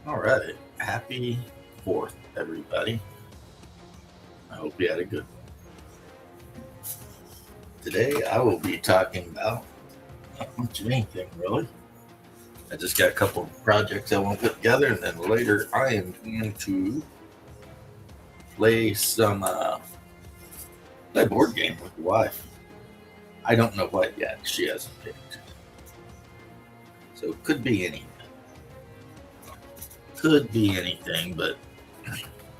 All right. Happy 4th, everybody. I hope you had a good one. Today, I will be talking about not much of anything, really. I just got a couple of projects I want to put together, and then later I am going to play play a board game with the wife. I don't know what yet. She hasn't picked. So it could be anything. Could be anything, but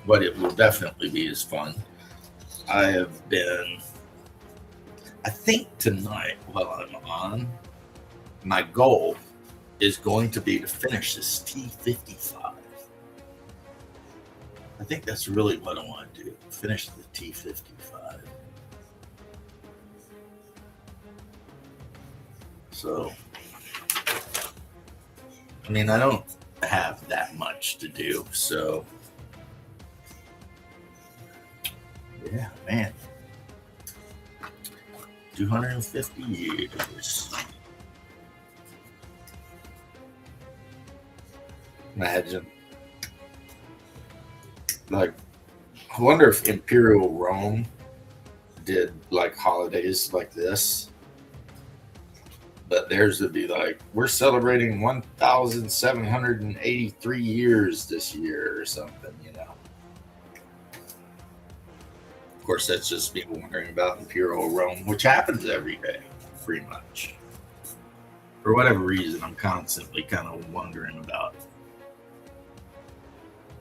what it will definitely be is fun. I have been I think tonight, while I'm on, my goal is going to be to finish this T55. I think that's really what I want to do. Finish the T55. So, I mean, I don't have that much to do. So, yeah, man. 250 years. Imagine. Like, I wonder if Imperial Rome did like holidays like this, but theirs would be like, we're celebrating 1,783 years this year or something, you know. Of course, that's just me wondering about Imperial Rome, which happens every day, pretty much. For whatever reason, I'm constantly kind of wondering about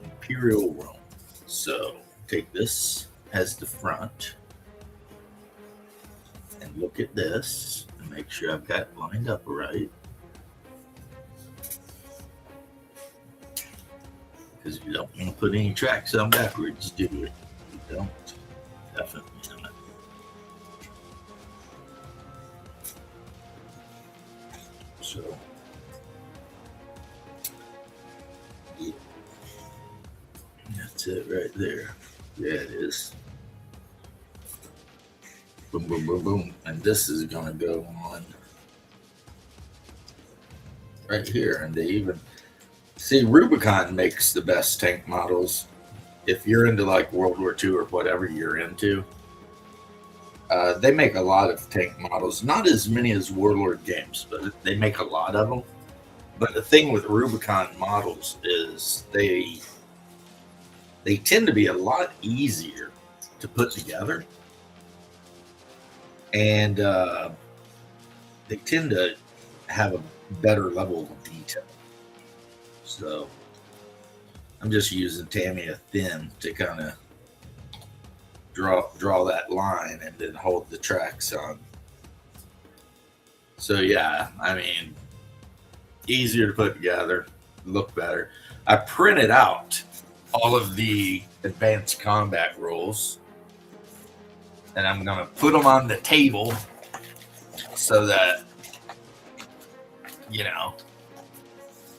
Imperial Rome. So take this as the front and look at this and make sure I've got it lined up right. Because you don't want to put any tracks on backwards, do it. You don't. Definitely not. So, yeah. That's it right there. Yeah, it is. Boom, boom, boom, boom. And this is going to go on right here. And they even see Rubicon makes the best tank models. If you're into like World War II or whatever you're into, they make a lot of tank models. Not as many as Warlord Games, but they make a lot of them. But the thing with Rubicon models is they tend to be a lot easier to put together, and they tend to have a better level of detail. So I'm just using Tamiya Thin to kind of draw that line and then hold the tracks on. So yeah, I mean, easier to put together, look better. I printed out all of the advanced combat rules, and I'm going to put them on the table so that, you know,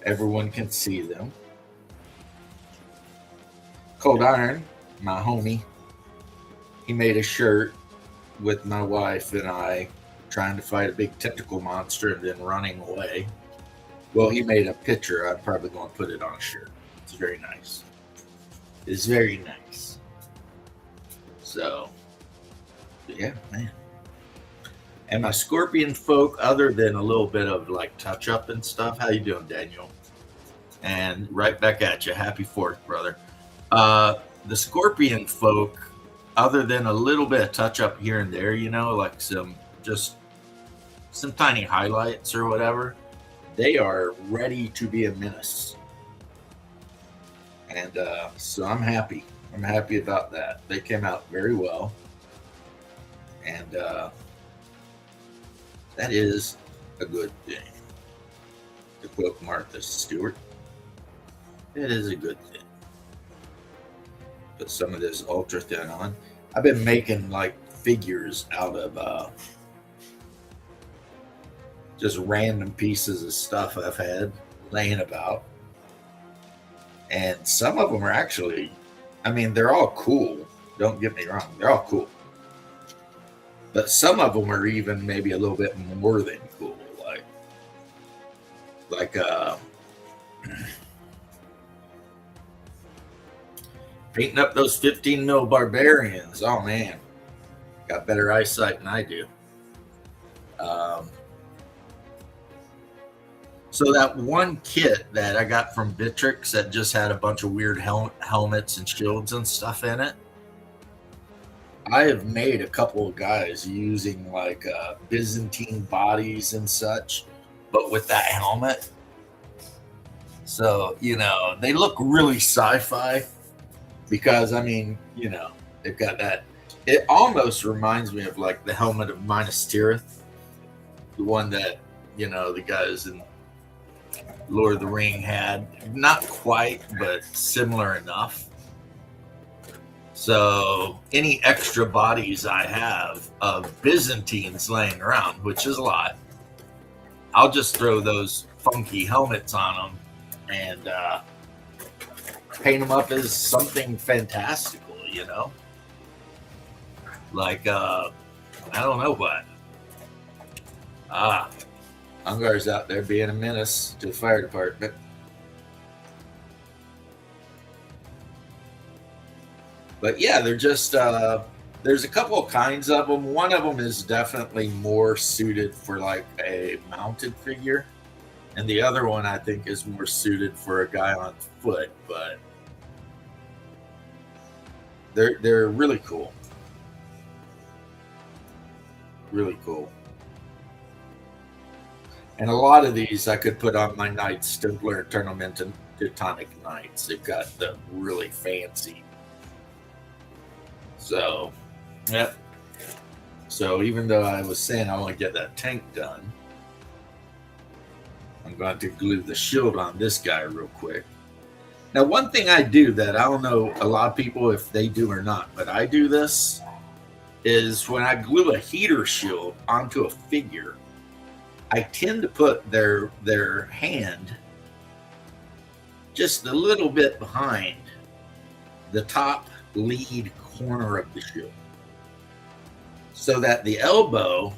everyone can see them. Cold Iron, my homie, he made a shirt with my wife and I trying to fight a big tentacle monster and then running away. Well, he made a picture. I'm probably going to put it on a shirt. It's very nice. It's very nice. So, yeah, man. And my Scorpion folk, other than a little bit of like touch up and stuff, how you doing, Daniel? And right back at you. Happy 4th, brother. The Scorpion folk, other than a little bit of touch up here and there, you know, like some tiny highlights or whatever, they are ready to be a menace. And so I'm happy. I'm happy about that. They came out very well. And that is a good thing. To quote Martha Stewart, it is a good thing. Put some of this ultra thin on. I've been making like figures out of just random pieces of stuff I've had laying about. And some of them are actually, I mean, they're all cool. Don't get me wrong. They're all cool. But some of them are even maybe a little bit more than cool. Like Painting up those 15 mil barbarians. Oh man, got better eyesight than I do. Um, so that one kit that I got from Bitrix that just had a bunch of weird helmets and shields and stuff in it, I have made a couple of guys using like Byzantine bodies and such, but with that helmet. So, they look really sci-fi because, I mean, they've got that. It almost reminds me of like the helmet of Minas Tirith, the one that, the guys in Lord of the Ring had. Not quite, but similar enough. So any extra bodies I have of Byzantines laying around, which is a lot, I'll just throw those funky helmets on them and paint them up as something fantastical, Like, I don't know what. Ungar's out there being a menace to the fire department. But yeah, they're just, there's a couple of kinds of them. One of them is definitely more suited for like a mounted figure. And the other one I think is more suited for a guy on foot, but they're really cool. Really cool. And a lot of these I could put on my Knights Templar and turn them into Teutonic Knights. They've got the really fancy. So, yep. So even though I was saying I want to get that tank done, I'm going to glue the shield on this guy real quick. Now, one thing I do that I don't know a lot of people if they do or not, but I do this, is when I glue a heater shield onto a figure, I tend to put their hand just a little bit behind the top lead corner of the shield so that the elbow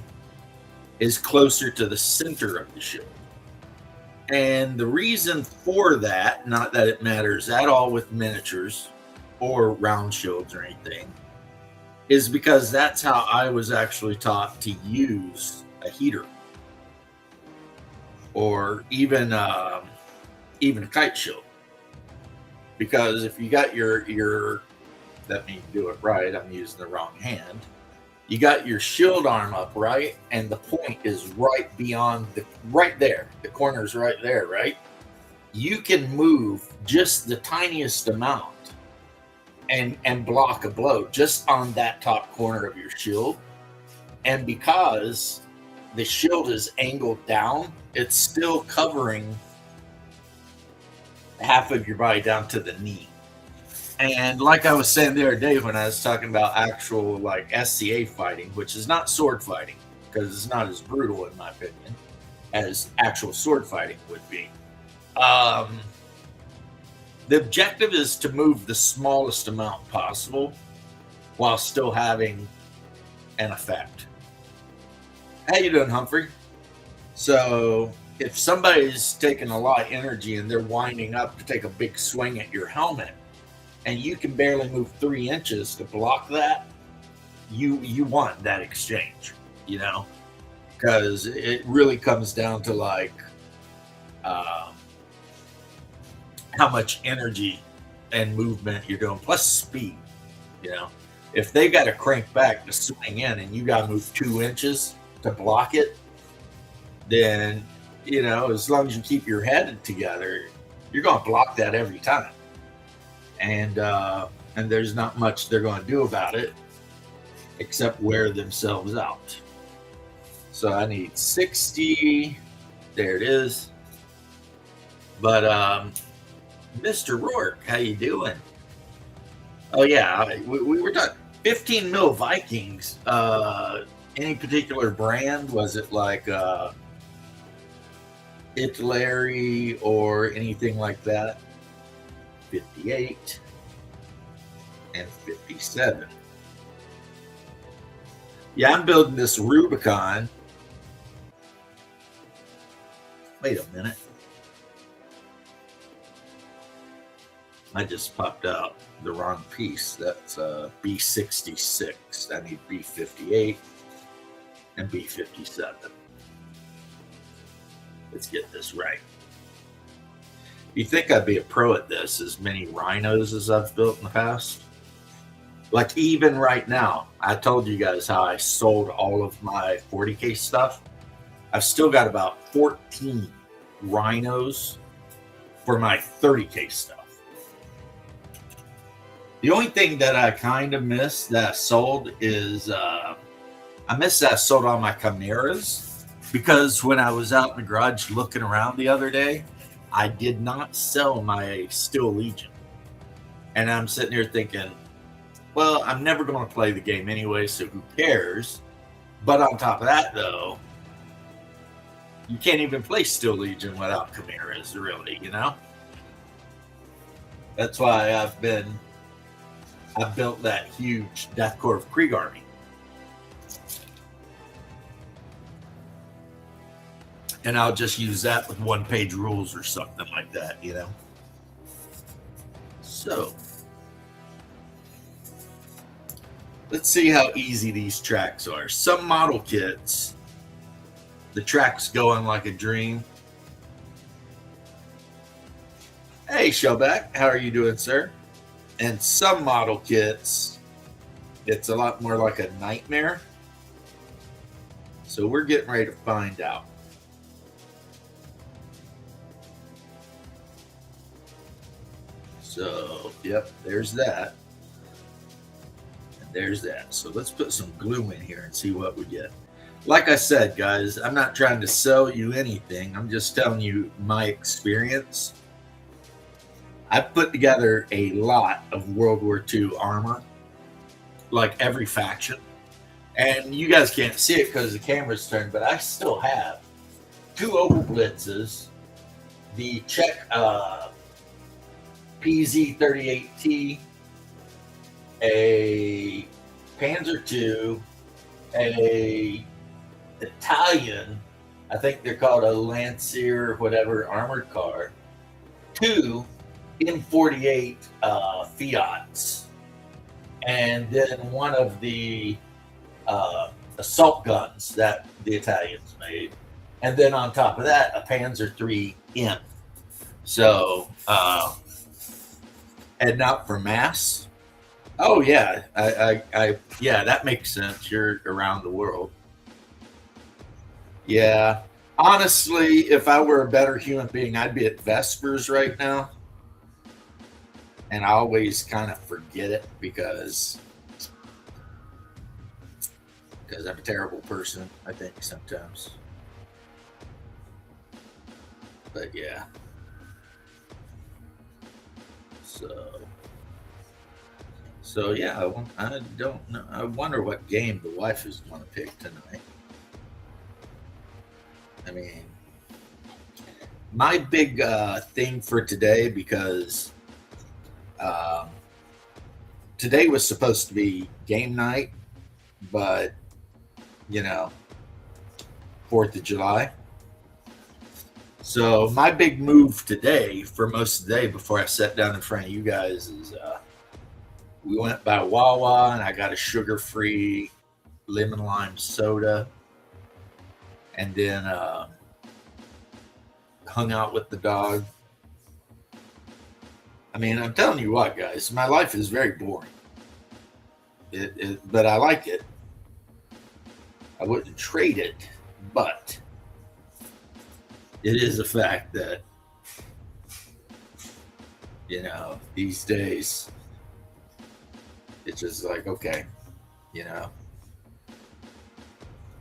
is closer to the center of the shield. And the reason for that, not that it matters at all with miniatures or round shields or anything, is because that's how I was actually taught to use a heater, or even a kite shield. Because if you got your let me do it right, I'm using the wrong hand. You got your shield arm up, right? And the point is right beyond right there. The corner's right there, right? You can move just the tiniest amount and block a blow just on that top corner of your shield. And because the shield is angled down, it's still covering half of your body down to the knee. And like I was saying the other day when I was talking about actual like SCA fighting, which is not sword fighting, because it's not as brutal in my opinion as actual sword fighting would be. The objective is to move the smallest amount possible while still having an effect. How you doing, Humphrey? So if somebody's taking a lot of energy and they're winding up to take a big swing at your helmet, and you can barely move 3 inches to block that, you want that exchange, because it really comes down to like how much energy and movement you're doing, plus speed. If they got to crank back to swing in and you got to move 2 inches to block it, then as long as you keep your head together, you're going to block that every time. And there's not much they're going to do about it except wear themselves out. So I need 60. There it is. But Mr. Rourke, how you doing? Oh yeah, we were talking 15 mil Vikings. Any particular brand? Was it like Italy or anything like that? 58 and 57. Yeah, I'm building this Rubicon. Wait a minute. I just popped out the wrong piece. That's B66. I need B58 and B57. Let's get this right. You think I'd be a pro at this, as many rhinos as I've built in the past? Like, even right now, I told you guys how I sold all of my 40K stuff. I've still got about 14 rhinos for my 30K stuff. The only thing that I kind of miss that I sold is I miss that I sold all my chimeras, because when I was out in the garage looking around the other day, I did not sell my Steel Legion. And I'm sitting here thinking, well, I'm never going to play the game anyway, so who cares? But on top of that, though, you can't even play Steel Legion without chimeras, really, you know? That's why I've built that huge Death Korps of Krieg army. And I'll just use that with one-page rules or something like that, you know? So, let's see how easy these tracks are. Some model kits, the tracks going like a dream. Hey, Shellback, how are you doing, sir? And some model kits, it's a lot more like a nightmare. So we're getting ready to find out. So, yep, there's that. And there's that. So let's put some glue in here and see what we get. Like I said, guys, I'm not trying to sell you anything. I'm just telling you my experience. I've put together a lot of World War II armor, like every faction. And you guys can't see it because the camera's turned, but I still have 2 Oberblitzes, the Czech PZ-38T, a Panzer II, a Italian, I think they're called a Lancier, whatever, armored car, 2 M48 Fiats, and then one of the assault guns that the Italians made, and then on top of that, a Panzer III-M. So, and not for mass. Oh yeah, yeah, that makes sense. You're around the world. Yeah, honestly, if I were a better human being, I'd be at Vespers right now. And I always kind of forget it because I'm a terrible person, I think, sometimes. But yeah. So yeah, I don't know. I wonder what game the wife is going to pick tonight. I mean, my big thing for today, because today was supposed to be game night, but, you know, 4th of July. So my big move today, for most of the day before I sat down in front of you guys, is we went by Wawa and I got a sugar-free lemon lime soda, and then hung out with the dog. I mean, I'm telling you what, guys, my life is very boring. But I like it. I wouldn't trade it, but it is a fact that, you know, these days, it's just like, okay, you know,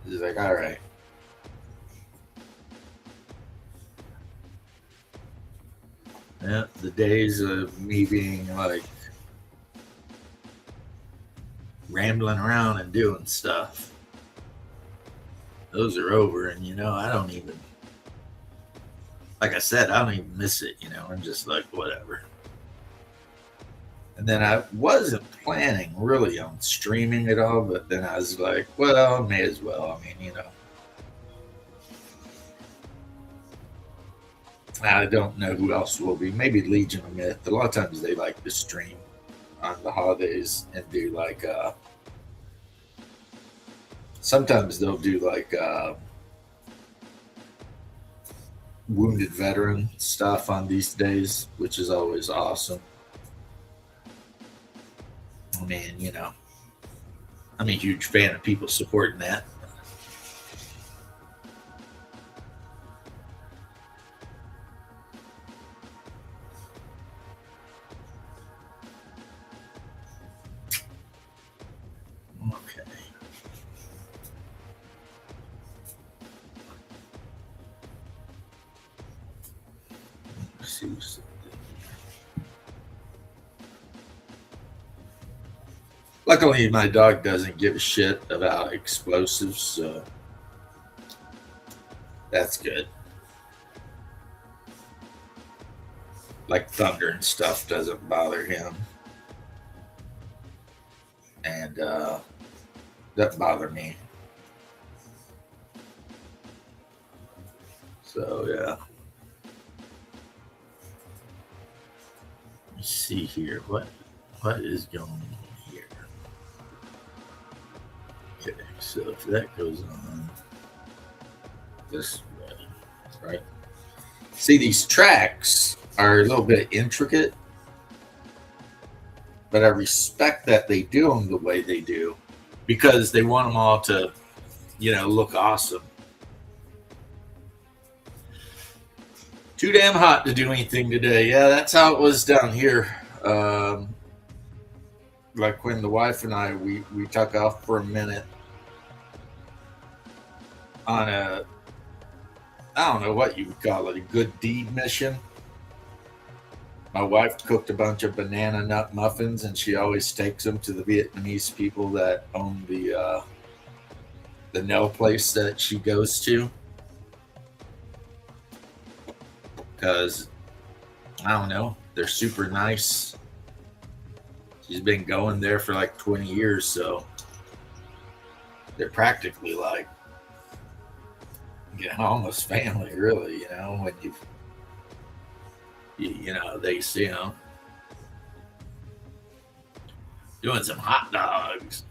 it's like, all right. Yeah, the days of me being like rambling around and doing stuff, those are over. And, you know, I don't even, like I said, I don't even miss it. You know, I'm just like, whatever. And then I wasn't planning really on streaming at all, but then I was like, well, I may as well. I mean, you know. I don't know who else will be. Maybe Legion of Myth. A lot of times they like to stream on the holidays and do like sometimes they'll do like wounded veteran stuff on these days, which is always awesome. I mean, I'm a huge fan of people supporting that. Okay. Let's see something. Luckily, my dog doesn't give a shit about explosives, so that's good. Like thunder and stuff doesn't bother him, and doesn't bother me. So yeah. Let's see here. What is going on here? Okay, so if that goes on this way, right? See, these tracks are a little bit intricate, but I respect that they do them the way they do because they want them all to, look awesome. Too damn hot to do anything today. Yeah, that's how it was down here. Like when the wife and I we took off for a minute on a, I don't know what you would call it, a good deed mission. My wife cooked a bunch of banana nut muffins, and she always takes them to the Vietnamese people that own the nail place that she goes to. Because I don't know, they're super nice. She's been going there for like 20 years, so they're practically like, almost family, really. When they see them doing some hot dogs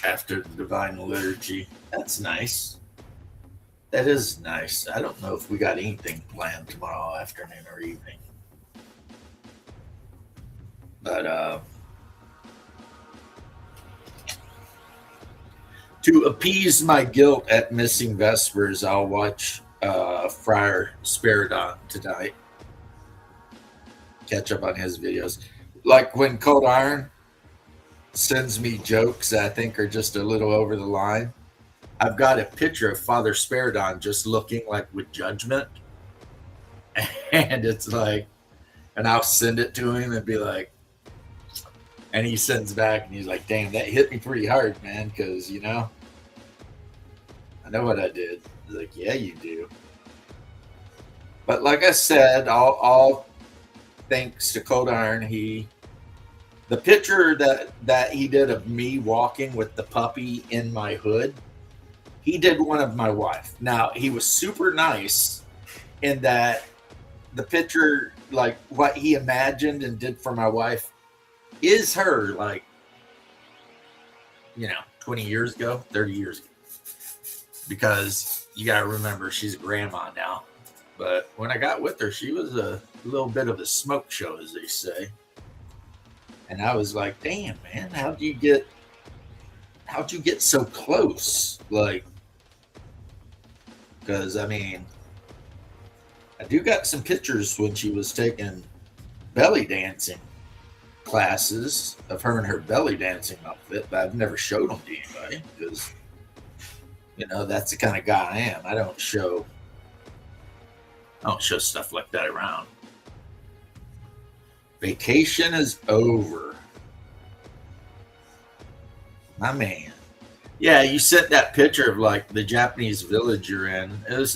after the divine liturgy. That's nice. That is nice. I don't know if we got anything planned tomorrow afternoon or evening. But to appease my guilt at missing Vespers, I'll watch Friar Spiridon tonight. Catch up on his videos. Like when Cold Iron sends me jokes that I think are just a little over the line. I've got a picture of Father Spiridon just looking like with judgment. And it's like, and I'll send it to him and be like, and he sends back and he's like, damn, that hit me pretty hard, man, because, I know what I did. He's like, yeah, you do. But like I said, all thanks to Cold Iron, the picture that he did of me walking with the puppy in my hood, he did one of my wife. Now, he was super nice in that the picture, like what he imagined and did for my wife, is her, like, 20 years ago, 30 years ago. Because you got to remember, she's a grandma now. But when I got with her, she was a little bit of a smoke show, as they say. And I was like, damn, man, how'd you get so close? Like, because, I mean, I do got some pictures when she was taking belly dancing classes of her and her belly dancing outfit, but I've never showed them to anybody because, that's the kind of guy I am. I don't show stuff like that around. Vacation is over. My man. Yeah, you sent that picture of like the Japanese village you're in. It was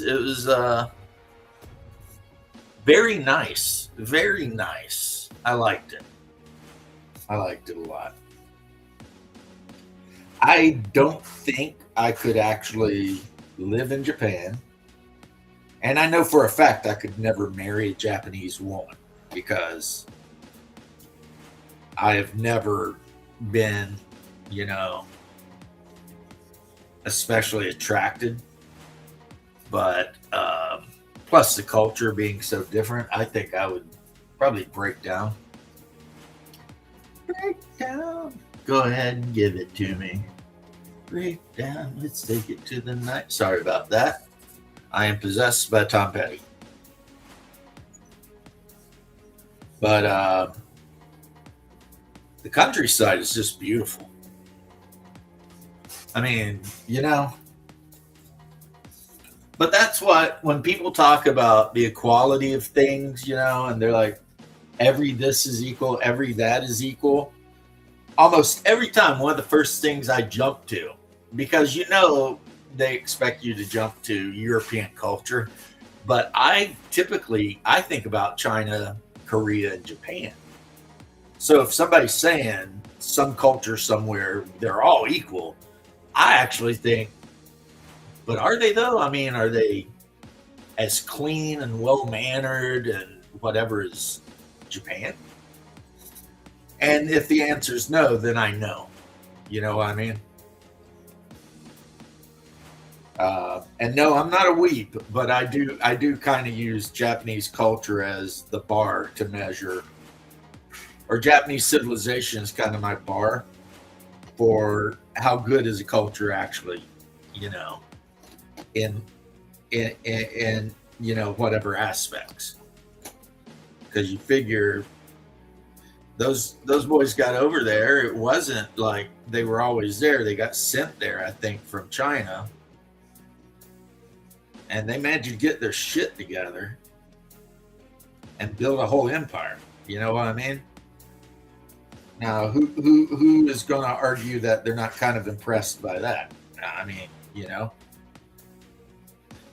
very nice. Very nice. I liked it. I liked it a lot. I don't think I could actually live in Japan. And I know for a fact I could never marry a Japanese woman because I have never been, you know, especially attracted. But plus the culture being so different, I think I would probably break down. Break down. Go ahead and give it to me. Break down. Let's take it to the night. Sorry about that. I am possessed by Tom Petty. But the countryside is just beautiful. I mean, but that's what, when people talk about the equality of things, and they're like, every this is equal, every that is equal. Almost every time, one of the first things I jump to, because they expect you to jump to European culture, but I think about China, Korea, and Japan. So if somebody's saying some culture somewhere, they're all equal, I actually think, but are they though? I mean, are they as clean and well mannered and whatever as Japan? And if the answer is no, then I know. You know what I mean? And no, I'm not a weeb, but I do kind of use Japanese culture as the bar to measure, or Japanese civilization is kind of my bar for how good is a culture actually, in whatever aspects. Because you figure those boys got over there, it wasn't like they were always there. They got sent there, I think, from China. And they managed to get their shit together and build a whole empire. You know what I mean? Now, who is going to argue that they're not kind of impressed by that? I mean,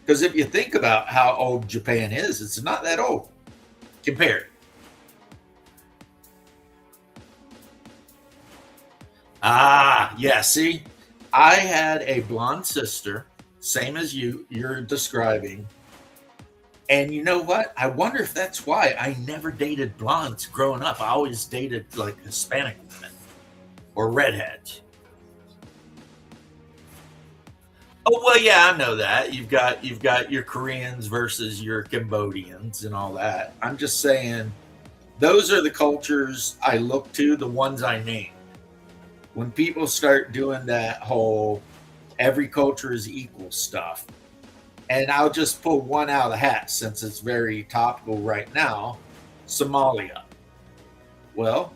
because if you think about how old Japan is, it's not that old compared. Yeah, see, I had a blonde sister, same as you're describing. And you know what? I wonder if that's why I never dated blondes growing up. I always dated like Hispanic women or redheads. Oh well, yeah, I know that. You've got your Koreans versus your Cambodians and all that. I'm just saying those are the cultures I look to, the ones I named. When people start doing that whole every culture is equal stuff, and I'll just pull one out of the hat since it's very topical right now, Somalia. Well,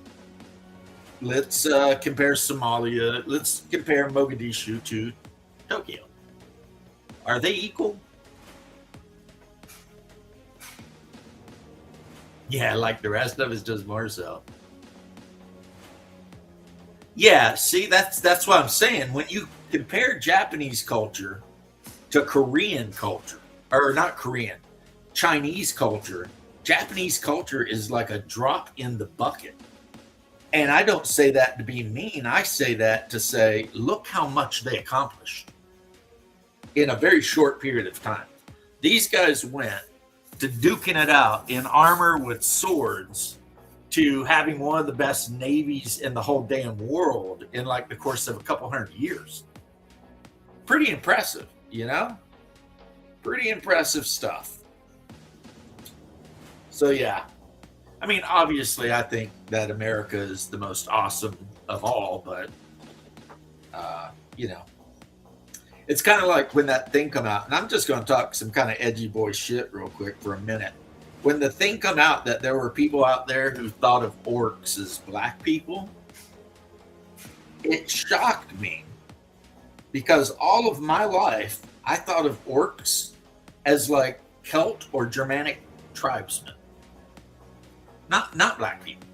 let's compare Somalia. Let's compare Mogadishu to Tokyo. Are they equal? Yeah, like the rest of us, just more so. Yeah, see, that's what I'm saying. When you compare Japanese culture to Korean culture, or not Korean, Chinese culture, Japanese culture is like a drop in the bucket. And I don't say that to be mean. I say that to say, look how much they accomplished in a very short period of time. These guys went to duking it out in armor with swords to having one of the best navies in the whole damn world in like the course of a couple hundred years. Pretty impressive, Pretty impressive stuff. So yeah, I mean, obviously, I think that America is the most awesome of all, but you know, it's kind of like when that thing come out, and I'm just going to talk some kind of edgy boy shit real quick for a minute. When the thing come out that there were people out there who thought of orcs as black people, it shocked me because all of my life I thought of orcs as like Celt or Germanic tribesmen, not black people.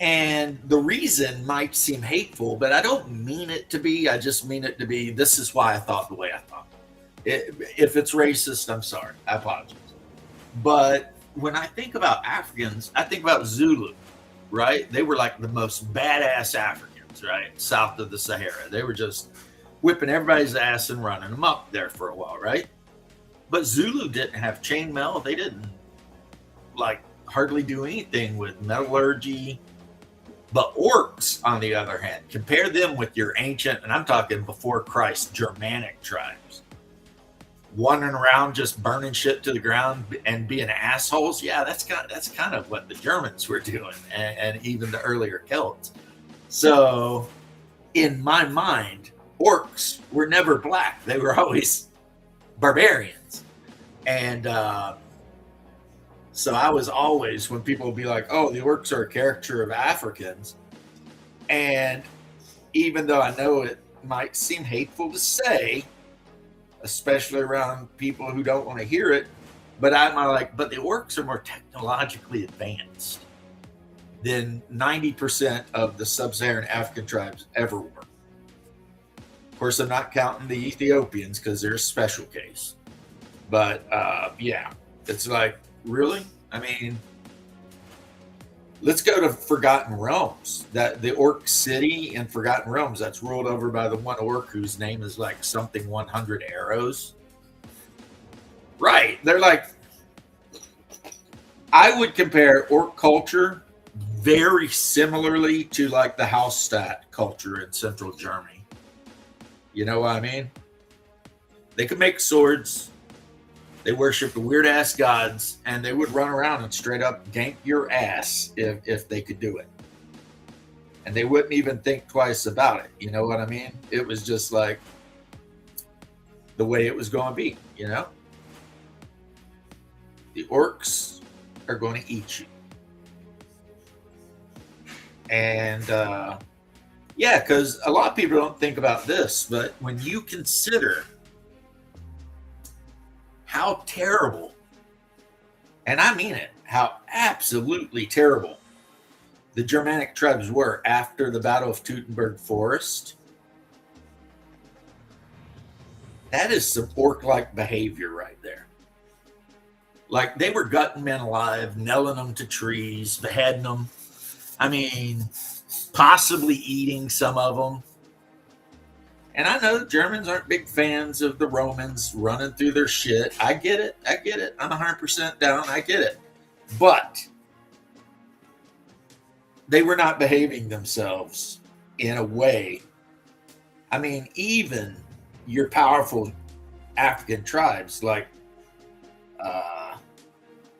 And the reason might seem hateful, but I don't mean it to be. I just mean it to be, this is why I thought the way I thought. If it's racist, I'm sorry. I apologize. But when I think about Africans, I think about Zulu, right? They were like the most badass Africans, right? South of the Sahara. They were just whipping everybody's ass and running them up there for a while, right? But Zulu didn't have chainmail. They didn't like hardly do anything with metallurgy. But orcs, on the other hand, compare them with your ancient, and I'm talking before Christ, Germanic tribes. Wandering around just burning shit to the ground and being assholes. Yeah, that's kind of what the Germans were doing, and even the earlier Celts. So, in my mind, orcs were never black. They were always barbarians. And so I was always, when people would be like, oh, the orcs are a caricature of Africans. And even though I know it might seem hateful to say, especially around people who don't want to hear it, but I'm like, but the orcs are more technologically advanced than 90% of the sub-Saharan African tribes ever were. Of course, I'm not counting the Ethiopians because they're a special case. But yeah, it's like, really? I mean, let's go to Forgotten Realms. That the orc city in Forgotten Realms that's ruled over by the one orc whose name is like something 100 arrows. Right. They're like, I would compare orc culture very similarly to like the Hallstatt culture in central Germany. You know what I mean? They could make swords. They worship the weird ass gods, and they would run around and straight up gank your ass if they could do it. And they wouldn't even think twice about it. You know what I mean? It was just like the way it was going to be, you know? The orcs are going to eat you. And yeah, because a lot of people don't think about this, but when you consider how terrible, and I mean it, how absolutely terrible the Germanic tribes were after the Battle of Teutoburg Forest, that is some orc-like behavior right there. Like, they were gutting men alive, nailing them to trees, beheading them. I mean, possibly eating some of them. And I know the Germans aren't big fans of the Romans running through their shit. I get it. I'm 100% down. I get it. But they were not behaving themselves in a way. I mean, even your powerful African tribes like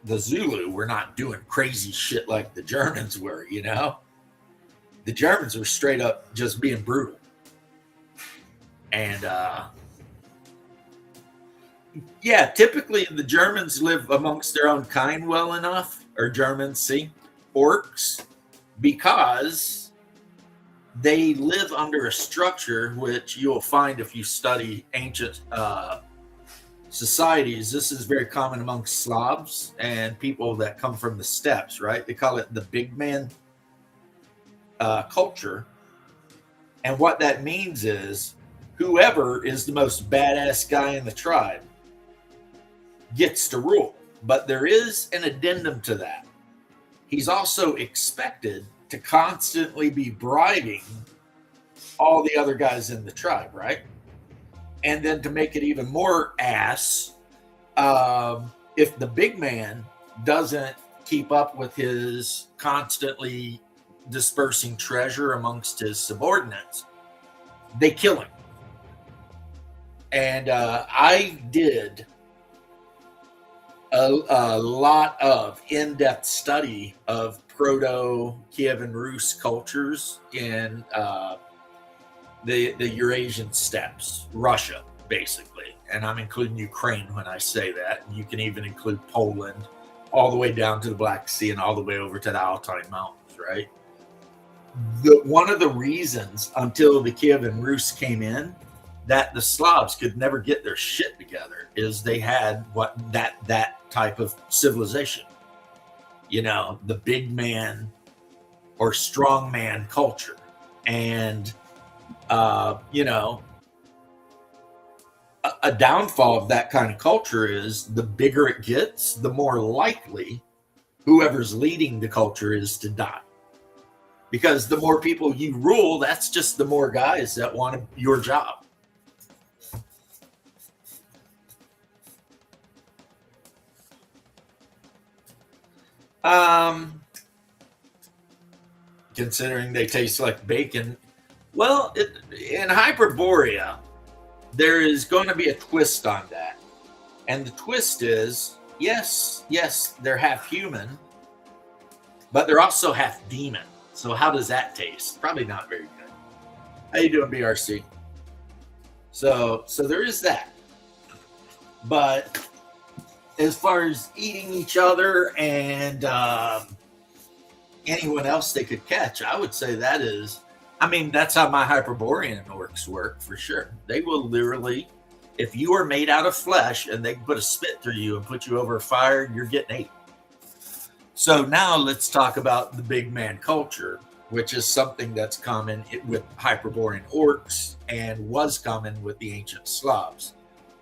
the Zulu were not doing crazy shit like the Germans were, you know? The Germans were straight up just being brutal. And yeah, typically the Germans live amongst their own kind well enough, or Germans, see, orcs, because they live under a structure which you'll find if you study ancient societies. This is very common amongst Slavs and people that come from the steppes, right? They call it the big man culture. And what that means is whoever is the most badass guy in the tribe gets to rule. But there is an addendum to that. He's also expected to constantly be bribing all the other guys in the tribe, right? And then to make it even more ass, if the big man doesn't keep up with his constantly dispersing treasure amongst his subordinates, they kill him. And I did a lot of in-depth study of Proto-Kievan Rus cultures in the Eurasian steppes, Russia, basically. And I'm including Ukraine when I say that. And you can even include Poland, all the way down to the Black Sea and all the way over to the Altai Mountains, right? One of the reasons until the Kievan Rus came in that the Slavs could never get their shit together is they had that type of civilization. You know, the big man or strong man culture. And, you know, a downfall of that kind of culture is the bigger it gets, the more likely whoever's leading the culture is to die. Because the more people you rule, that's just the more guys that want your job. Um, Considering they taste like bacon, well, in Hyperborea, there is going to be a twist on that. And the twist is yes, yes, they're half human, but they're also half demon. So how does that taste? Probably not very good. How you doing, BRC? So there is that. But as far as eating each other and anyone else they could catch, I would say that is. I mean, that's how my Hyperborean orcs work for sure. They will literally, if you are made out of flesh and they put a spit through you and put you over a fire, you're getting ate. So now let's talk about the big man culture, which is something that's common with Hyperborean orcs and was common with the ancient Slavs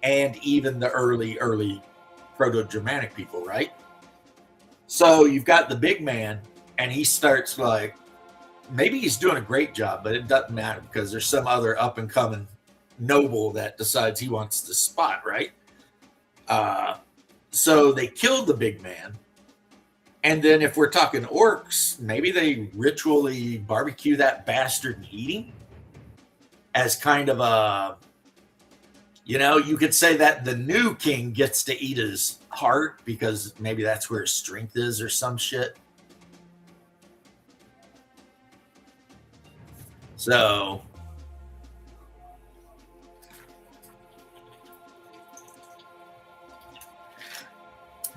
and even the early Proto-Germanic people, right? So you've got the big man, and he starts like, maybe he's doing a great job, but it doesn't matter because there's some other up and coming noble that decides he wants the spot, right? So they killed the big man. And then if we're talking orcs, maybe they ritually barbecue that bastard and eat him as kind of a, you could say that the new king gets to eat his heart because maybe that's where his strength is or some shit. So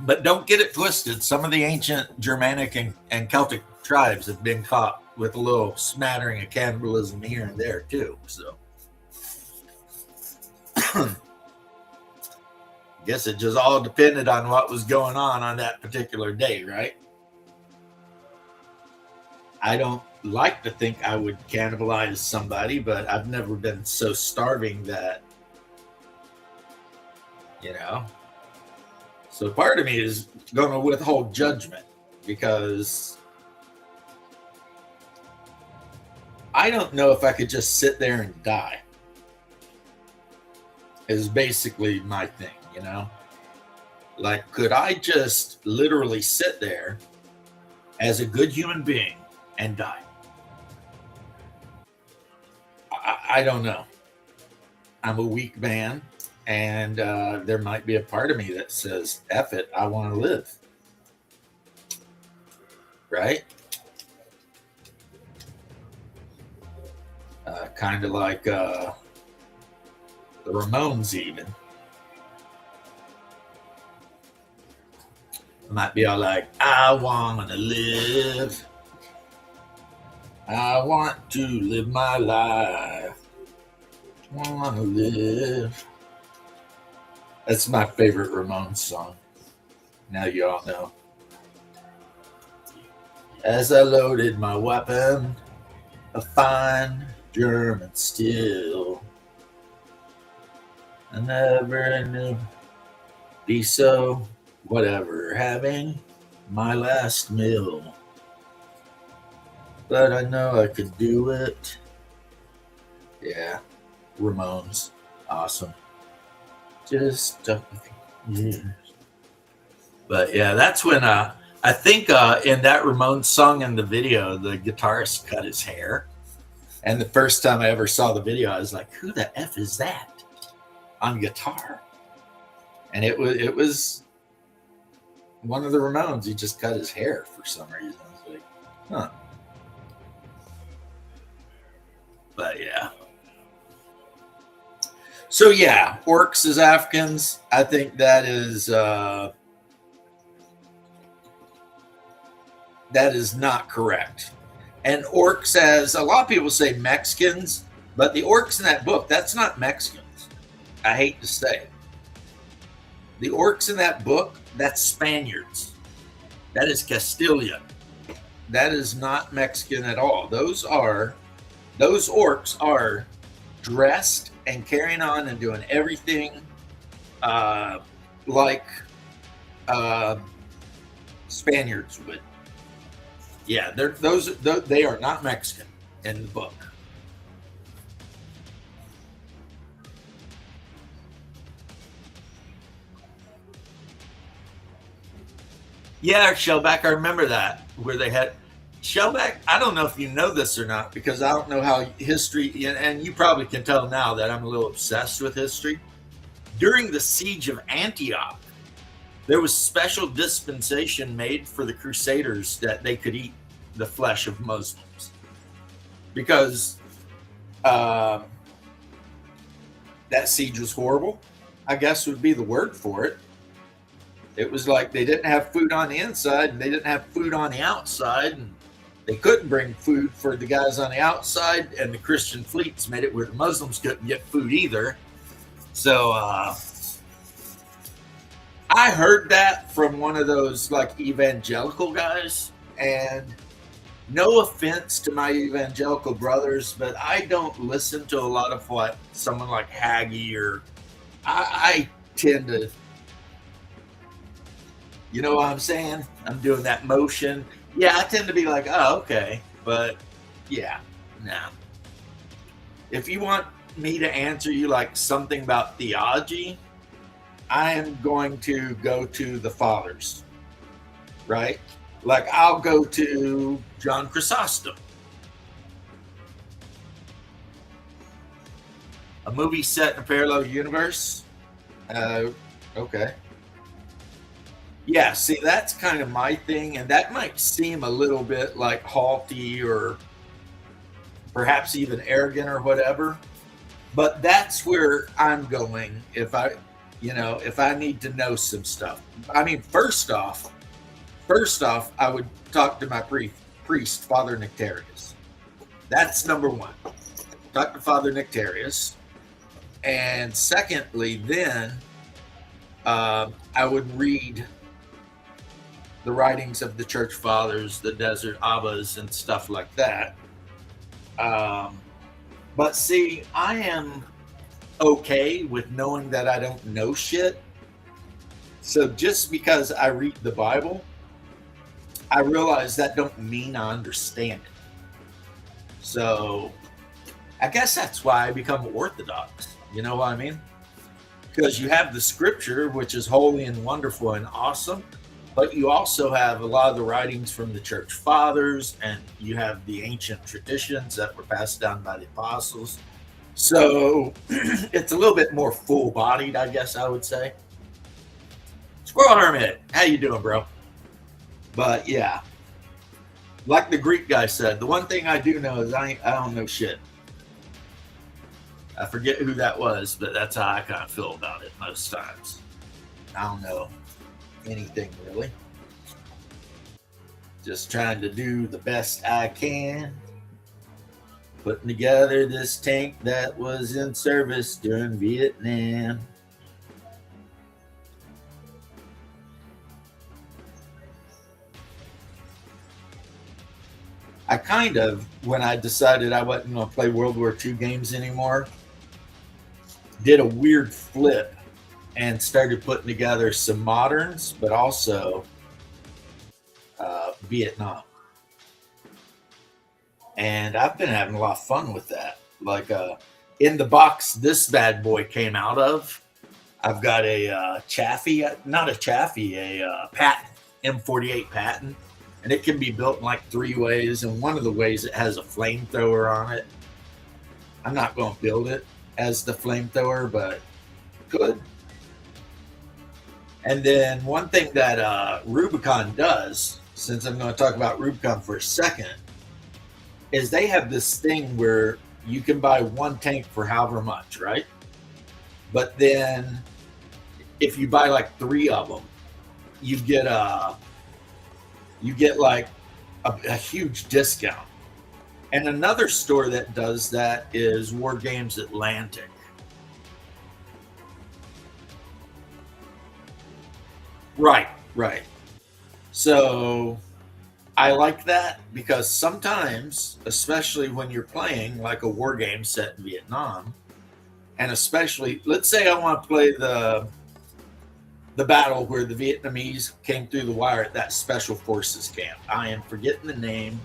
but don't get it twisted. Some of the ancient Germanic and Celtic tribes have been caught with a little smattering of cannibalism here and there too. So I guess it just all depended on what was going on that particular day, right? I don't like to think I would cannibalize somebody, but I've never been so starving that, So part of me is going to withhold judgment because I don't know if I could just sit there and die. Is basically my thing, Like, could I just literally sit there as a good human being and die? I don't know. I'm a weak man, and there might be a part of me that says, F it, I want to live. Right? Kind of like the Ramones, even. Might be all like, I want to live. I want to live my life. I want to live. That's my favorite Ramones song. Now you all know. As I loaded my weapon, a fine German steel, I never knew be so whatever having my last meal. But I know I could do it. Yeah, Ramones, awesome. Just stuck with years. But yeah, that's when I think in that Ramones song in the video, the guitarist cut his hair. And the first time I ever saw the video, I was like, "Who the f is that on guitar?" And it was one of the Ramones. He just cut his hair for some reason. I was like, "Huh." But yeah. So yeah, orcs as Africans. I think that is not correct. And orcs as a lot of people say Mexicans, but the orcs in that book, that's not Mexicans. I hate to say. The orcs in that book, that's Spaniards. That is Castilian. That is not Mexican at all. Those orcs are dressed and carrying on and doing everything like Spaniards would. Yeah, they are not Mexican in the book. Yeah, Shellback. I remember that where they had Shellback. I don't know if you know this or not because I don't know how history, and you probably can tell now that I'm a little obsessed with history. During the siege of Antioch, there was special dispensation made for the Crusaders that they could eat the flesh of Muslims because uh, that siege was horrible. I guess would be the word for it. It was like they didn't have food on the inside and they didn't have food on the outside, and they couldn't bring food for the guys on the outside, and the Christian fleets made it where the Muslims couldn't get food either. So I heard that from one of those like evangelical guys, and no offense to my evangelical brothers, but I don't listen to a lot of what someone like Hagee or I tend to, you know what I'm saying? I'm doing that motion. Yeah, I tend to be like, oh, okay. But yeah, no. If you want me to answer you like something about theology, I am going to go to the fathers, right? Like I'll go to John Chrysostom. A movie set in a parallel universe. Okay. Yeah, see, that's kind of my thing, and that might seem a little bit like haughty or perhaps even arrogant or whatever, but that's where I'm going if I need to know some stuff. I mean, first off, I would talk to my priest, Father Nectarius. That's number one. Talk to Father Nectarius. And secondly, then I would read the writings of the church fathers, the desert abbas, and stuff like that. But see, I am okay with knowing that I don't know shit. So just because I read the Bible, I realize that don't mean I understand it. So I guess that's why I become Orthodox. You know what I mean? Because you have the scripture, which is holy and wonderful and awesome, but you also have a lot of the writings from the church fathers, and you have the ancient traditions that were passed down by the apostles. So it's a little bit more full-bodied, I guess I would say. Squirrel Hermit, how you doing, bro? But yeah, like the Greek guy said, the one thing I do know is I don't know shit. I forget who that was, but that's how I kind of feel about it most times. I don't know anything really. Just trying to do the best I can. Putting together this tank that was in service during Vietnam. I kind of, when I decided I wasn't going to play World War II games anymore, did a weird flip and started putting together some moderns, but also Vietnam. And I've been having a lot of fun with that. Like in the box this bad boy came out of, I've got a Chaffee, not a Chaffee, a Patton, M48 Patton. And it can be built in like 3 ways. And one of the ways it has a flamethrower on it. I'm not going to build it as the flamethrower, but could. And then one thing that Rubicon does, since I'm going to talk about Rubicon for a second, is they have this thing where you can buy one tank for however much, right? But then if you buy like 3 of them, you get like a huge discount. And another store that does that is War Games Atlantic. Right. So I like that because sometimes, especially when you're playing like a war game set in Vietnam, and especially, let's say I want to play the battle where the Vietnamese came through the wire at that special forces camp. I am forgetting the name,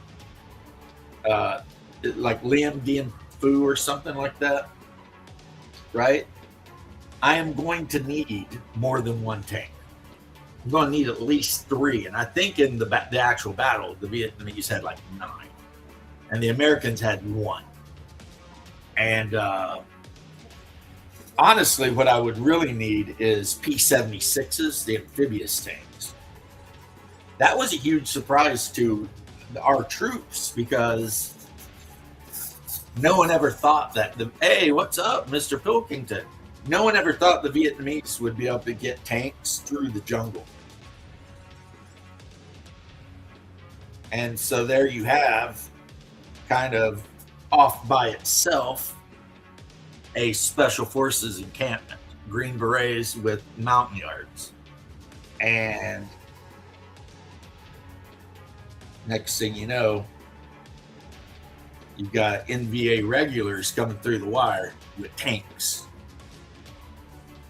like Liam Dien Phu or something like that, right? I am going to need more than one tank. I'm going to need at least 3. And I think in the actual battle, the Vietnamese had like 9, and the Americans had 1. And honestly, what I would really need is P-76s, the amphibious tanks. That was a huge surprise to our troops because no one ever thought that hey, what's up, Mr. Pilkington? No one ever thought the Vietnamese would be able to get tanks through the jungle. And so there you have, kind of off by itself, a special forces encampment, Green Berets with Montagnards. And next thing you know, you've got NVA regulars coming through the wire with tanks.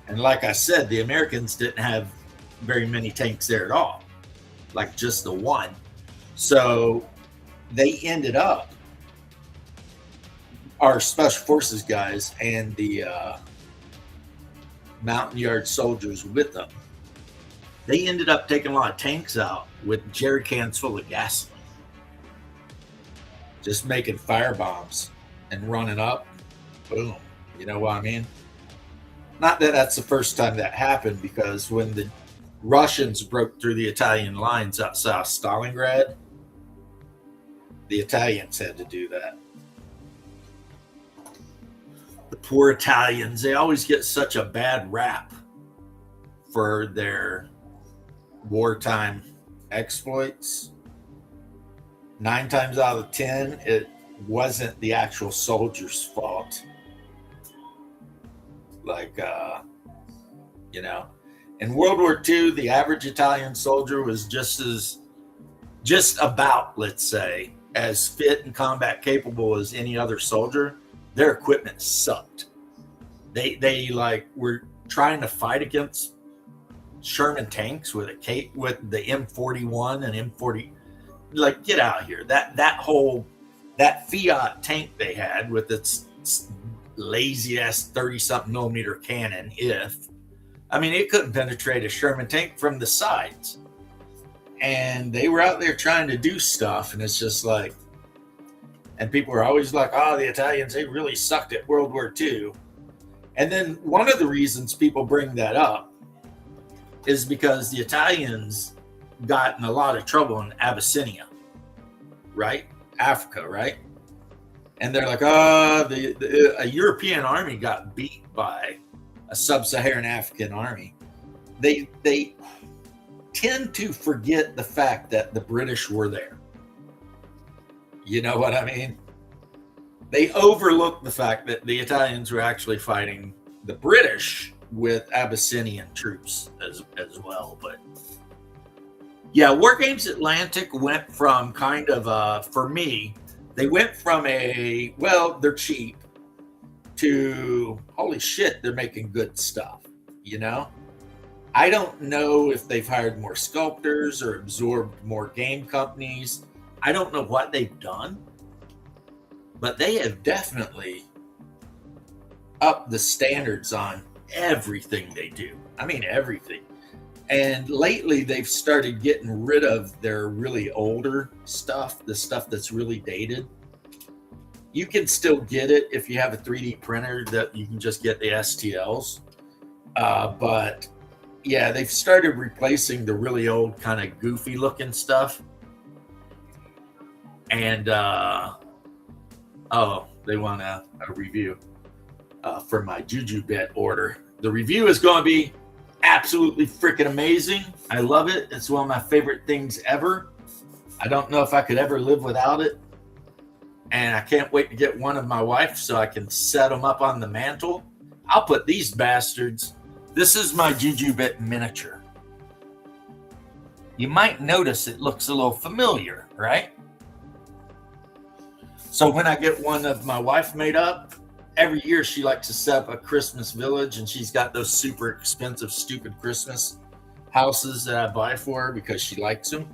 And like I said, the Americans didn't have very many tanks there at all, like just the 1. So they ended up, our special forces guys and the Montagnard soldiers with them, they ended up taking a lot of tanks out with jerry cans full of gasoline, just making fire bombs and running up. Boom. You know what I mean? Not that that's the first time that happened, because when the Russians broke through the Italian lines outside Stalingrad, the Italians had to do that. The poor Italians, they always get such a bad rap for their wartime exploits. 9 times out of 10, it wasn't the actual soldiers' fault. Like, in World War II, the average Italian soldier was just about, let's say, as fit and combat capable as any other soldier. Their equipment sucked. They like were trying to fight against Sherman tanks with the M41 and M40. Like, get out of here. That Fiat tank they had with its lazy ass 30-something millimeter cannon, it couldn't penetrate a Sherman tank from the sides. And they were out there trying to do stuff, and it's just like, and people were always like, oh, the Italians, they really sucked at World War II. And then one of the reasons people bring that up is because the Italians got in a lot of trouble in Abyssinia, right? Africa, right? And they're like, a European army got beat by a sub-Saharan African army. They tend to forget the fact that the British were there. You know what I mean? They overlook the fact that the Italians were actually fighting the British with Abyssinian troops as well. But yeah, War Games Atlantic went from kind of for me, they went from they're cheap to holy shit, they're making good stuff, I don't know if they've hired more sculptors or absorbed more game companies. I don't know what they've done, but they have definitely upped the standards on everything they do. I mean, everything. And lately, they've started getting rid of their really older stuff, the stuff that's really dated. You can still get it if you have a 3D printer that you can just get the STLs. But yeah, they've started replacing the really old kind of goofy looking stuff. And they want a review for my JuJuBit order. The review is going to be absolutely freaking amazing. I love it. It's one of my favorite things ever. I don't know if I could ever live without it. And I can't wait to get one of my wife so I can set them up on the mantle. I'll put these bastards. This is my JuJuBit miniature. You might notice it looks a little familiar, right? So when I get one of my wife made up, every year she likes to set up a Christmas village, and she's got those super expensive, stupid Christmas houses that I buy for her because she likes them.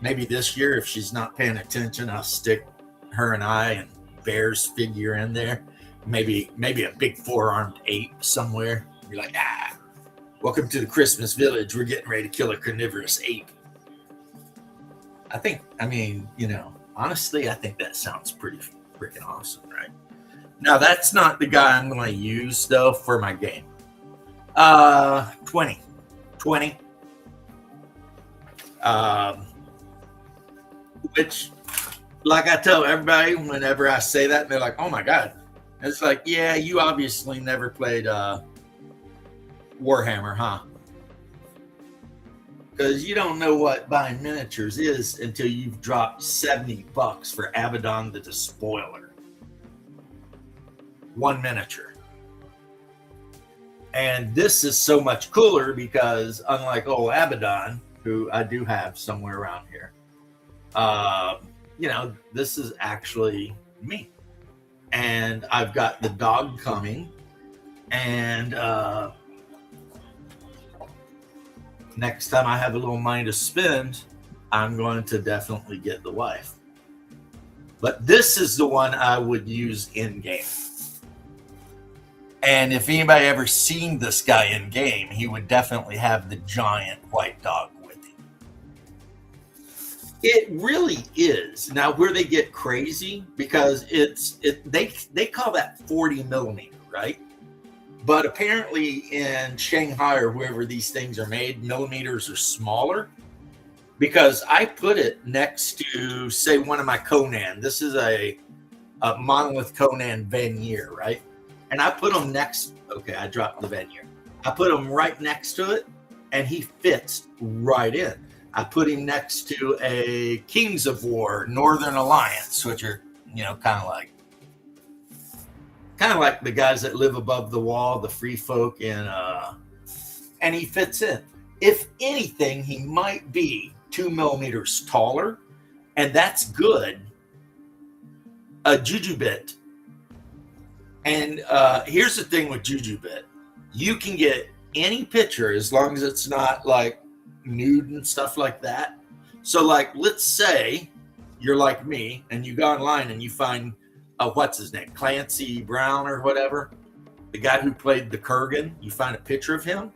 Maybe this year, if she's not paying attention, I'll stick her and I and Bear's figure in there. Maybe a big 4-armed ape somewhere. Be like, Welcome to the Christmas village. We're getting ready to kill a carnivorous ape. Honestly, I think that sounds pretty freaking awesome, right? Now, that's not the guy I'm going to use, though, for my game. 20. 20. Which, like I tell everybody whenever I say that, they're like, oh my God. It's like, yeah, you obviously never played Warhammer, huh? Because you don't know what buying miniatures is until you've dropped $70 for Abaddon the Despoiler. One miniature. And this is so much cooler because unlike old Abaddon, who I do have somewhere around here, this is actually me. And I've got the dog coming. And next time I have a little money to spend, I'm going to definitely get the wife. But this is the one I would use in game. And if anybody ever seen this guy in game, he would definitely have the giant white dog with him. It really is. Now, where they get crazy, because they call that 40 millimeter, right? But apparently in Shanghai or wherever these things are made, millimeters are smaller. Because I put it next to, say, one of my Conan. This is a Monolith Conan Vanier, right? And I put them next. Okay, I dropped the Vanier. I put him right next to it, and he fits right in. I put him next to a Kings of War Northern Alliance, which are, kind of like the guys that live above the wall, the free folk, and he fits in. If anything, he might be 2 millimeters taller, and that's good. A Jujubit. And here's the thing with Jujubit. You can get any picture as long as it's not like nude and stuff like that. So like, let's say you're like me and you go online and you find what's his name, Clancy Brown or whatever, the guy who played the Kurgan. You find a picture of him,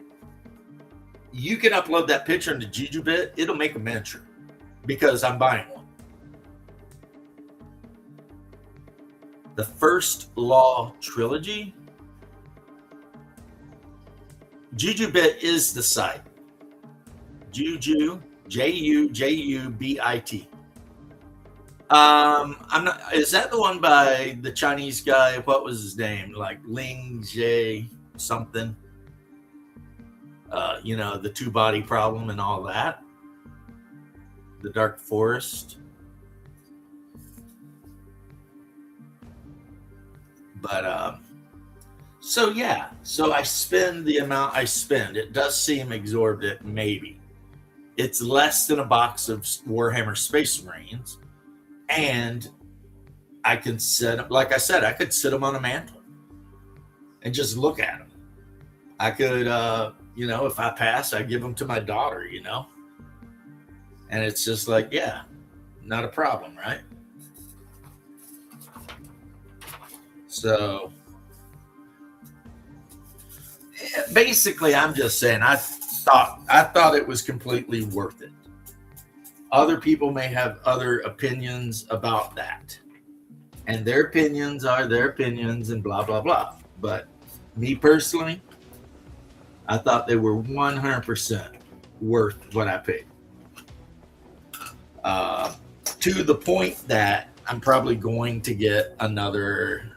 you can upload that picture into Jujubit. It'll make a miniature because I'm buying one. The First Law trilogy, Jujubit is the site. Juju, Jujubit. I'm not. Is that the one by the Chinese guy? What was his name? Like Ling Jie something. The two-body problem and all that. The Dark Forest. But so I spend the amount I spend. It does seem exorbitant, maybe. It's less than a box of Warhammer Space Marines. And I can set them, like I said, I could sit them on a mantle and just look at them. I could, if I pass, I give them to my daughter, and it's just like, yeah, not a problem, right? So basically, I'm just saying, I thought it was completely worth it. Other people may have other opinions about that. And their opinions are their opinions and blah, blah, blah. But me personally, I thought they were 100% worth what I paid. To the point that I'm probably going to get another.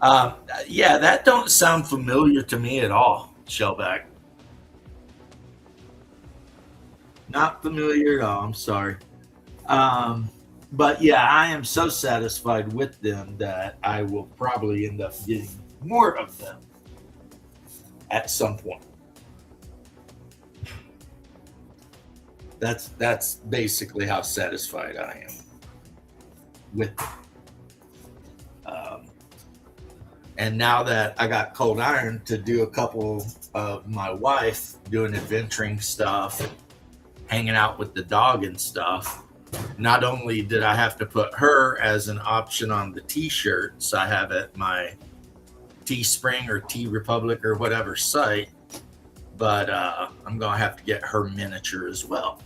That don't sound familiar to me at all, Shellback. Not familiar at all. I'm sorry. But yeah, I am so satisfied with them that I will probably end up getting more of them at some point. That's basically how satisfied I am with them. And now that I got Cold Iron to do a couple of my wife doing adventuring stuff, hanging out with the dog and stuff, not only did I have to put her as an option on the t-shirts I have at my Teespring or T Republic or whatever site, but I'm going to have to get her miniature as well.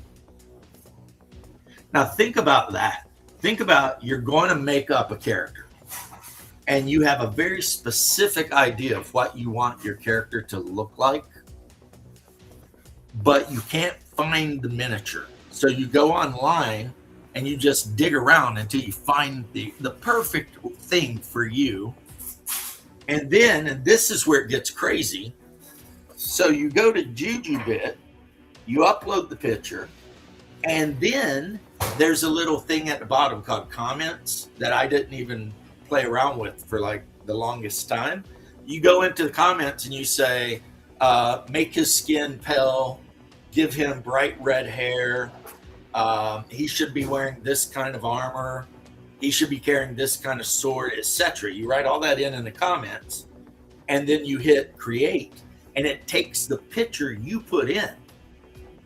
Now think about that. Think about you're going to make up a character and you have a very specific idea of what you want your character to look like, but you can't find the miniature. So you go online and you just dig around until you find the perfect thing for you. And then, and this is where it gets crazy, so you go to JujuBit, you upload the picture, and then there's a little thing at the bottom called comments that I didn't even play around with for like the longest time. You go into the comments and you say, make his skin pale, give him bright red hair, he should be wearing this kind of armor, he should be carrying this kind of sword, etc. You write all that in the comments, and then you hit create, and it takes the picture you put in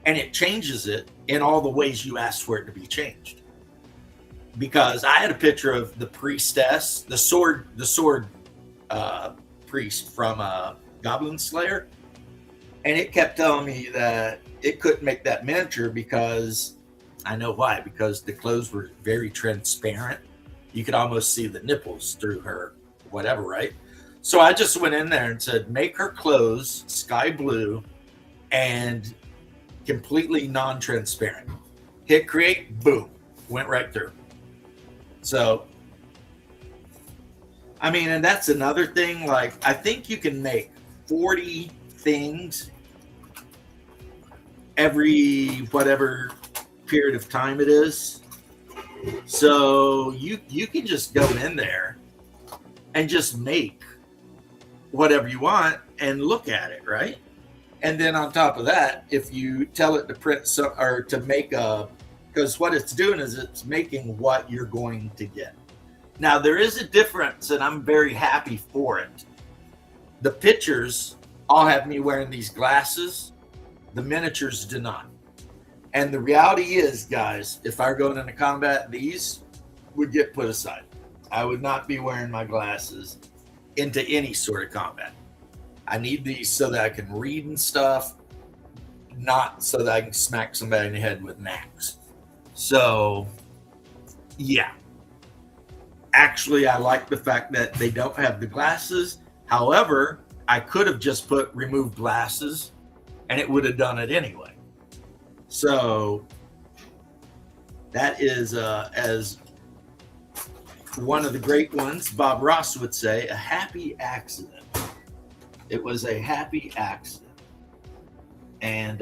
and it changes it in all the ways you asked for it to be changed. Because I had a picture of the priestess, the sword priest from Goblin Slayer, and it kept telling me that it couldn't make that miniature because I know why. Because the clothes were very transparent. You could almost see the nipples through her, whatever, right? So I just went in there and said, make her clothes sky blue and completely non-transparent. Hit create, boom, went right through. So, I mean, and that's another thing. Like, I think you can make 40 things every whatever period of time it is. So you can just go in there and just make whatever you want and look at it, right? And then on top of that, if you tell it to print or to make because what it's doing is it's making what you're going to get. Now there is a difference, and I'm very happy for it. The pictures all have me wearing these glasses. The miniatures do not. And the reality is, guys, if I were going into combat, these would get put aside. I would not be wearing my glasses into any sort of combat. I need these so that I can read and stuff, not so that I can smack somebody in the head with an axe. So, yeah. Actually, I like the fact that they don't have the glasses. However, I could have just put remove glasses and it would have done it anyway. So that is, as one of the great ones, Bob Ross would say, a happy accident. It was a happy accident. And,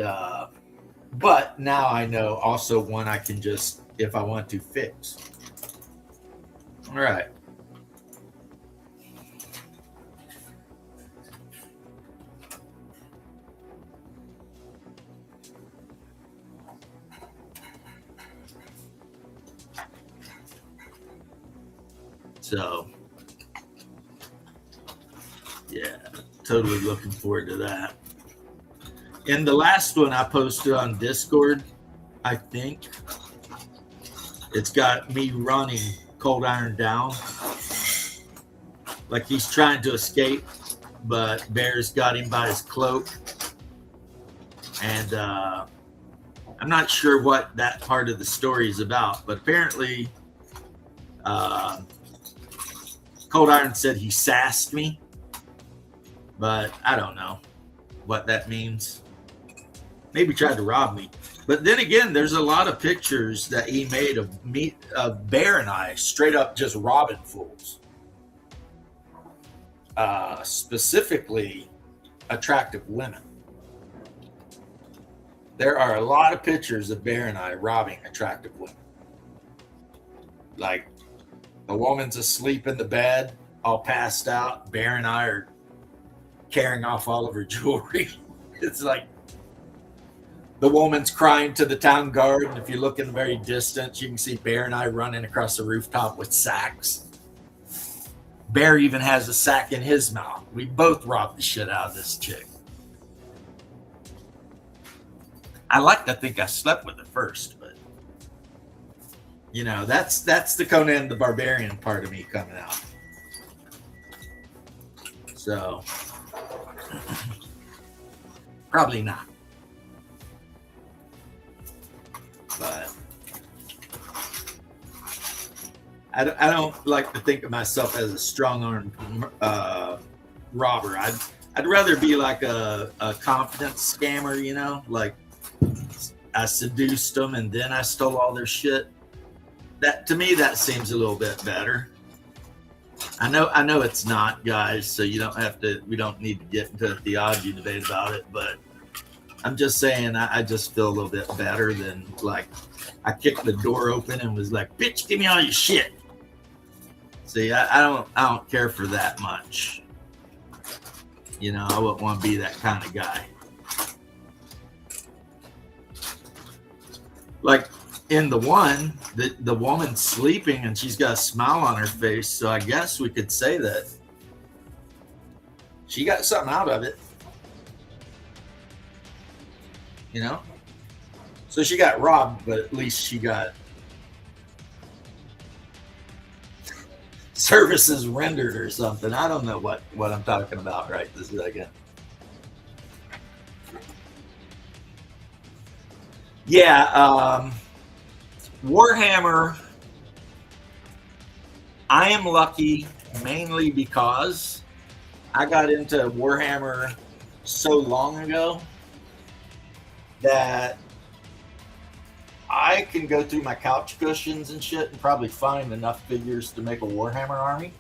but now I know also one I can just, if I want to, fix. All right. So, yeah, totally looking forward to that. And the last one I posted on Discord, I think, it's got me running Cold Iron down. Like he's trying to escape, but Bear's got him by his cloak. And I'm not sure what that part of the story is about, but apparently Cold Iron said he sassed me, but I don't know what that means. Maybe tried to rob me. But then again, there's a lot of pictures that he made of me, of Bear and I, straight up just robbing fools. Specifically, attractive women. There are a lot of pictures of Bear and I robbing attractive women. Like, the woman's asleep in the bed, all passed out. Bear and I are carrying off all of her jewelry. It's like the woman's crying to the town guard, and if you look in the very distance, you can see Bear and I running across the rooftop with sacks. Bear even has a sack in his mouth. We both robbed the shit out of this chick. I like to think I slept with her first, but you know, that's the Conan the Barbarian part of me coming out. So probably not. But I don't like to think of myself as a strong-armed robber. I'd rather be like a confidence scammer, you know, like I seduced them and then I stole all their shit. That, to me, that seems a little bit better. I know it's not, guys, so you don't have to. We don't need to get into a theology debate about it, but I'm just saying I just feel a little bit better than like I kicked the door open and was like, "Bitch, give me all your shit." See, I don't care for that much. You know, I wouldn't want to be that kind of guy. Like in the one, the woman's sleeping and she's got a smile on her face, so I guess we could say that she got something out of it. You know? So she got robbed, but at least she got services rendered or something. I don't know what I'm talking about right this second. Yeah, Warhammer, I am lucky mainly because I got into Warhammer so long ago that I can go through my couch cushions and shit and probably find enough figures to make a Warhammer army.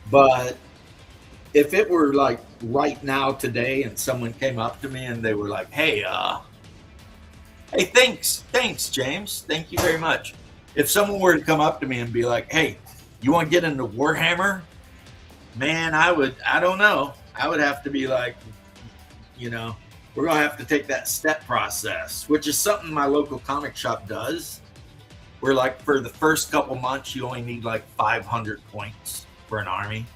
But if it were like right now today and someone came up to me and they were like, hey, thanks, James. Thank you very much. If someone were to come up to me and be like, hey, you want to get into Warhammer? Man, I don't know. I would have to be like, you know, we're going to have to take that step process, which is something my local comic shop does. Where like for the first couple months, you only need like 500 points for an army.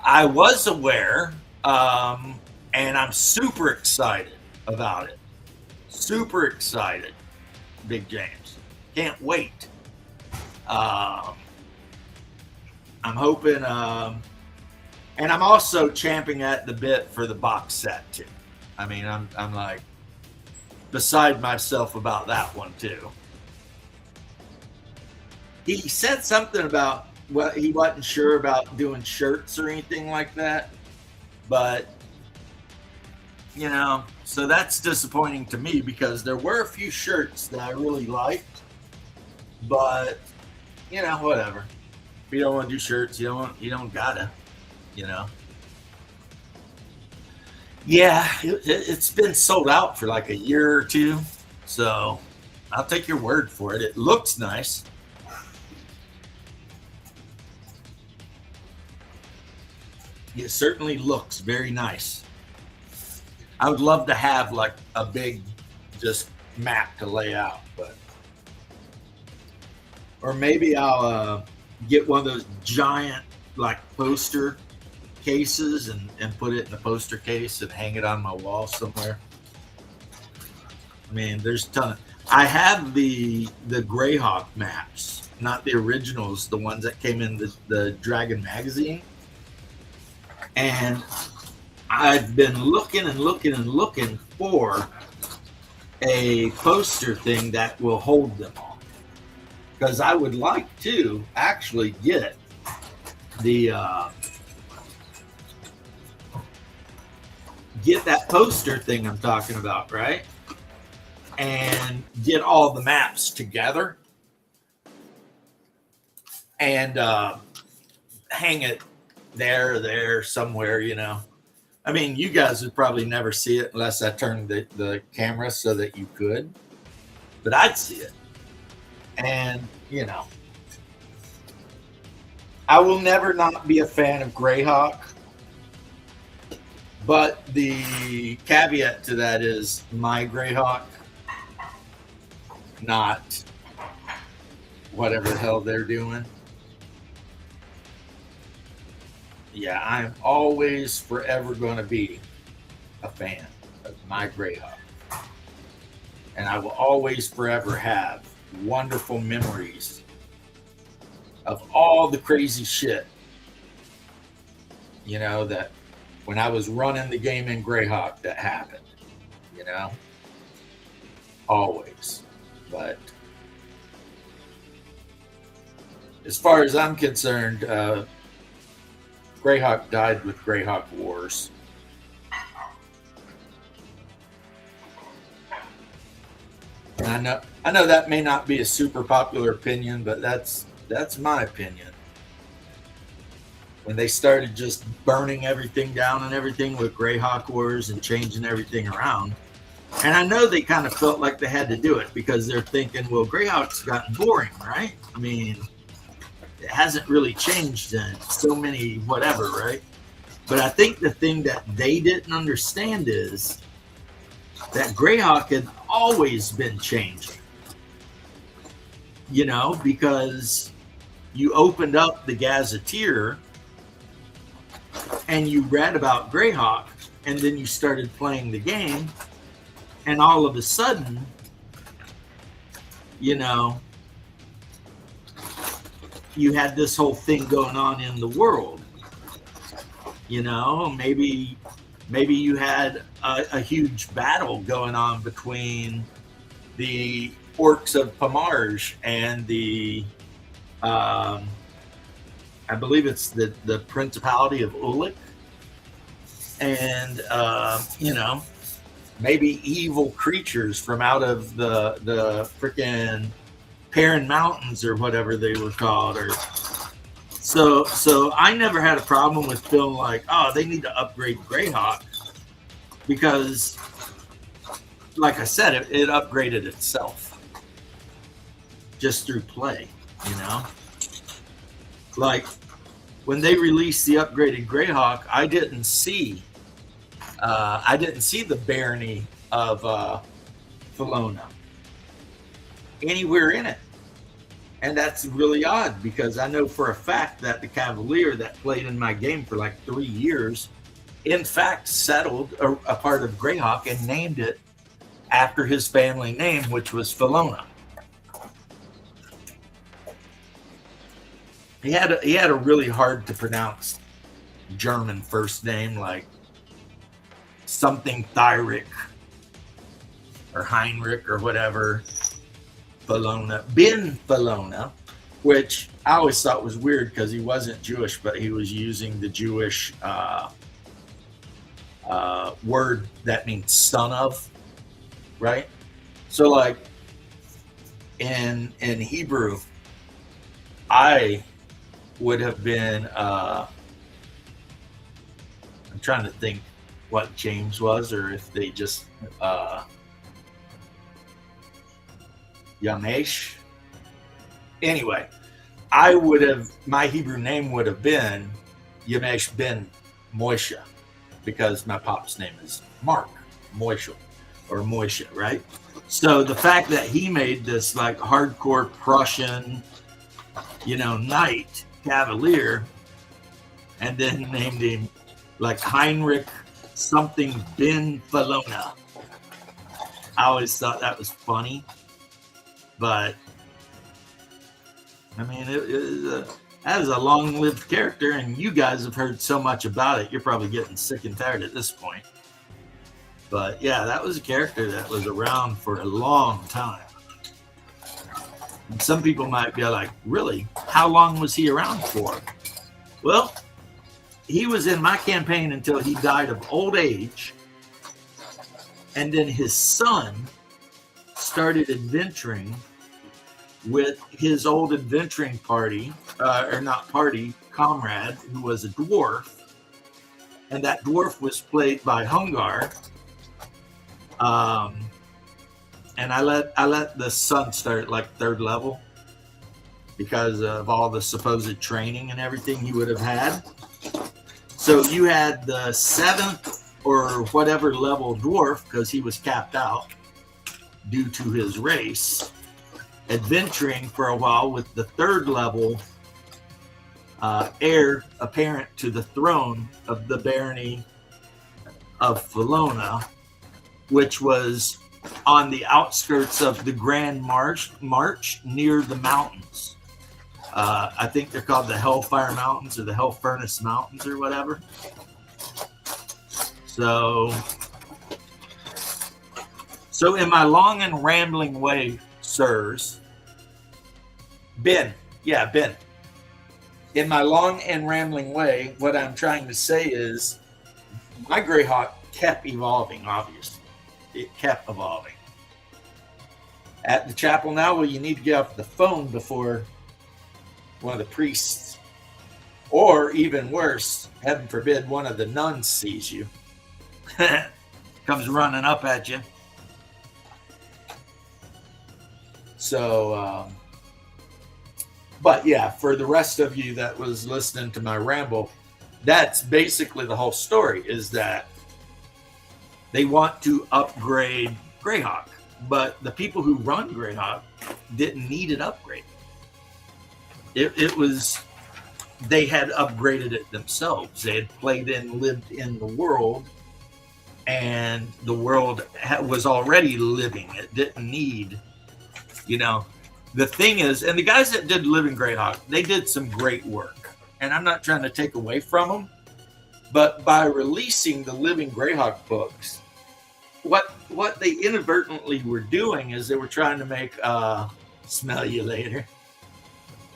I was aware, and I'm super excited about it. Super excited, Big James. Can't wait. I'm hoping, and I'm also champing at the bit for the box set too. I mean, I'm like beside myself about that one too. He said something about he wasn't sure about doing shirts or anything like that, but you know, so that's disappointing to me because there were a few shirts that I really liked, but you know, whatever. If you don't want to do shirts, you don't gotta, you know. Yeah, it's been sold out for like a year or two, so I'll take your word for it. It looks nice. It certainly looks very nice. I would love to have like a big just map to lay out, but or maybe I'll get one of those giant like poster cases and put it in a poster case and hang it on my wall somewhere. I mean, there's a ton. I have the Greyhawk maps, not the originals, the ones that came in the Dragon magazine. And I've been looking and looking and looking for a poster thing that will hold them all. Because I would like to actually get the get that poster thing I'm talking about, right? And get all the maps together and hang it there somewhere, you know. I mean, you guys would probably never see it unless I turned the camera so that you could, but I'd see it. And, you know, I will never not be a fan of Greyhawk, but the caveat to that is my Greyhawk, not whatever the hell they're doing. Yeah, I'm always forever going to be a fan of my Greyhawk. And I will always forever have wonderful memories of all the crazy shit, that when I was running the game in Greyhawk that happened, you know, always. But as far as I'm concerned, Greyhawk died with Greyhawk Wars. And I know that may not be a super popular opinion, but that's my opinion. When they started just burning everything down and everything with Greyhawk Wars and changing everything around, and I know they kind of felt like they had to do it because they're thinking, well, Greyhawk's gotten boring, right? I mean, it hasn't really changed in so many whatever, right? But I think the thing that they didn't understand is that Greyhawk had always been changing, because you opened up the Gazetteer and you read about Greyhawk, and then you started playing the game, and all of a sudden, you had this whole thing going on in the world. Maybe you had a huge battle going on between the orcs of Pamarj and the I believe it's the Principality of Ulik, and maybe evil creatures from out of the freaking Perrin Mountains or whatever they were called, or so I never had a problem with feeling like, oh, they need to upgrade Greyhawk, because like I said, it upgraded itself just through play, like when they released the upgraded Greyhawk, I didn't see the barony of Felona anywhere in it. And that's really odd, because I know for a fact that the Cavalier that played in my game for like 3 years, in fact, settled a part of Greyhawk and named it after his family name, which was Felona. He had a really hard to pronounce German first name, like something Thyric or Heinrich or whatever. Felona, Ben Felona, which I always thought was weird because he wasn't Jewish, but he was using the Jewish word that means son of, right? So like in Hebrew, I would have been I'm trying to think what James was, or if they just Yamesh. Anyway, my Hebrew name would have been Yamesh ben Moishe, because my pop's name is Mark Moishe, or Moishe, right? So the fact that he made this like hardcore Prussian, knight Cavalier, and then named him like Heinrich something Ben Felona, I always thought that was funny. But I mean, that is a long-lived character, and you guys have heard so much about it, you're probably getting sick and tired at this point. But yeah, that was a character that was around for a long time. And some people might be like, really? How long was he around for? Well, he was in my campaign until he died of old age, and then his son started adventuring with his old adventuring party, comrade, who was a dwarf, and that dwarf was played by Hungar. And I let the son start at like 3rd level because of all the supposed training and everything he would have had. So you had the 7th or whatever level dwarf, because he was capped out due to his race, adventuring for a while with the 3rd level heir apparent to the throne of the barony of Felona, which was on the outskirts of the Grand March near the mountains. I think they're called the Hellfire Mountains or the Hell Furnace Mountains or whatever. So in my long and rambling way, sirs, Ben, in my long and rambling way, what I'm trying to say is my Greyhawk kept evolving, obviously. It kept evolving. At the chapel now, well, you need to get off the phone before one of the priests, or even worse, heaven forbid, one of the nuns sees you. Comes running up at you. So, but yeah, for the rest of you that was listening to my ramble, that's basically the whole story, is that they want to upgrade Greyhawk, but the people who run Greyhawk didn't need it upgraded. It was, they had upgraded it themselves. They had played and lived in the world, and the world was already living. It didn't need, the thing is, and the guys that did Living Greyhawk, they did some great work. And I'm not trying to take away from them, but by releasing the Living Greyhawk books, what they inadvertently were doing is they were trying to make, smell you later.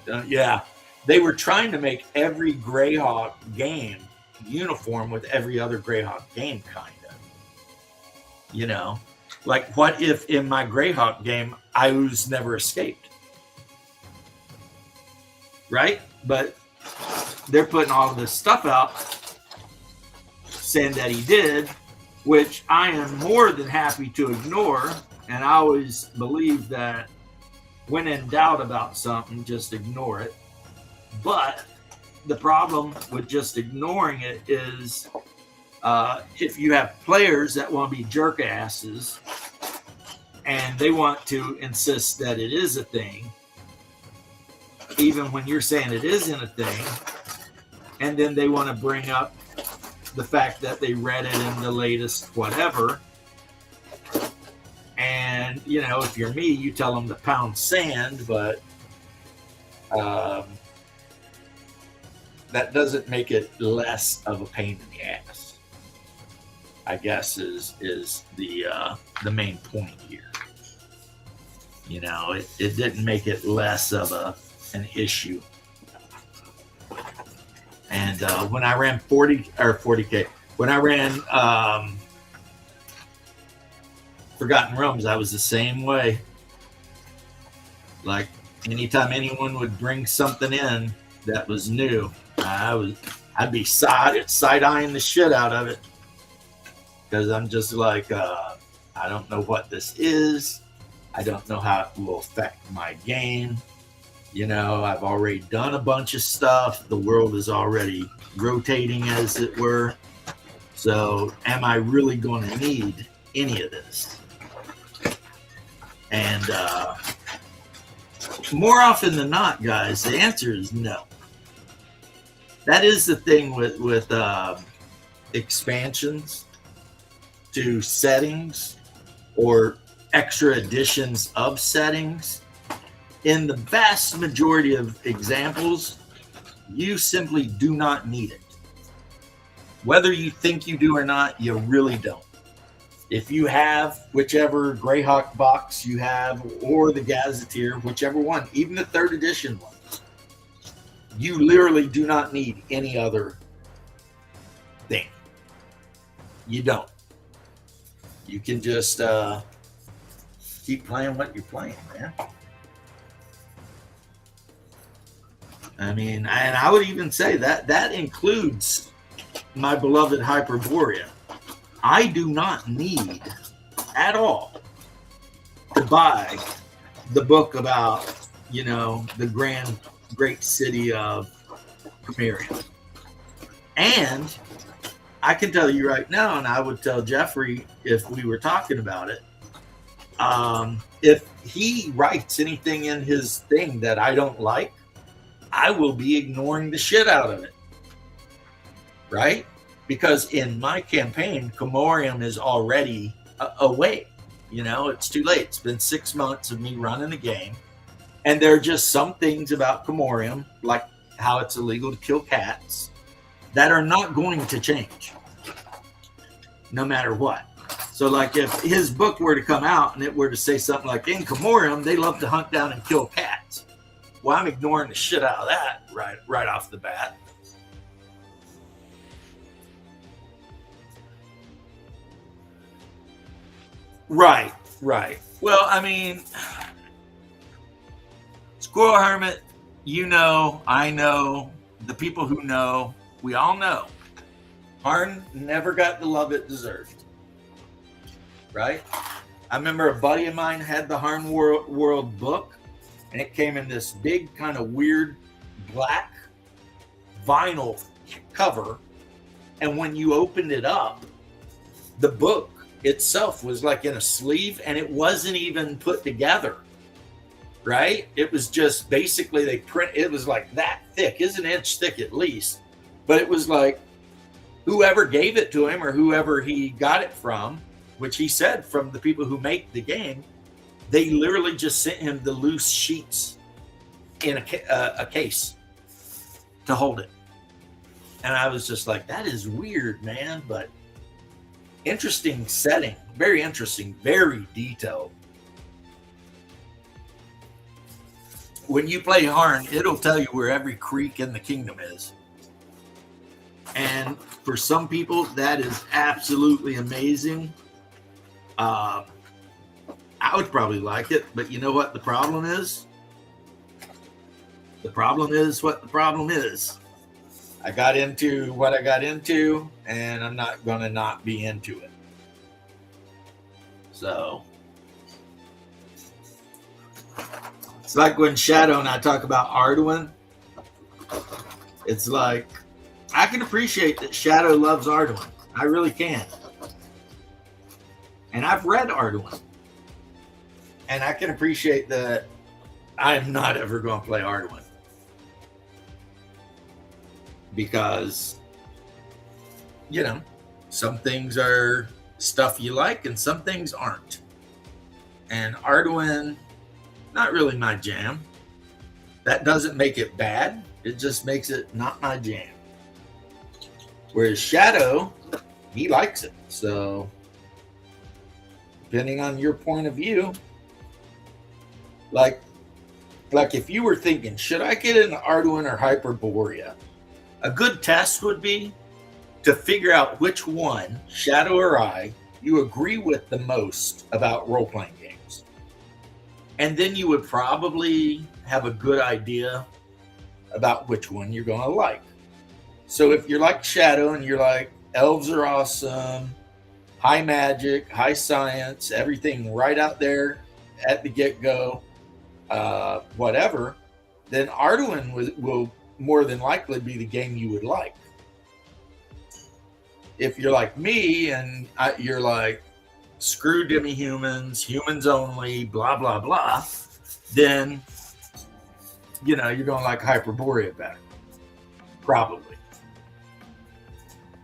They were trying to make every Greyhawk game uniform with every other Greyhawk game, kind of. Like, what if in my Greyhawk game, Iuz never escaped? Right? But they're putting all of this stuff out saying that he did, which I am more than happy to ignore. And I always believe that when in doubt about something, just ignore it. But the problem with just ignoring it is if you have players that want to be jerk asses and they want to insist that it is a thing, even when you're saying it isn't a thing, and then they want to bring up the fact that they read it in the latest whatever. And, if you're me, you tell them to pound sand, but that doesn't make it less of a pain in the ass, I guess, is the main point here. It didn't make it less of an issue. And when I ran 40K, when I ran Forgotten Realms, I was the same way. Like, anytime anyone would bring something in that was new, I'd be side-eyeing the shit out of it, because I'm just like, I don't know what this is. I don't know how it will affect my game. I've already done a bunch of stuff. The world is already rotating, as it were. So am I really going to need any of this? And more often than not, guys, the answer is no. That is the thing with expansions to settings or extra editions of settings. In the vast majority of examples, you simply do not need it. Whether you think you do or not, you really don't. If you have whichever Greyhawk box you have, or the Gazetteer, whichever one, even the 3rd edition ones, you literally do not need any other thing. You don't. You can just keep playing what you're playing, man. I mean, and I would even say that includes my beloved Hyperborea. I do not need at all to buy the book about, the great city of Premieria. And I can tell you right now, and I would tell Jeffrey if we were talking about it, if he writes anything in his thing that I don't like, I will be ignoring the shit out of it. Right? Because in my campaign, Comorium is already away. It's too late. It's been 6 months of me running the game. And there are just some things about Comorium, like how it's illegal to kill cats, that are not going to change no matter what. So, like, if his book were to come out and it were to say something like, in Comorium, they love to hunt down and kill cats. Well, I'm ignoring the shit out of that right off the bat. Right. Well, I mean, Squirrel Hermit, I know, the people who know, we all know, Harn never got the love it deserved. Right? I remember a buddy of mine had the Harn World book, and it came in this big kind of weird black vinyl cover. And when you opened it up, the book itself was like in a sleeve, and it wasn't even put together. Right? It was just basically it was like that thick, is an inch thick at least. But it was like whoever gave it to him or whoever he got it from, which he said from the people who make the game, they literally just sent him the loose sheets in a case to hold it. And I was just like, that is weird, man, but interesting setting. Very interesting, very detailed. When you play Harn, it'll tell you where every creek in the kingdom is. And for some people, that is absolutely amazing. I would probably like it, but you know what the problem is? The problem is what the problem is. I got into what I got into, and I'm not going to not be into it. So it's like when Shadow and I talk about Arduin. It's like, I can appreciate that Shadow loves Arduin. I really can. And I've read Arduin. And I can appreciate that I'm not ever going to play Arduin. Because, some things are stuff you like and some things aren't. And Arduin, not really my jam. That doesn't make it bad. It just makes it not my jam. Whereas Shadow, he likes it. So, depending on your point of view, like if you were thinking, should I get into Arduin or Hyperborea? A good test would be to figure out which one, Shadow or I, you agree with the most about role-playing games. And then you would probably have a good idea about which one you're going to like. So if you're like Shadow and you're like, elves are awesome, high magic, high science, everything right out there at the get-go, whatever, then Arduin will more than likely be the game you would like. If you're like me and you're like, screw demi-humans, humans only, blah, blah, blah, then, you're going to like Hyperborea better. Probably.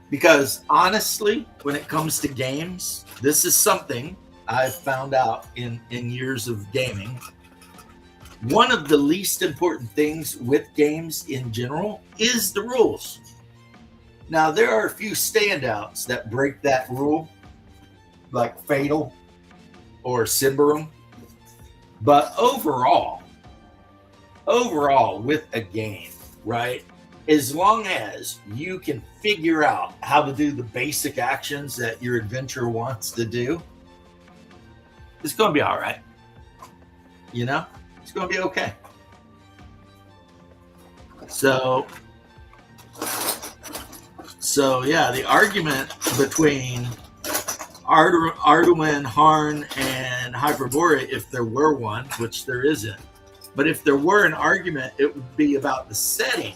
Because honestly, when it comes to games, this is something I've found out in years of gaming. One of the least important things with games in general is the rules. Now, there are a few standouts that break that rule, like Fatal or Symbaroum. But overall, with a game, right, as long as you can figure out how to do the basic actions that your adventurer wants to do, it's going to be all right. It's going to be okay. So yeah, the argument between Arduin, Harn, and Hyperborea, if there were one, which there isn't, but if there were an argument, it would be about the setting,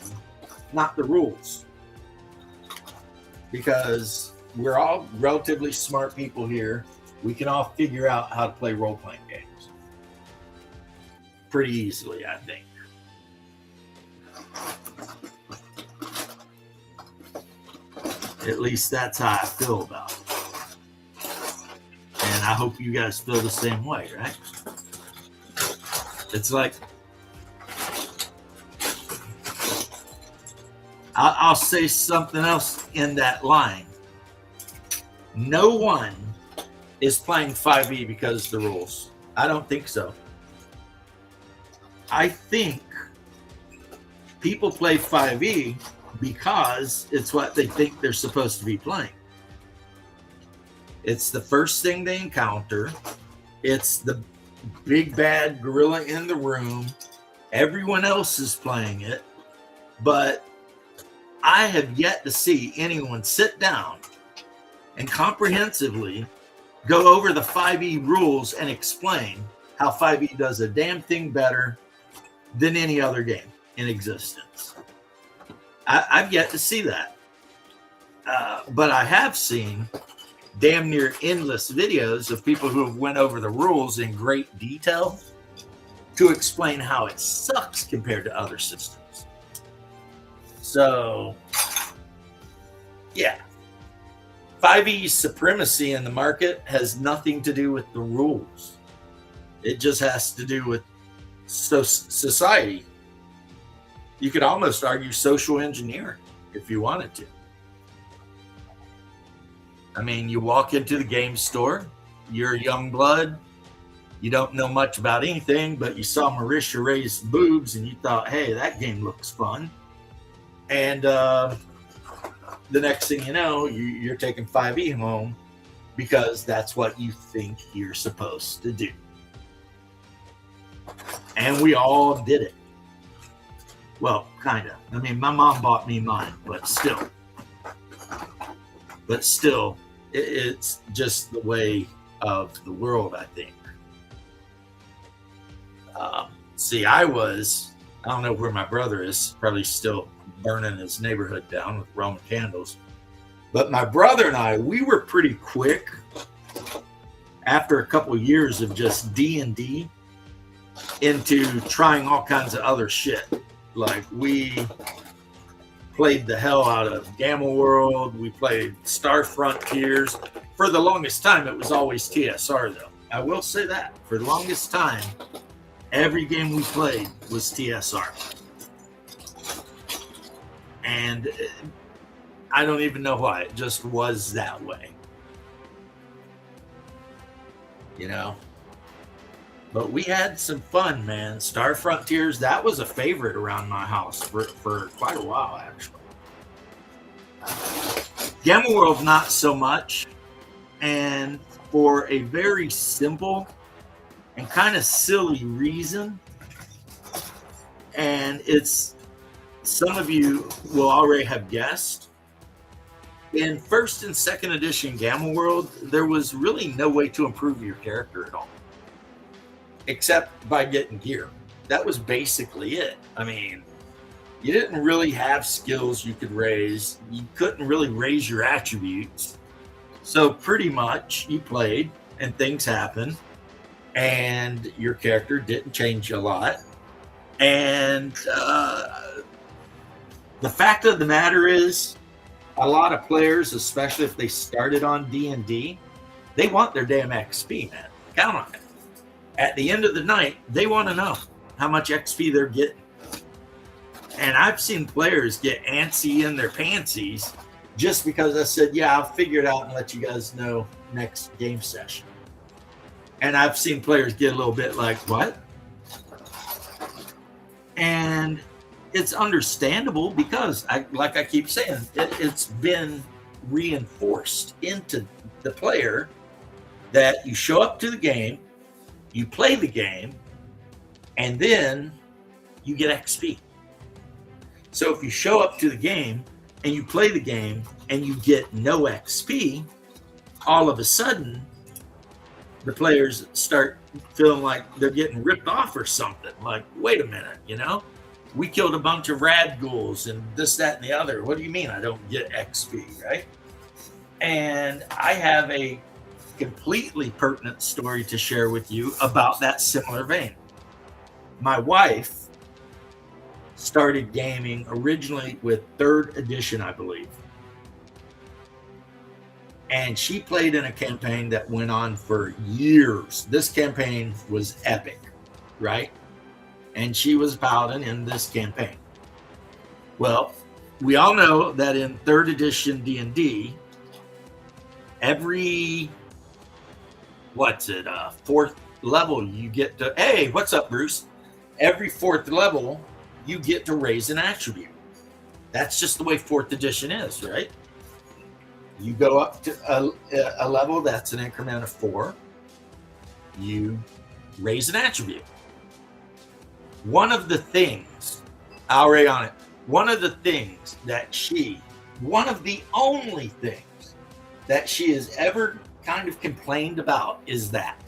not the rules. Because we're all relatively smart people here. We can all figure out how to play role-playing games pretty easily, I think. At least that's how I feel about it. And I hope you guys feel the same way, right? It's like, I'll say something else in that line. No one is playing 5e because of the rules. I don't think so. I think people play 5e because it's what they think they're supposed to be playing. It's the first thing they encounter. It's the big bad gorilla in the room. Everyone else is playing it. But I have yet to see anyone sit down and comprehensively go over the 5e rules and explain how 5e does a damn thing better than any other game in existence. I've yet to see that. But I have seen damn near endless videos of people who have went over the rules in great detail to explain how it sucks compared to other systems. So, yeah. 5e's supremacy in the market has nothing to do with the rules. It just has to do with society. You could almost argue social engineering if you wanted to. I mean, you walk into the game store, you're a young blood, you don't know much about anything, but you saw Marisha raise boobs and you thought, hey, that game looks fun. And the next thing you know, you're taking 5e home because that's what you think you're supposed to do. And we all did it. Well, kind of. I mean, my mom bought me mine, but still. It's just the way of the world, I think. See, I don't know where my brother is, probably still burning his neighborhood down with Roman candles. But my brother and I, we were pretty quick after a couple of years of just D&D into trying all kinds of other shit. Like, we played the hell out of Gamma World. We played Star Frontiers. For the longest time, it was always TSR, though. I will say that. For the longest time, every game we played was TSR. And I don't even know why. It just was that way. You know? But we had some fun, man. Star Frontiers, that was a favorite around my house for quite a while, actually. Gamma World, not so much. And for a very simple and kind of silly reason. And it's, some of you will already have guessed. In first and second edition Gamma World, there was really no way to improve your character at all, except by getting gear. That was basically it. I mean, you didn't really have skills you could raise. You couldn't really raise your attributes. So pretty much you played and things happened and your character didn't change a lot. And the fact of the matter is, a lot of players, especially if they started on D&D, they want their damn XP, man. Count on it. At the end of the night, they want to know how much XP they're getting. And I've seen players get antsy in their pantsies just because I said, yeah, I'll figure it out and let you guys know next game session. And I've seen players get a little bit like, what? And it's understandable because, like I keep saying, it's been reinforced into the player that you show up to the game, you play the game, and then you get XP. So if you show up to the game and you play the game and you get no XP, all of a sudden the players start feeling like they're getting ripped off or something. Like, wait a minute, you know? We killed a bunch of rad ghouls and this, that, and the other. What do you mean I don't get XP, right? And I have a completely pertinent story to share with you about that similar vein. My wife started gaming originally with 3rd edition, I believe. And she played in a campaign that went on for years. This campaign was epic, right? And she was paladin in this campaign. Well, we all know that in 3rd edition D&D, every, 4th level you get to, hey, what's up, Bruce? Every 4th level, you get to raise an attribute. That's just the way 4th edition is, right? You go up to a level that's an increment of 4. You raise an attribute. One of the things, I'll on it, one of the only things that she has ever kind of complained about is that.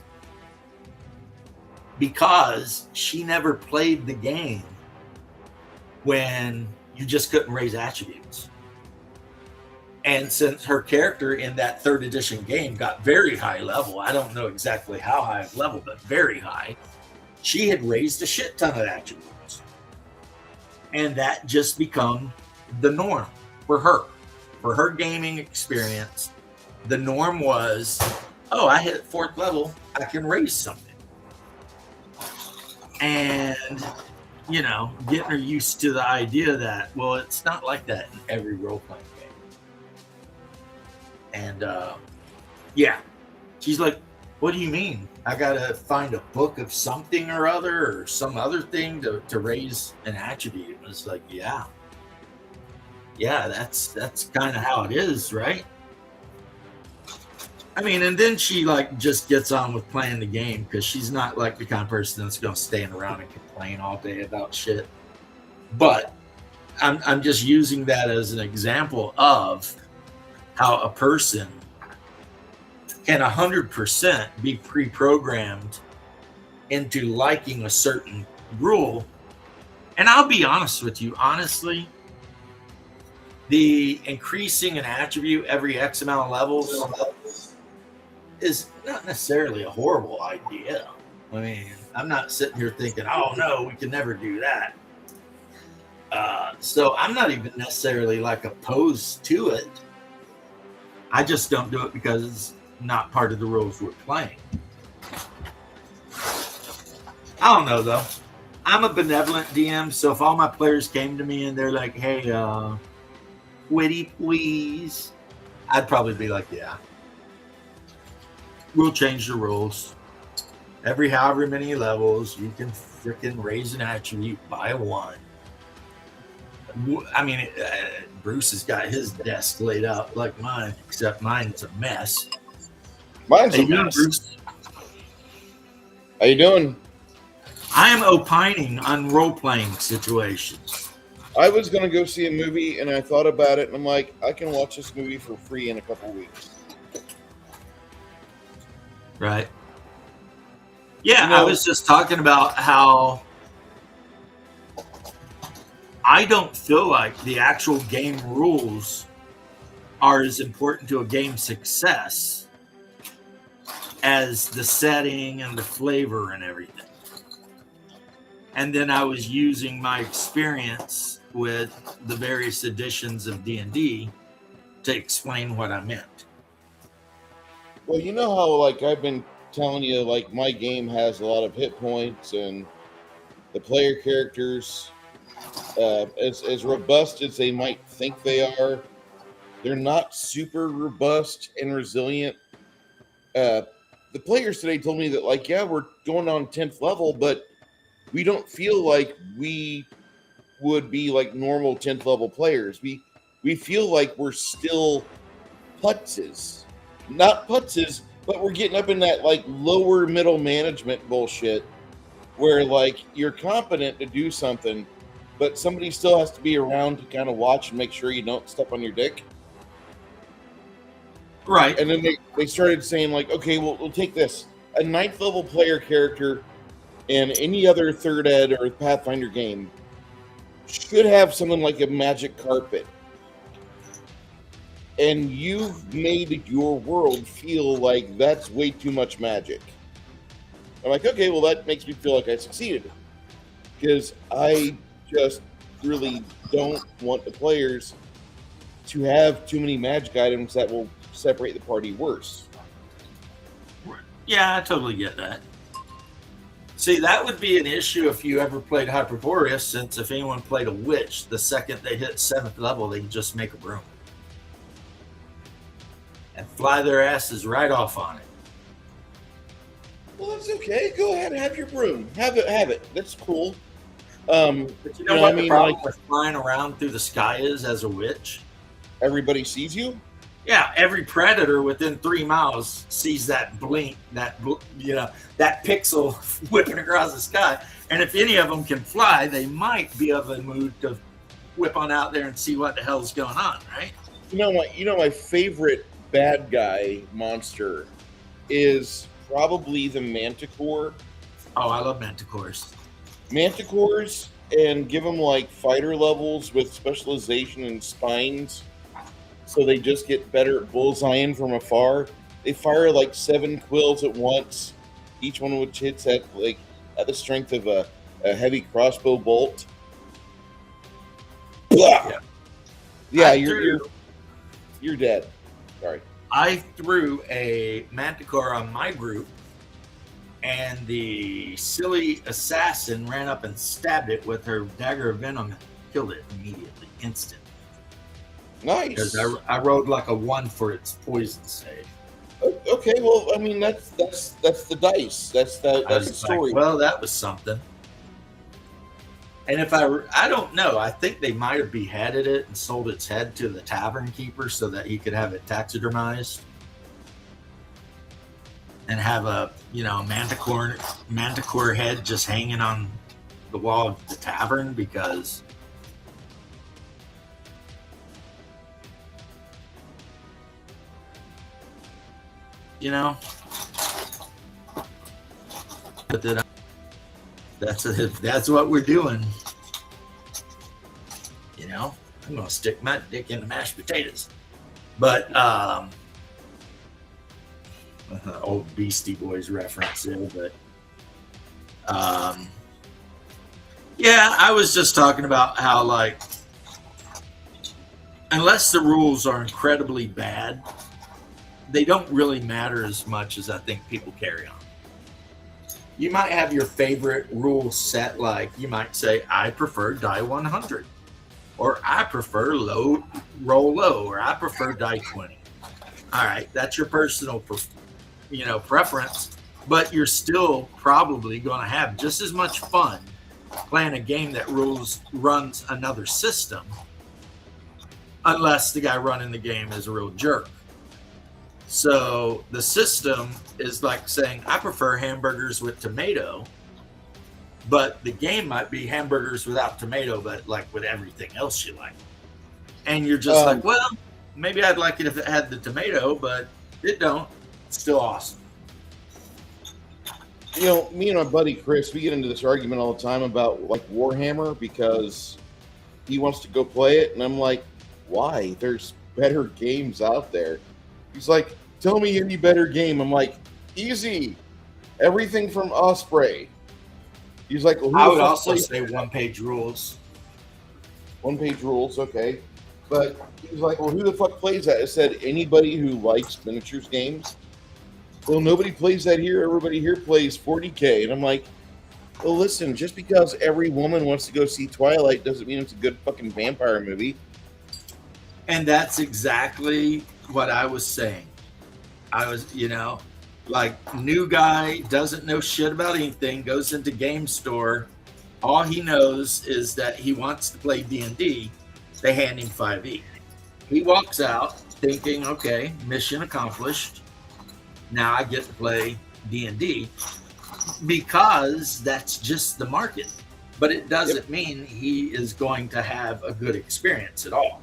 Because she never played the game when you just couldn't raise attributes. And since her character in that 3rd edition game got very high level, I don't know exactly how high of level, but very high, she had raised a shit ton of attributes. And that just become the norm for her. For her gaming experience, the norm was, oh, I hit 4th level, I can raise something. And, you know, getting her used to the idea that, well, it's not like that in every role-playing game. And, yeah, she's like, what do you mean? I got to find a book of something or other or some other thing to raise an attribute. And it's like, yeah, that's kind of how it is, right? I mean, and then she like just gets on with playing the game because she's not like the kind of person that's going to stand around and complain all day about shit. But I'm just using that as an example of how a person can 100% be pre-programmed into liking a certain rule. And I'll be honest with you, honestly, the increasing an attribute every X amount of levels is not necessarily a horrible idea. I mean, I'm not sitting here thinking, oh no, we can never do that. So I'm not even necessarily like opposed to it. I just don't do it because it's not part of the rules we're playing. I don't know though. I'm a benevolent DM, so if all my players came to me and they're like, hey, Witty, please, I'd probably be like, yeah, we'll change the rules. Every however many levels, you can freaking raise an attribute by 1. I mean, Bruce has got his desk laid out like mine, except mine's a mess. Mine's a mess. Bruce? How you doing? I am opining on role-playing situations. I was going to go see a movie, and I thought about it, and I'm like, I can watch this movie for free in a couple weeks. Right. Yeah, you know, I was just talking about how I don't feel like the actual game rules are as important to a game's success as the setting and the flavor and everything. And then I was using my experience with the various editions of D&D to explain what I meant. Well, you know how, like, I've been telling you, like, my game has a lot of hit points and the player characters, as robust as they might think they are, they're not super robust and resilient. The players today told me that, like, yeah, we're going on 10th level, but we don't feel like we would be like normal 10th level players. We feel like we're still putzes. Not putzes, but we're getting up in that like lower middle management bullshit where like you're competent to do something, but somebody still has to be around to kind of watch and make sure you don't step on your dick. Right. And then they started saying like, okay, we'll take this. A 9th level player character in any other 3rd ed or Pathfinder game should have something like a magic carpet. And you've made your world feel like that's way too much magic. I'm like, okay, well, that makes me feel like I succeeded. Because I just really don't want the players to have too many magic items that will separate the party worse. Yeah, I totally get that. See, that would be an issue if you ever played Hyperboreus, since if anyone played a witch, the second they hit 7th level, they can just make a broom and fly their asses right off on it. Well, that's okay. Go ahead and have your broom. Have it. That's cool. But you know what I mean, the problem like, with flying around through the sky is as a witch? everybody sees you. Yeah, every predator within 3 miles sees that blink, that pixel whipping across the sky. And if any of them can fly, they might be of a mood to whip on out there and see what the hell's going on, right? You know my favorite bad guy monster is probably the Manticore. Oh, I love manticores. Manticores, and give them like fighter levels with specialization and spines, so they just get better at bullseyeing from afar. They fire like 7 quills at once, each one of which hits at the strength of a heavy crossbow bolt. Yeah, You're dead. Sorry. I threw a manticore on my group, and the silly assassin ran up and stabbed it with her dagger of venom and killed it immediately, instant. Nice. Because I rolled like a 1 for its poison save. Okay, well, I mean that's the dice. That's the story. Like, well, that was something. And if I don't know, I think they might have beheaded it and sold its head to the tavern keeper so that he could have it taxidermized and have a manticore head just hanging on the wall of the tavern, because but then that's what we're doing. I'm gonna stick my dick in the mashed potatoes. But old Beastie Boys reference there, but yeah, I was just talking about how, like, unless the rules are incredibly bad, they don't really matter as much as I think people carry on. You might have your favorite rule set, like you might say, I prefer die 100, or I prefer roll low, or I prefer die 20. All right, that's your personal preference, but you're still probably going to have just as much fun playing a game that runs another system, unless the guy running the game is a real jerk. So the system is like saying, I prefer hamburgers with tomato, but the game might be hamburgers without tomato, but like with everything else you like. And you're just like, well, maybe I'd like it if it had the tomato, but it don't. It's still awesome. Me and my buddy Chris, we get into this argument all the time about like Warhammer, because he wants to go play it, and I'm like, why? There's better games out there. He's like, tell me any better game. I'm like, easy. Everything from Osprey. He's like, well, I would also say one-page rules. One-page rules, okay. But he's like, well, who the fuck plays that? I said, anybody who likes miniatures games. Well, nobody plays that here. Everybody here plays 40K. And I'm like, well, listen, just because every woman wants to go see Twilight doesn't mean it's a good fucking vampire movie. And that's exactly what I was saying. I was, like, new guy, doesn't know shit about anything, goes into game store. All he knows is that he wants to play D&D. They hand him 5e. He walks out thinking, okay, mission accomplished. Now I get to play D&D, because that's just the market. But it doesn't mean he is going to have a good experience at all.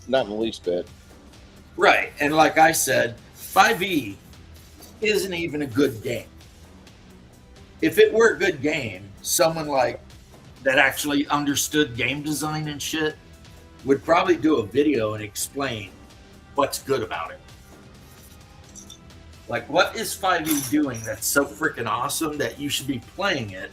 Not in the least bit. Right. And like I said, 5e isn't even a good game. If it were a good game, someone like that actually understood game design and shit would probably do a video and explain what's good about it. Like, what is 5e doing that's so freaking awesome that you should be playing it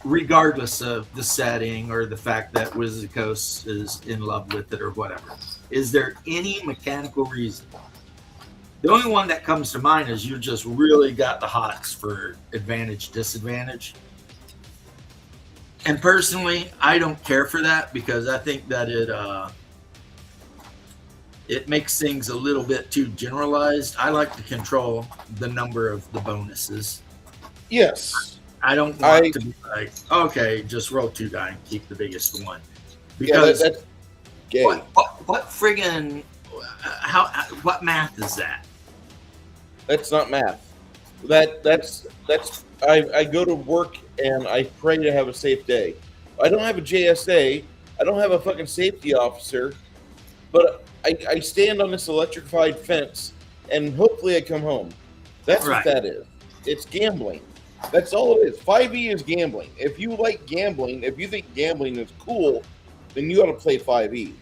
regardless of the setting or the fact that Wizard of the Coast is in love with it or whatever? Is there any mechanical reason The only one that comes to mind is you just really got the hots for advantage, disadvantage. And personally, I don't care for that because I think that it makes things a little bit too generalized. I like to control the number of the bonuses. Yes. I don't want to be like, okay, just roll 2 die and keep the biggest one. Because that's gay. What friggin' what math is that? That's not math. That's I go to work and I pray to have a safe day. I don't have a JSA. I don't have a fucking safety officer, but I stand on this electrified fence and hopefully I come home. That's Right. what that is. It's gambling. That's all it is. 5e is gambling. If you like gambling, if you think gambling is cool, then you ought to play 5e.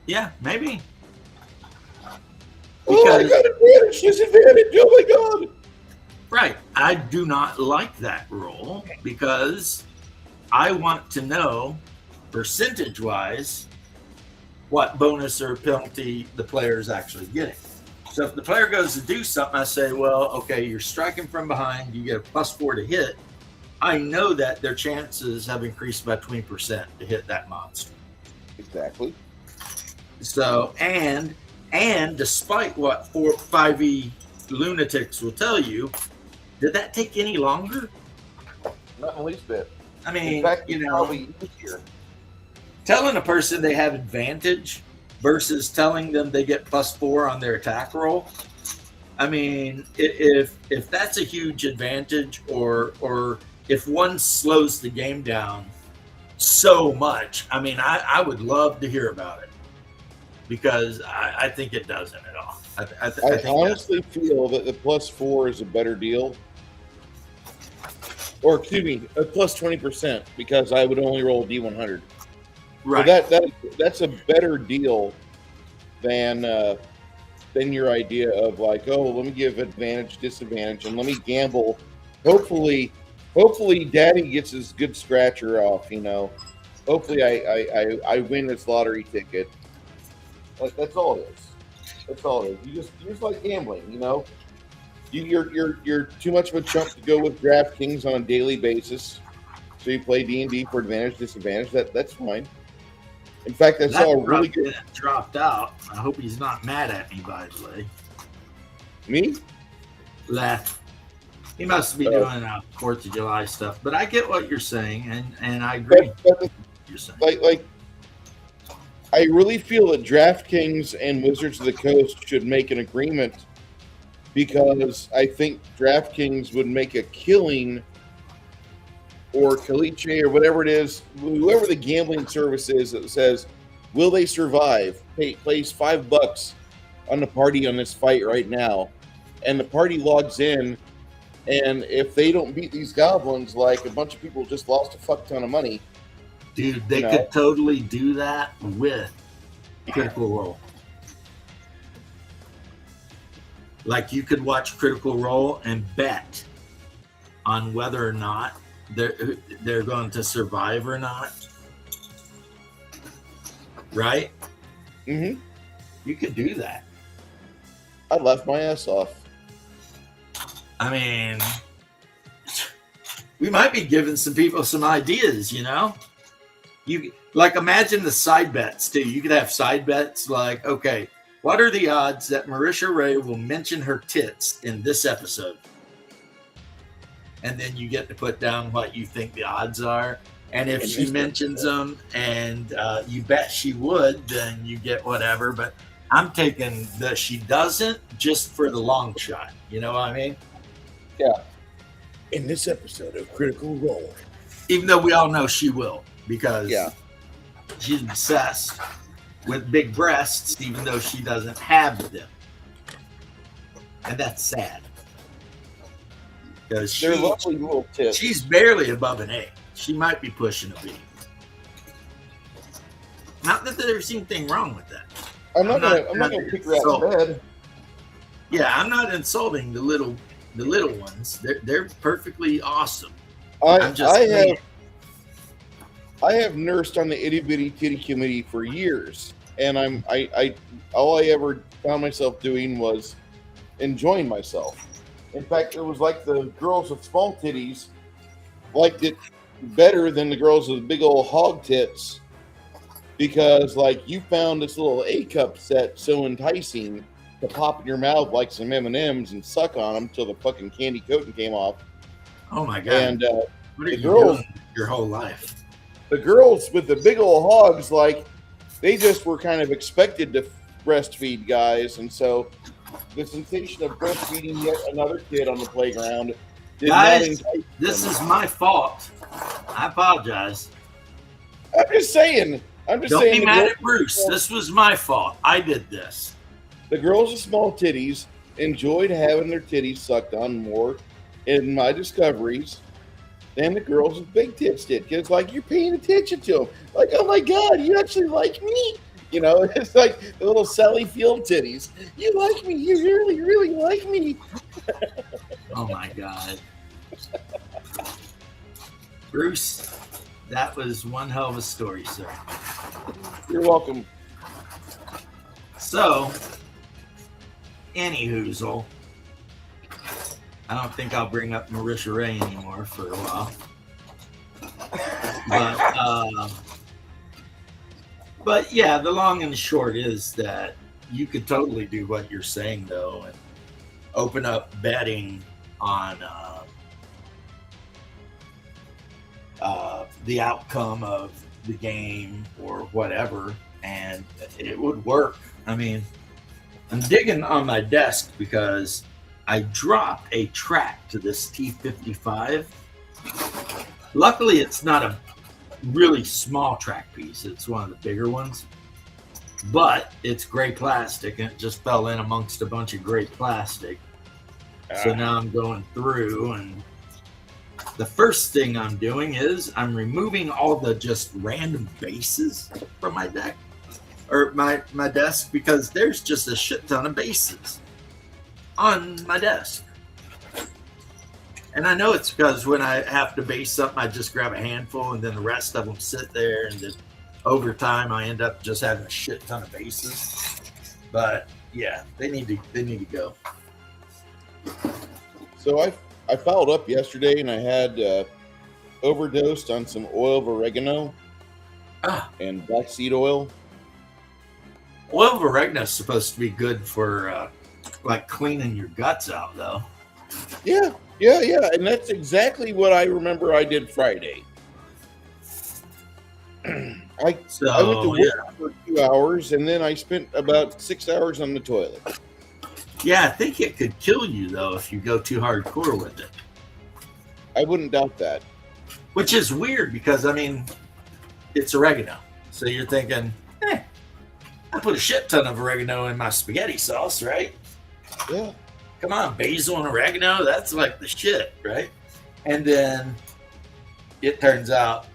Yeah, maybe. Oh, I got advantage, disadvantage. Oh my god. Right. I do not like that rule because I want to know percentage-wise what bonus or penalty the player is actually getting. So if the player goes to do something, I say, well, okay, you're striking from behind, you get a +4 to hit. I know that their chances have increased by 20% to hit that monster. Exactly. So, and despite what 5e lunatics will tell you, did that take any longer? Not in the least bit. I mean, In fact, you it's know, probably easier. telling a person they have advantage versus telling them they get +4 on their attack roll. I mean, if that's a huge advantage, or if one slows the game down so much, I mean, I would love to hear about it because I think it doesn't at all. I think honestly feel that the +4 is a better deal. Or excuse me, a +20% because I would only roll D100. right. So that's a better deal than your idea of like, oh, let me give advantage, disadvantage, and let me gamble. Hopefully, Daddy gets his good scratcher off. You know, hopefully I win this lottery ticket. Like that's all it is. That's all it is. You just like gambling. You know, you're too much of a chump to go with DraftKings on a daily basis. So you play D&D for advantage, disadvantage. That's fine. In fact, that's all really good. Dropped out. I hope he's not mad at me, by the way. Me? Left. He must be doing 4th of July stuff. But I get what you're saying, and I agree with what you're saying. Like, I really feel that DraftKings and Wizards of the Coast should make an agreement because I think DraftKings would make a killing, or Caliche or whatever it is, whoever the gambling service is that says, will they survive? Place $5 on the party on this fight right now. And the party logs in, and if they don't beat these goblins, like a bunch of people just lost a fuck ton of money. Dude, they could totally do that with Critical Role. Like you could watch Critical Role and bet on whether or not they're going to survive or not. Right? Mm-hmm. You could do that. I left my ass off. I mean, we might be giving some people some ideas, you know? You like imagine the side bets too. You could have side bets like, okay, what are the odds that Marisha Ray will mention her tits in this episode? And then you get to put down what you think the odds are. And if she mentions them and you bet she would, then you get whatever. But I'm taking the she doesn't just for the long shot. You know what I mean? Yeah. In this episode of Critical Role. Even though we all know she will, because she's obsessed with big breasts, even though she doesn't have them. And that's sad. Because they're lovely little tits. She's barely above an A. She might be pushing a B. Not that there's anything wrong with that. I'm not gonna pick her out of bed. Yeah, I'm not insulting the little ones. They're perfectly awesome. I have nursed on the itty bitty titty committee for years, and I all I ever found myself doing was enjoying myself. In fact, it was like the girls with small titties liked it better than the girls with big old hog tits because, like, you found this little A cup set so enticing to pop in your mouth like some M&Ms and suck on them till the fucking candy coating came off. Oh my god! And What are the you girls- doing your whole life? the girls with the big old hogs, like, they just were kind of expected to breastfeed guys, and so the sensation of breastfeeding yet another kid on the playground did Guys, not entice This them. is my fault. I apologize. I'm just saying. Don't the be mad girls- at Bruce. This was my fault. I did this. The girls with small titties enjoyed having their titties sucked on more in my discoveries than the girls with big tits did. Because, like, you're paying attention to them. Like, oh my God, you actually like me? You know, it's like the little Sally Field titties. You like me. You really, really like me. Oh my god. Bruce, that was one hell of a story, sir. You're welcome. So, any hoozle, I don't think I'll bring up Marisha Ray anymore for a while. But yeah, the long and the short is that you could totally do what you're saying though, and open up betting on the outcome of the game or whatever, and it would work. I mean, I'm digging on my desk because I dropped a track to this T55. Luckily, it's not a really small track piece. It's one of the bigger ones, but it's gray plastic and it just fell in amongst a bunch of gray plastic. So now I'm going through, and the first thing I'm doing is I'm removing all the just random bases from my deck or my desk, because there's just a shit ton of bases on my desk. And I know it's because when I have to base something, I just grab a handful and then the rest of them sit there, and then over time I end up just having a shit ton of bases. But yeah, they need to go. So I fouled up yesterday and I had overdosed on some oil of oregano and black seed oil. Oil of oregano is supposed to be good for like cleaning your guts out, though. Yeah. And that's exactly what I remember I did Friday. I went to work for 2 hours and then I spent about 6 hours on the toilet. Yeah, I think it could kill you though if you go too hardcore with it. I wouldn't doubt that. Which is weird because, I mean, it's oregano. So you're thinking, I put a shit ton of oregano in my spaghetti sauce, right? Yeah. Come on, basil and oregano, that's like the shit, right? And then it turns out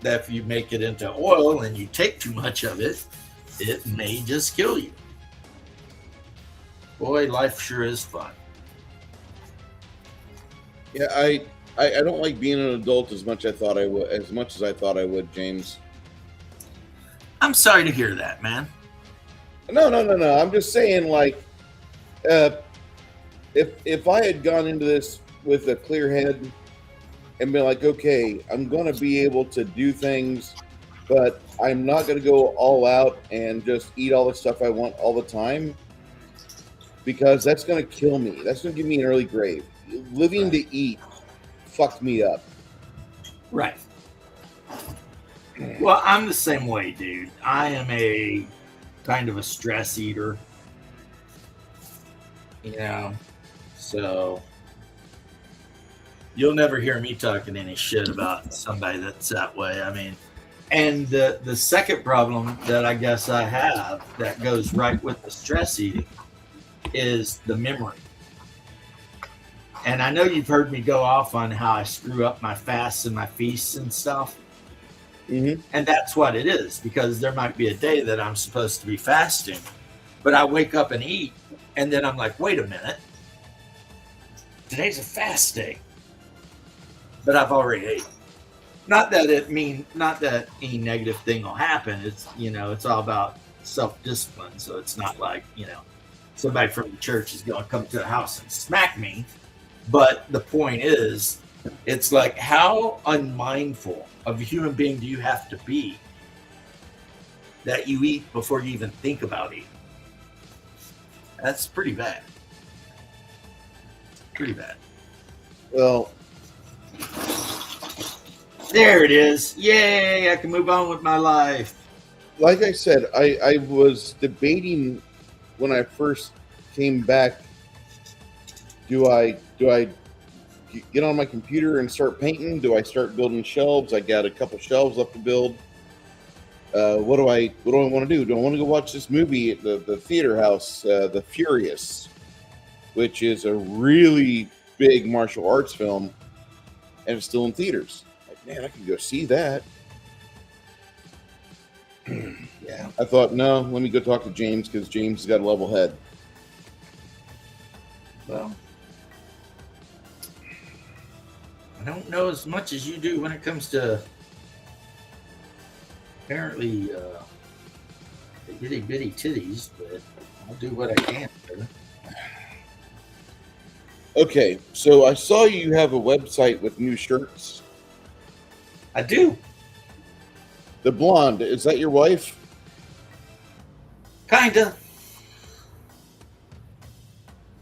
that if you make it into oil and you take too much of it, it may just kill you. Boy, life sure is fun. Yeah, I don't like being an adult as much as I thought I would, James. I'm sorry to hear that, man. No. I'm just saying, like, if I had gone into this with a clear head and been like, okay, I'm going to be able to do things, but I'm not going to go all out and just eat all the stuff I want all the time, because that's going to kill me. That's going to give me an early grave. Living to eat fucked me up. Right. Well, I'm the same way, dude. I am a kind of a stress eater. You know, so you'll never hear me talking any shit about somebody that's that way. I mean, and the second problem that I guess I have that goes right with the stress eating is the memory. And I know you've heard me go off on how I screw up my fasts and my feasts and stuff. Mm-hmm. And that's what it is, because there might be a day that I'm supposed to be fasting, but I wake up and eat, and then I'm like, wait a minute, today's a fast day, but I've already ate. Not that any negative thing will happen. It's, you know, it's all about self-discipline, so it's not like, somebody from the church is going to come to the house and smack me. But the point is, it's like, how unmindful of a human being do you have to be that you eat before you even think about eating? That's pretty bad. Pretty bad. Well, there it is. Yay, I can move on with my life. like I said, I was debating when I first came back. Do I get on my computer and start painting? Do I start building shelves? I got a couple shelves left to build. What do I want to do? Do I want to go watch this movie at the theater house, The Furious, which is a really big martial arts film, and it's still in theaters? Like, man, I can go see that. Yeah. I thought, no, let me go talk to James, because James has got a level head. Well, I don't know as much as you do when it comes to apparently itty bitty titties, but I'll do what I can. Sir. Okay, so I saw you have a website with new shirts. I do. The blonde, is that your wife? Kinda.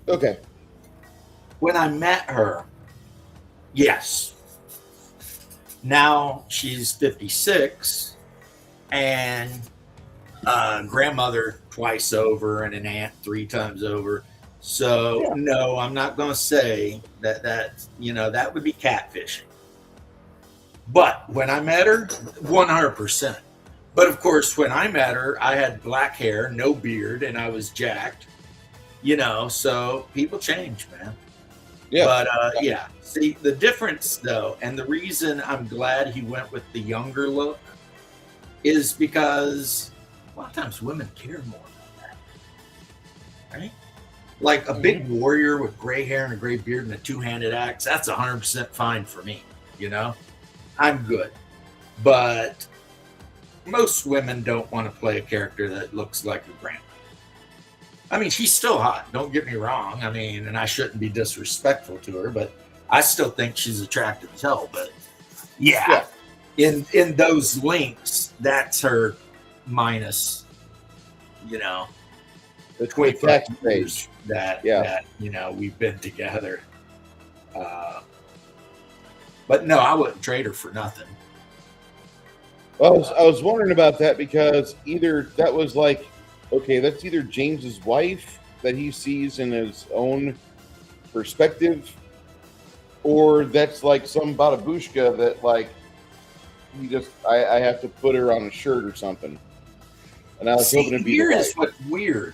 Okay. When I met her, yes. Now she's 56 and grandmother twice over and an aunt 3 times over. So Yeah. no, I'm not going to say that that would be catfishing. But when I met her, 100%. But of course, when I met her, I had black hair, no beard, and I was jacked. So people change, man. Yeah. But yeah, see the difference though, and the reason I'm glad he went with the younger look is because a lot of times women care more about that, right? Like a big warrior with gray hair and a gray beard and a 2-handed axe, that's 100% fine for me. I'm good. But most women don't want to play a character that looks like a grandma. I mean, she's still hot. Don't get me wrong. I mean, and I shouldn't be disrespectful to her, but I still think she's attractive as hell. But yeah. In those links, that's her minus, The 25 tax years page. that we've been together. But no, I wouldn't trade her for nothing. Well, I was wondering about that, because either that was like, okay, that's either James's wife that he sees in his own perspective, or that's like some batabushka that like I have to put her on a shirt or something. And I was hoping to be here the is wife. what's weird.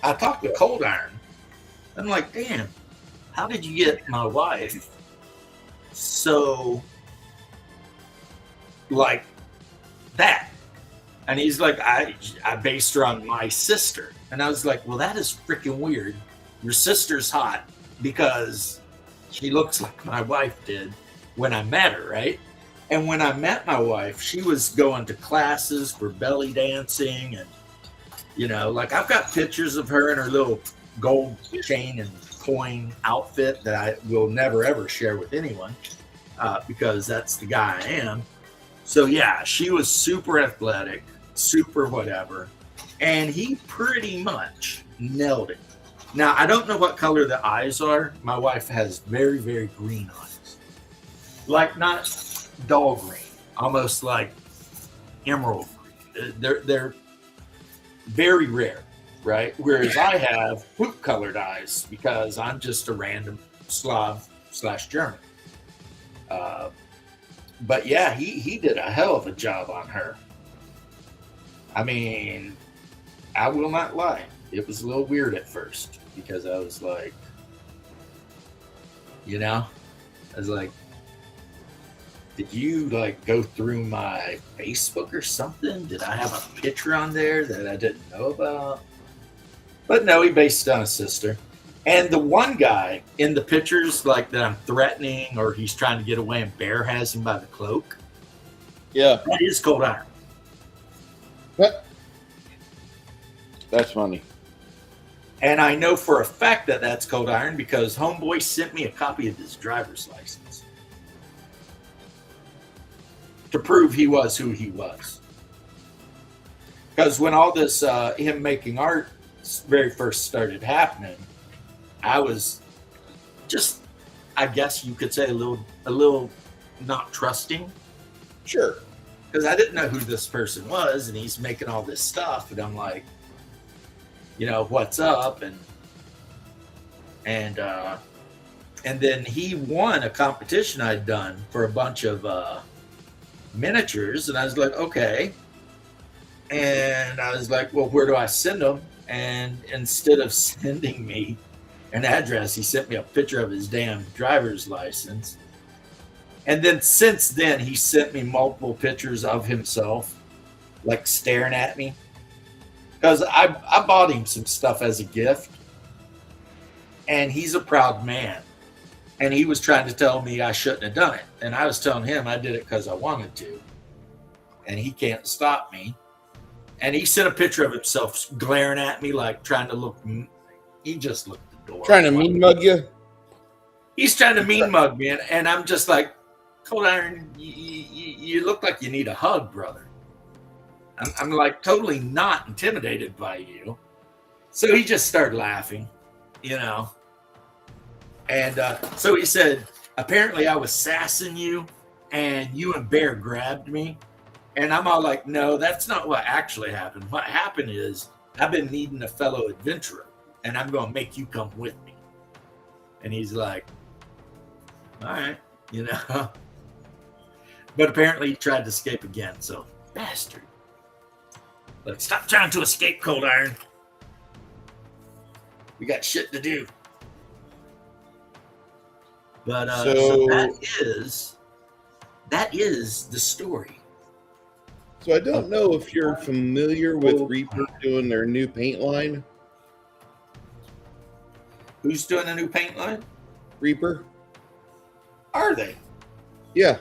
I talked to Cold Iron. I'm like, damn, how did you get my wife so like that? And he's like, I based her on my sister. And I was like, well, that is freaking weird. Your sister's hot because she looks like my wife did when I met her, right? And when I met my wife, she was going to classes for belly dancing. And, like I've got pictures of her in her little gold chain and coin outfit that I will never, ever share with anyone because that's the guy I am. So, yeah, she was super athletic, super whatever. And he pretty much nailed it. Now, I don't know what color the eyes are. My wife has very, very green eyes. Like not dull green, almost like emerald green. They're very rare, right? Whereas I have poop colored eyes because I'm just a random Slav/German. But yeah, he did a hell of a job on her. I mean, I will not lie. It was a little weird at first because I was like, did you like go through my Facebook or something? Did I have a picture on there that I didn't know about? But no, he based it on a sister. And the one guy in the pictures, like that I'm threatening or he's trying to get away and Bear has him by the cloak. Yeah. That is Cold Iron. But That's funny. And I know for a fact that that's Cold Iron because Homeboy sent me a copy of his driver's license to prove he was who he was. Because when all this him making art very first started happening, I was just, I guess you could say, a little not trusting. Sure. Because I didn't know who this person was, and he's making all this stuff, and I'm like, you know, what's up? And then he won a competition I'd done for a bunch of miniatures, and I was like, okay. And I was like, well, where do I send them? And instead of sending me an address, he sent me a picture of his damn driver's license. And then since then, he sent me multiple pictures of himself, like staring at me. Because I bought him some stuff as a gift. And he's a proud man. And he was trying to tell me I shouldn't have done it. And I was telling him I did it because I wanted to. And he can't stop me. And he sent a picture of himself glaring at me, like trying to look. He just looked at the door. Trying to mean mug you? He's trying to mean mug me. And I'm just like, Cold Iron, you look like you need a hug, brother. I'm like totally not intimidated by you. So he just started laughing, you know. And so he said, apparently I was sassing you and you and Bear grabbed me. And I'm all like, no, that's not what actually happened. What happened is I've been needing a fellow adventurer and I'm going to make you come with me. And he's like, all right, you know. But apparently he tried to escape again. So, bastard. Like, stop trying to escape, Cold Iron. We got shit to do. But so that is the story. So I don't know if you're familiar with Reaper doing their new paint line. Who's doing a new paint line? Reaper. Are they? Yeah.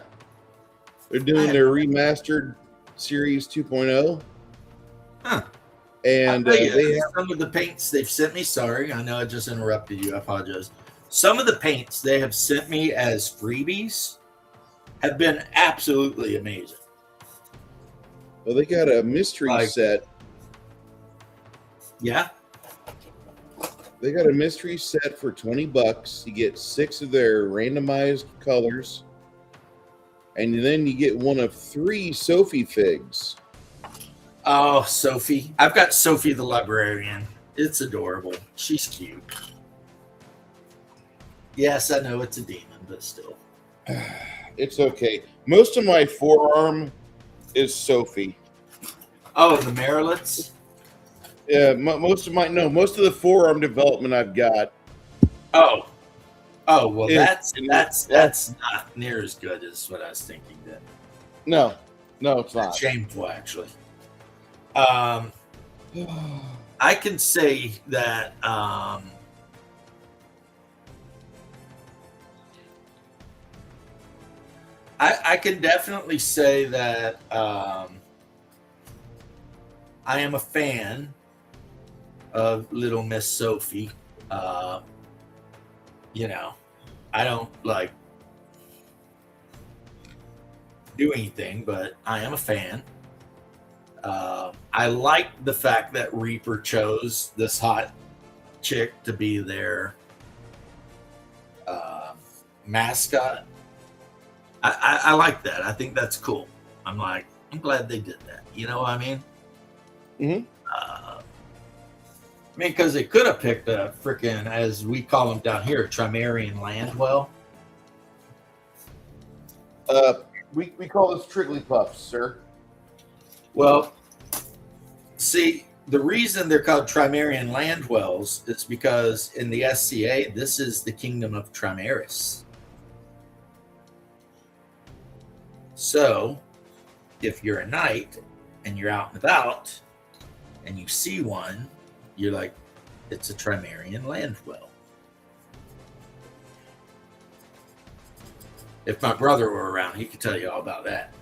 They're doing their remastered Series 2.0. Huh. And they have some of the paints they've sent me. Sorry, I know I just interrupted you. I apologize. Some of the paints they have sent me as freebies have been absolutely amazing. Well, they got a mystery set. Yeah. They got a mystery set for $20. You get 6 of their randomized colors. And then you get one of 3 Sophie figs. Oh, Sophie. I've got Sophie the librarian. It's adorable. She's cute. Yes, I know it's a demon, but still. It's okay. Most of my forearm is Sophie. Oh, the Marilets? Yeah, most of the forearm development I've got. Oh, well, that's not near as good as what I was thinking. Then no, it's not. Shameful, actually. I can say that I can definitely say that I am a fan of Little Miss Sophie. You know, I don't like do anything, but I am a fan. I like the fact that Reaper chose this hot chick to be their mascot. I like that. I think that's cool. I'm glad they did that. You know what I mean? Mm-hmm. I mean, because they could have picked a freaking, as we call them down here, Trimerian Landwell. We call this Trigglypuffs, sir. Well, see, the reason they're called Trimerian Landwells is because in the SCA, this is the kingdom of Trimeris. So, if you're a knight and you're out and about and you see one, you're like, it's a Trimerian Landwell. If my brother were around, he could tell you all about that.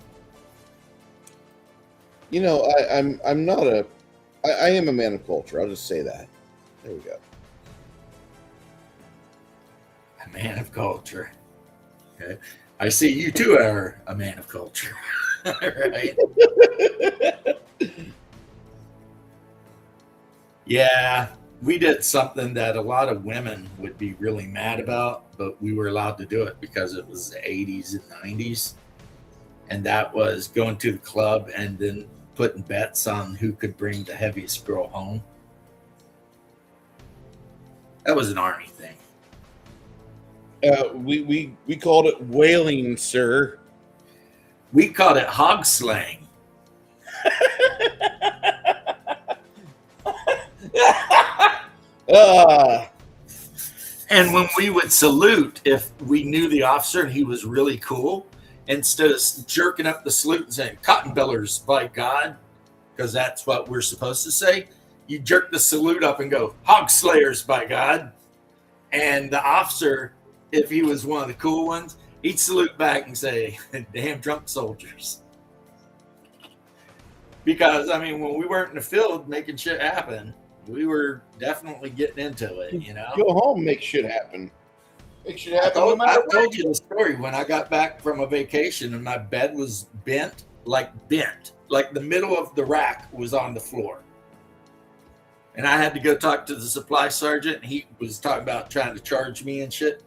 You know, I'm not a I am a man of culture. I'll just say that. There we go. A man of culture. Okay. I see you too are a man of culture. Right? Yeah, we did something that a lot of women would be really mad about, but we were allowed to do it because it was the 80s and 90s. And that was going to the club and then putting bets on who could bring the heaviest girl home. That was an Army thing. We called it whaling, sir. We called it hog slaying. And when we would salute, if we knew the officer and he was really cool, instead of jerking up the salute and saying "cotton billers by God," because that's what we're supposed to say, you jerk the salute up and go "hog slayers by God." And the officer, if he was one of the cool ones, he'd salute back and say, "damn drunk soldiers." Because, I mean, when we weren't in the field making shit happen, we were definitely getting into it, you know? Go home, make shit happen. Make shit happen. I told you the story when I got back from a vacation and my bed was bent. Like the middle of the rack was on the floor. And I had to go talk to the supply sergeant, and he was talking about trying to charge me and shit.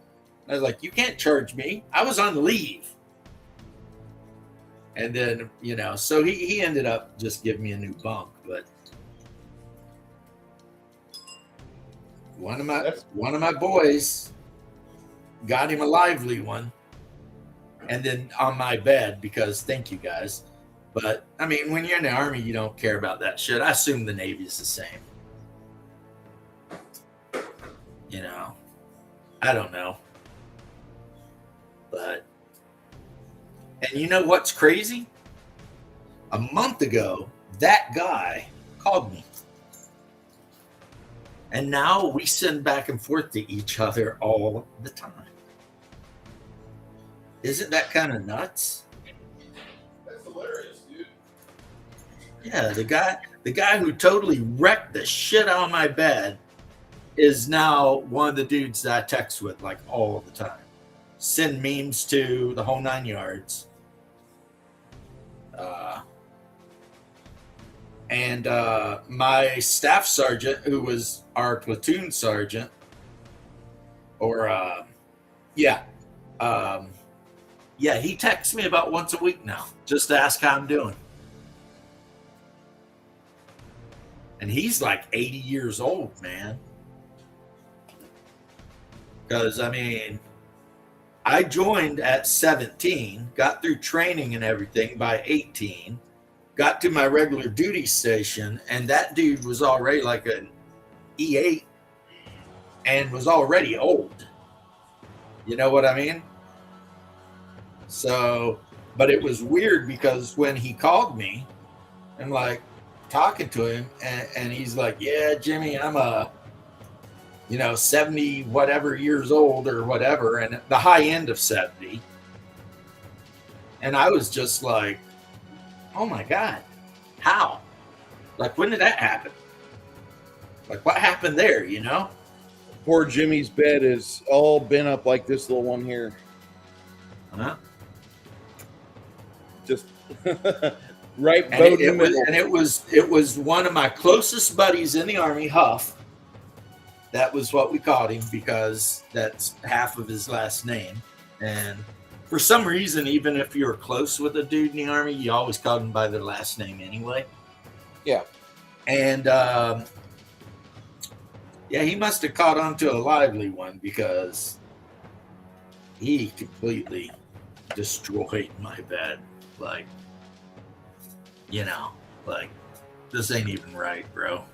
I was like, you can't charge me. I was on leave. And then, you know, so he ended up just giving me a new bunk. But one of my boys got him a lively one. And then on my bed, because thank you guys. But I mean, when you're in the Army, you don't care about that shit. I assume the Navy is the same. You know, I don't know. But, and you know what's crazy? A month ago, that guy called me. And now we send back and forth to each other all the time. Isn't that kind of nuts? That's hilarious, dude. Yeah, the guy who totally wrecked the shit out of my bed is now one of the dudes that I text with like all the time. Send memes to, the whole 9 yards. And my staff sergeant, who was our platoon sergeant, he texts me about once a week now, just to ask how I'm doing. And he's like 80 years old, man. Because, I mean, I joined at 17, got through training and everything by 18, got to my regular duty station, and that dude was already like an E8 and was already old. You know what I mean? So, but it was weird because when he called me, I'm like talking to him, and he's like, yeah, Jimmy, I'm 70 whatever years old or whatever, and the high end of 70. And I was just like, oh my God, how? Like, when did that happen? Like, what happened there, you know? Poor Jimmy's bed is all bent up like this little one here. Huh? Just right. And it was one of my closest buddies in the Army, Huff. That was what we called him because that's half of his last name. And for some reason, even if you were close with a dude in the Army, you always called him by their last name anyway. Yeah. And he must have caught on to a lively one because he completely destroyed my bed. Like, this ain't even right, bro.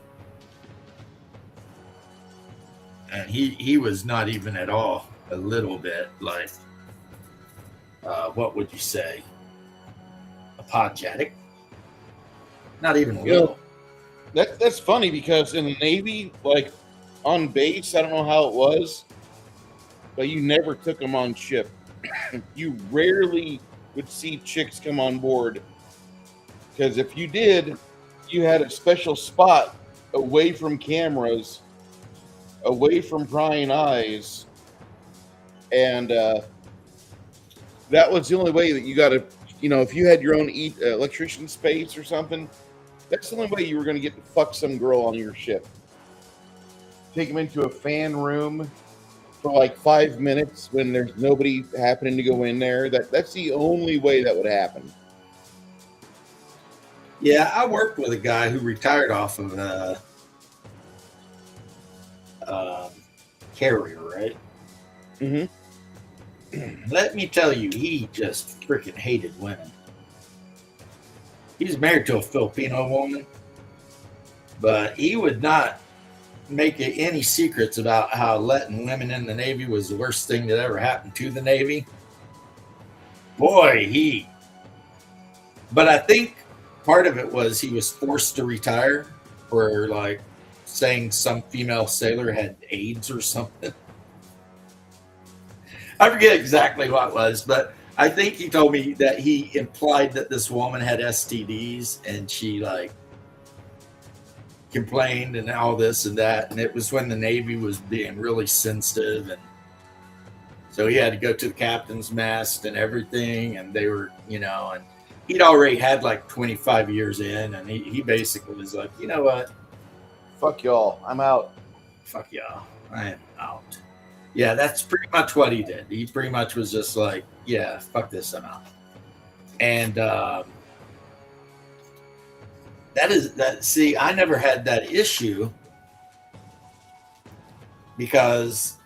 And he was not even at all a little bit like, what would you say? Apologetic? Not even a little. That's funny because in the Navy, like on base, I don't know how it was, but you never took them on ship. You rarely would see chicks come on board because if you did, you had a special spot away from cameras, away from prying eyes, and that was the only way that you got to, if you had your own electrician space or something, that's the only way you were going to get to fuck some girl on your ship. Take them into a fan room for like 5 minutes when there's nobody happening to go in there. That's the only way that would happen. Yeah, I worked with a guy who retired off of carrier, right? Mm-hmm. Let me tell you, he just freaking hated women. He's married to a Filipino woman, but he would not make any secrets about how letting women in the Navy was the worst thing that ever happened to the Navy. Boy, but I think part of it was he was forced to retire for like saying some female sailor had AIDS or something. I forget exactly what it was, but I think he told me that he implied that this woman had STDs and she like complained and all this and that. And it was when the Navy was being really sensitive. And so he had to go to the captain's mast and everything. And they were, and he'd already had like 25 years in. And he basically was like, you know what? Fuck y'all. I'm out. Fuck y'all. I am out. Yeah, that's pretty much what he did. He pretty much was just like, yeah, fuck this, I'm out. And see, I never had that issue because,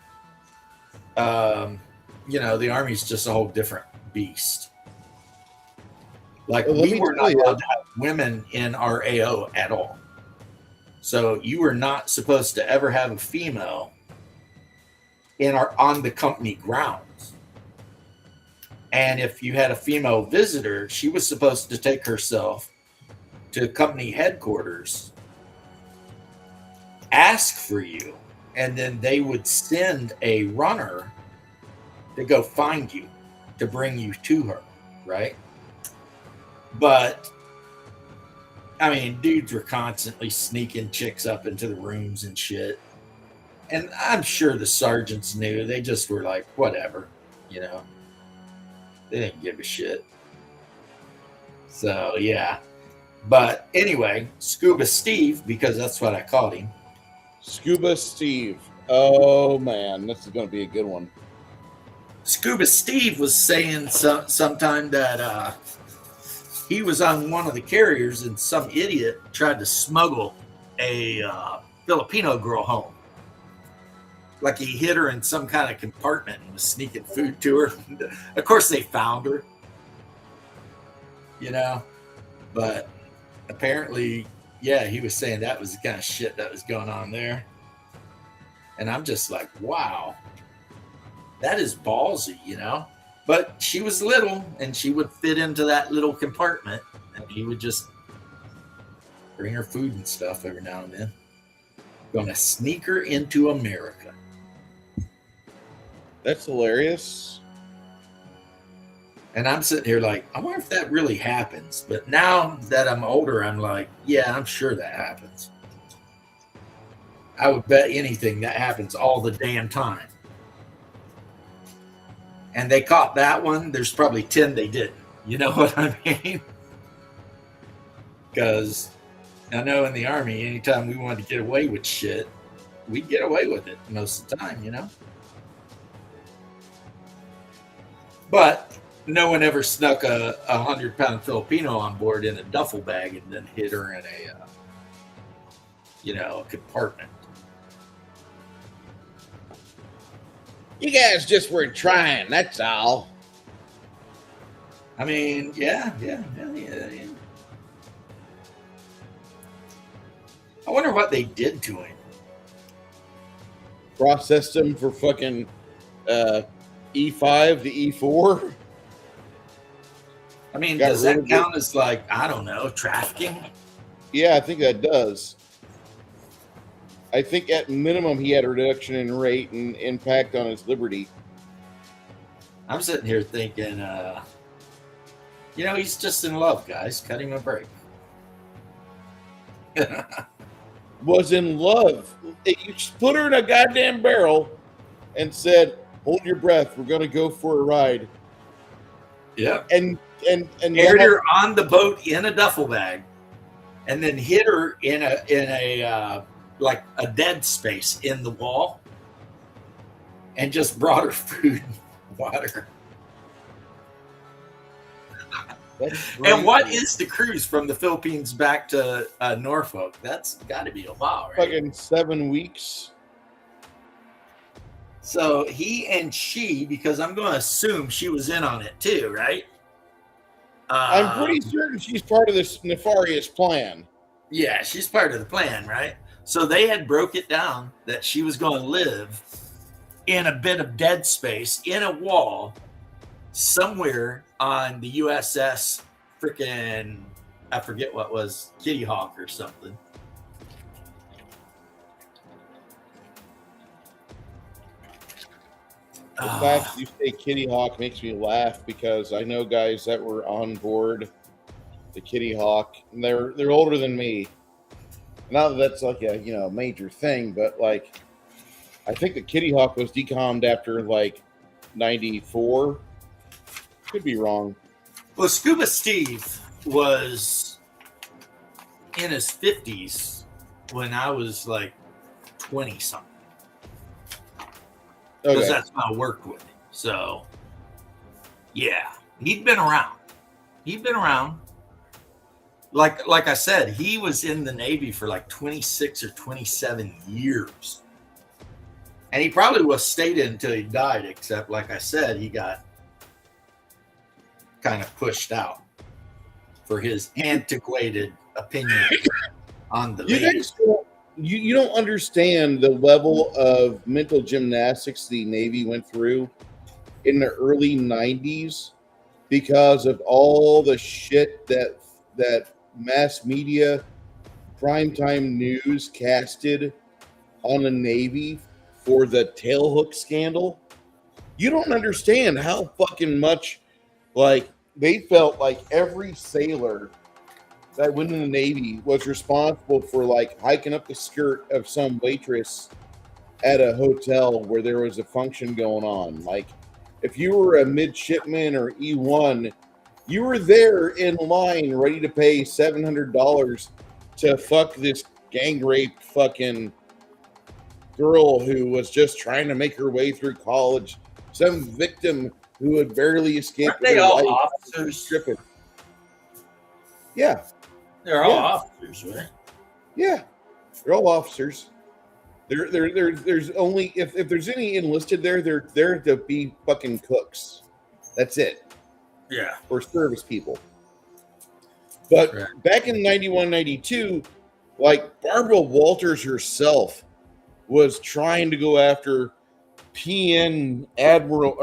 the Army's just a whole different beast. Like, we were not allowed to have women in our AO at all. So you were not supposed to ever have a female on the company grounds. And if you had a female visitor, she was supposed to take herself to company headquarters, ask for you, and then they would send a runner to go find you, to bring you to her, right? But I mean, dudes were constantly sneaking chicks up into the rooms and shit. And I'm sure the sergeants knew. They just were like, whatever, They didn't give a shit. So, yeah. But anyway, Scuba Steve, because that's what I called him. Scuba Steve. Oh, man. This is going to be a good one. Scuba Steve was saying sometime that he was on one of the carriers and some idiot tried to smuggle a Filipino girl home. Like he hid her in some kind of compartment and was sneaking food to her. Of course, they found her, but apparently, yeah, he was saying that was the kind of shit that was going on there. And I'm just like, wow, that is ballsy, But she was little and she would fit into that little compartment and he would just bring her food and stuff every now and then. Gonna sneak her into America. That's hilarious. And I'm sitting here like, I wonder if that really happens. But now that I'm older, I'm like, yeah, I'm sure that happens. I would bet anything that happens all the damn time. And they caught that one. There's probably 10 they didn't. You know what I mean? Because I know in the Army, anytime we wanted to get away with shit, we'd get away with it most of the time, But no one ever snuck a 100-pound Filipino on board in a duffel bag and then hid her in a compartment. You guys just were trying, that's all. I mean, yeah. I wonder what they did to him. Processed him for fucking E5 to E4. I mean, does that count as like, I don't know, trafficking? Yeah, I think that does. I think at minimum he had a reduction in rate and impact on his liberty. I'm sitting here thinking, he's just in love, guys. Cut him a break. was in love. You just put her in a goddamn barrel and said, "Hold your breath. We're gonna go for a ride." Yeah. And Aired her on the boat in a duffel bag, and then hid her in a like a dead space in the wall, and just brought her food and water. And what is the cruise from the Philippines back to Norfolk? That's got to be a while, right? Fucking 7 weeks. So he and she, because I'm going to assume she was in on it too, right? I'm pretty certain she's part of this nefarious plan. Yeah, she's part of the plan, right? So they had broke it down that she was going to live in a bit of dead space in a wall somewhere on the USS freaking, I forget what was, Kitty Hawk or something. The fact you say Kitty Hawk makes me laugh because I know guys that were on board the Kitty Hawk, and they're older than me. Not that that's like a major thing, but like I think the Kitty Hawk was decommed after like 94. Could be wrong. Well, Scuba Steve was in his 50s when I was like 20 something. Because Okay. that's when I worked with him. So, yeah, he'd been around. Like I said, he was in the Navy for like 26 or 27 years. And he probably was stayed in until he died, except, like I said, he got kind of pushed out for his antiquated opinion on the ladies. You don't understand the level of mental gymnastics the Navy went through in the early 90s because of all the shit that mass media, primetime news casted on the Navy for the tailhook scandal. You don't understand how fucking much like they felt like every sailor that went in the Navy was responsible for like hiking up the skirt of some waitress at a hotel where there was a function going on. Like if you were a midshipman or E1, you were there in line ready to pay $700 to fuck this gang rape fucking girl who was just trying to make her way through college. Some victim who had barely escaped. Aren't they all officers? Stripping. Yeah. They're all officers, right? Yeah, they're all officers. There's only if there's any enlisted there, they're there to be fucking cooks. That's it. Yeah. Or service people. But Right. back in 91, 92, like Barbara Walters herself was trying to go after Admiral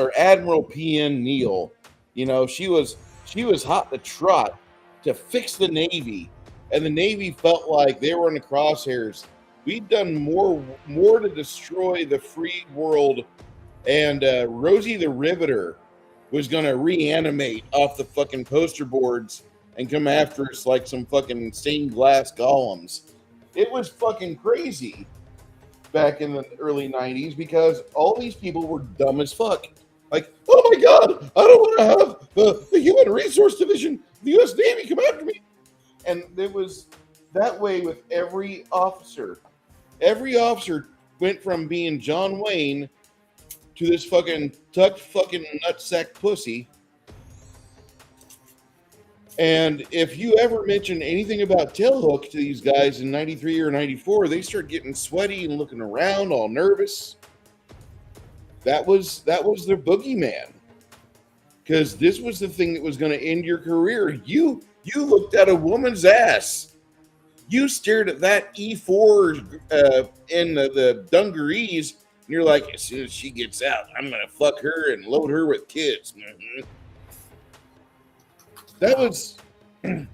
PN Neal. You know, she was hot to trot to fix the Navy, and the Navy felt like they were in the crosshairs. We'd done more to destroy the free world, and Rosie the Riveter was going to reanimate off the fucking poster boards and come after us like some fucking stained glass golems. It was fucking crazy back in the early 90s because all these people were dumb as fuck. Like, oh my God, I don't want to have the Human Resource Division, the U.S. Navy come after me. And it was that way with every officer. Every officer went from being John Wayne to this fucking tucked fucking nutsack pussy. And if you ever mention anything about tailhook to these guys in 93 or 94, they start getting sweaty and looking around all nervous. That was their boogeyman. Because this was the thing that was going to end your career. You looked at a woman's ass. You stared at that E4 in the dungarees, and you're like, as soon as she gets out, I'm going to fuck her and load her with kids. Mm-hmm. That was the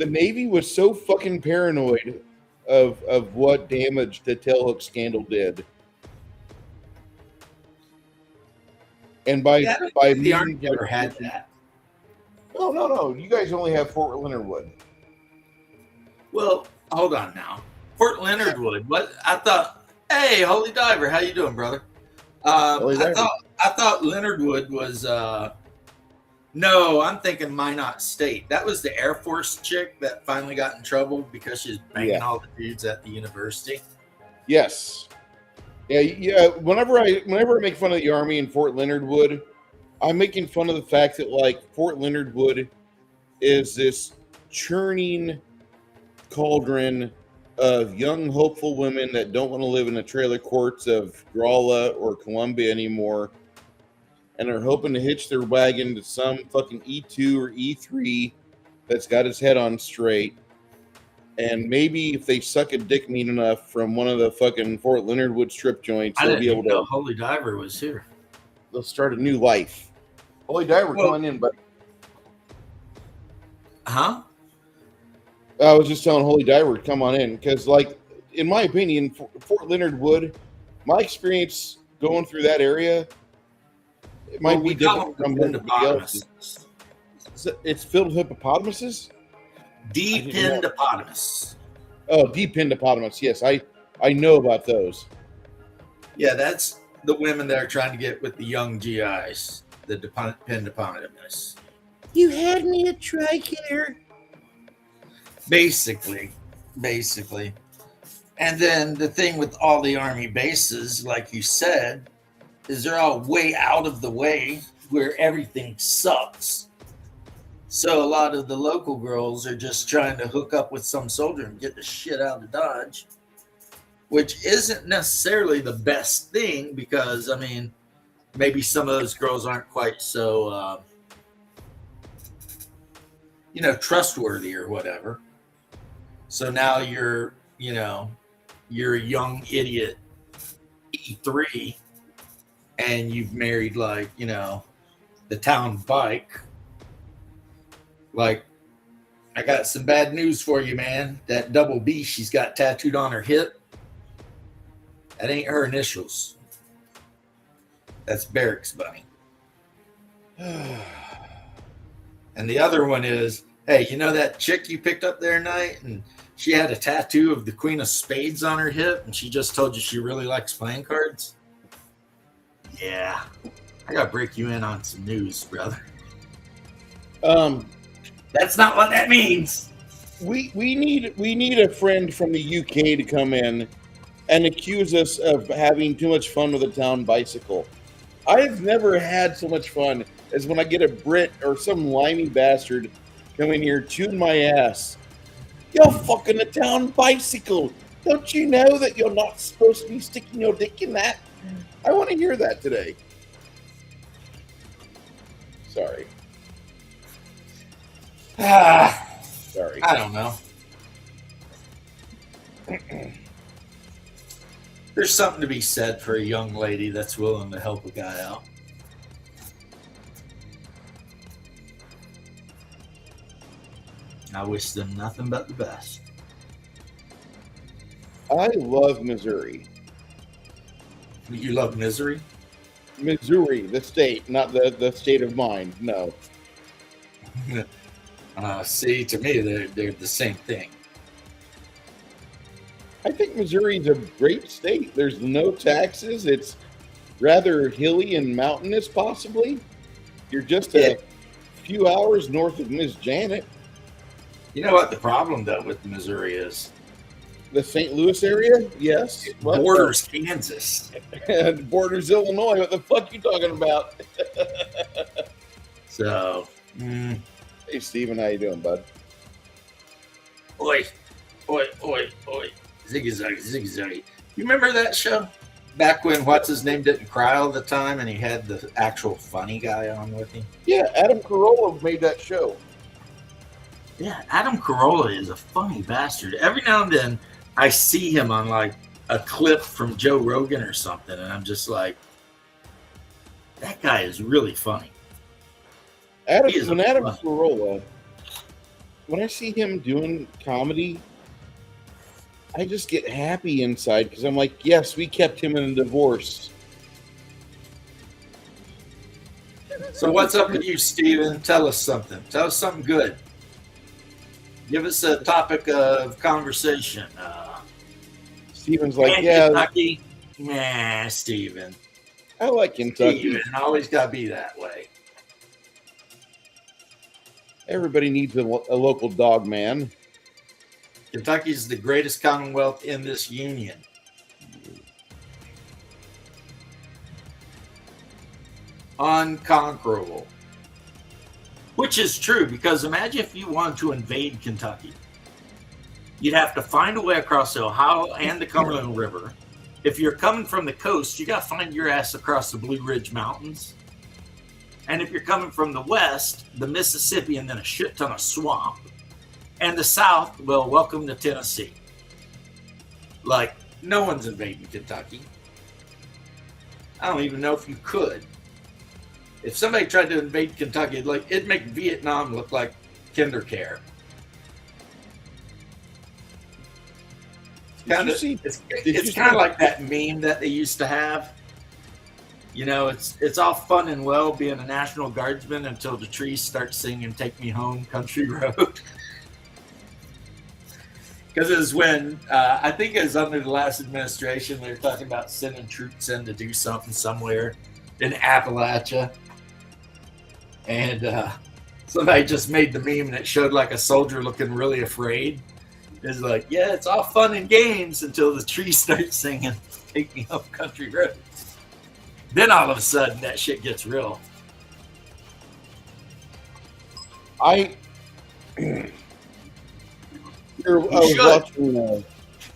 Navy was so fucking paranoid of what damage the tailhook scandal did. And by the Army never had that. No. You guys only have Fort Leonard Wood. Well, hold on now. Fort Leonard Wood. What I thought? Hey, Holy Diver, how you doing, brother? Holy I Diver. thought Leonard Wood was. No, I'm thinking Minot State. That was the Air Force chick that finally got in trouble because she's banging Yeah. all the dudes at the university. Yes. Yeah, yeah. Whenever I make fun of the Army in Fort Leonard Wood, I'm making fun of the fact that like Fort Leonard Wood is this churning cauldron of young hopeful women that don't want to live in the trailer courts of Gralla or Columbia anymore, and are hoping to hitch their wagon to some fucking E2 or E3 that's got his head on straight. And maybe if they suck a dick mean enough from one of the fucking Fort Leonard Wood strip joints, I they'll didn't be able even know to Holy Diver was here. they'll start a new life. Holy Diver, Well- come on in, but Huh? I was just telling Holy Diver to come on in because, like, in my opinion, Fort Leonard Wood, my experience going through that area, it might Well, be we call different them from the everybody else's. hippopotamuses. It's filled with hippopotamuses. Dependopotamus. Oh, deep hippopotamus. Yes, I know about those. Yeah, that's the women that are trying to get with the young GIs. The dependopotamus. You had me at TRICARE. Basically. And then the thing with all the Army bases, like you said, is they're all way out of the way where everything sucks. So a lot of the local girls are just trying to hook up with some soldier and get the shit out of Dodge, which isn't necessarily the best thing because, I mean, maybe some of those girls aren't quite so, trustworthy or whatever. So now you're a young idiot E3 and you've married the town bike. Like, I got some bad news for you, man. That double B she's got tattooed on her hip, that ain't her initials. That's Barracks Bunny. And the other one is, hey, you know that chick you picked up there tonight? And she had a tattoo of the Queen of Spades on her hip, and she just told you she really likes playing cards? Yeah. I gotta break you in on some news, brother. That's not what that means. We need a friend from the UK to come in and accuse us of having too much fun with a town bicycle. I've never had so much fun as when I get a Brit or some limey bastard come in here chewing my ass. You're fucking a town bicycle. Don't you know that you're not supposed to be sticking your dick in that? I want to hear that today. Sorry. Sorry. I don't know. There's something to be said for a young lady that's willing to help a guy out. I wish them nothing but the best. I love Missouri. You love misery? Missouri, the state, not the state of mind. No. See, to me, they're the same thing. I think Missouri's a great state. There's no taxes. It's rather hilly and mountainous, possibly. You're just a few hours north of Miss Janet. You know what the problem, though, with Missouri is? The St. Louis area? Yes. It borders Kansas. And borders Illinois. What the fuck you talking about? So, Hey, Steven, how you doing, bud? oi, oi, oi, oi. Ziggy zaggy, ziggy zaggy. You remember that show? Back when what's-his-name didn't cry all the time and he had the actual funny guy on with him? Yeah, Adam Carolla made that show. Yeah, Adam Carolla is a funny bastard. Every now and then, I see him on like a clip from Joe Rogan or something, and I'm just like, that guy is really funny. Adam He is Carolla, when I see him doing comedy, I just get happy inside because I'm like, yes, we kept him in a divorce. So what's up with you, Steven? Tell us something. Tell us something good. Give us a topic of conversation. Steven's like, and yeah, Kentucky. Nah, Steven. I like Kentucky. Steven, always got to be that way. Everybody needs a local dog man. Kentucky's the greatest commonwealth in this union. Unconquerable. Which is true, because imagine if you wanted to invade Kentucky. You'd have to find a way across the Ohio and the Cumberland River. If you're coming from the coast, you got to find your ass across the Blue Ridge Mountains. And if you're coming from the west, the Mississippi, and then a shit ton of swamp. And the south, well, welcome to Tennessee. Like, no one's invading Kentucky. I don't even know if you could. If somebody tried to invade Kentucky, it'd make Vietnam look like KinderCare. It's kind of like that meme that they used to have. You know, it's all fun and well being a National Guardsman until the trees start singing "Take Me Home, Country Road." Because it was when I think it was under the last administration, they were talking about sending troops in to do something somewhere in Appalachia. And somebody just made the meme and it showed like a soldier looking really afraid. It's like, yeah, it's all fun and games until the trees start singing "Take Me Home, Country Road." Then all of a sudden that shit gets real. I was watching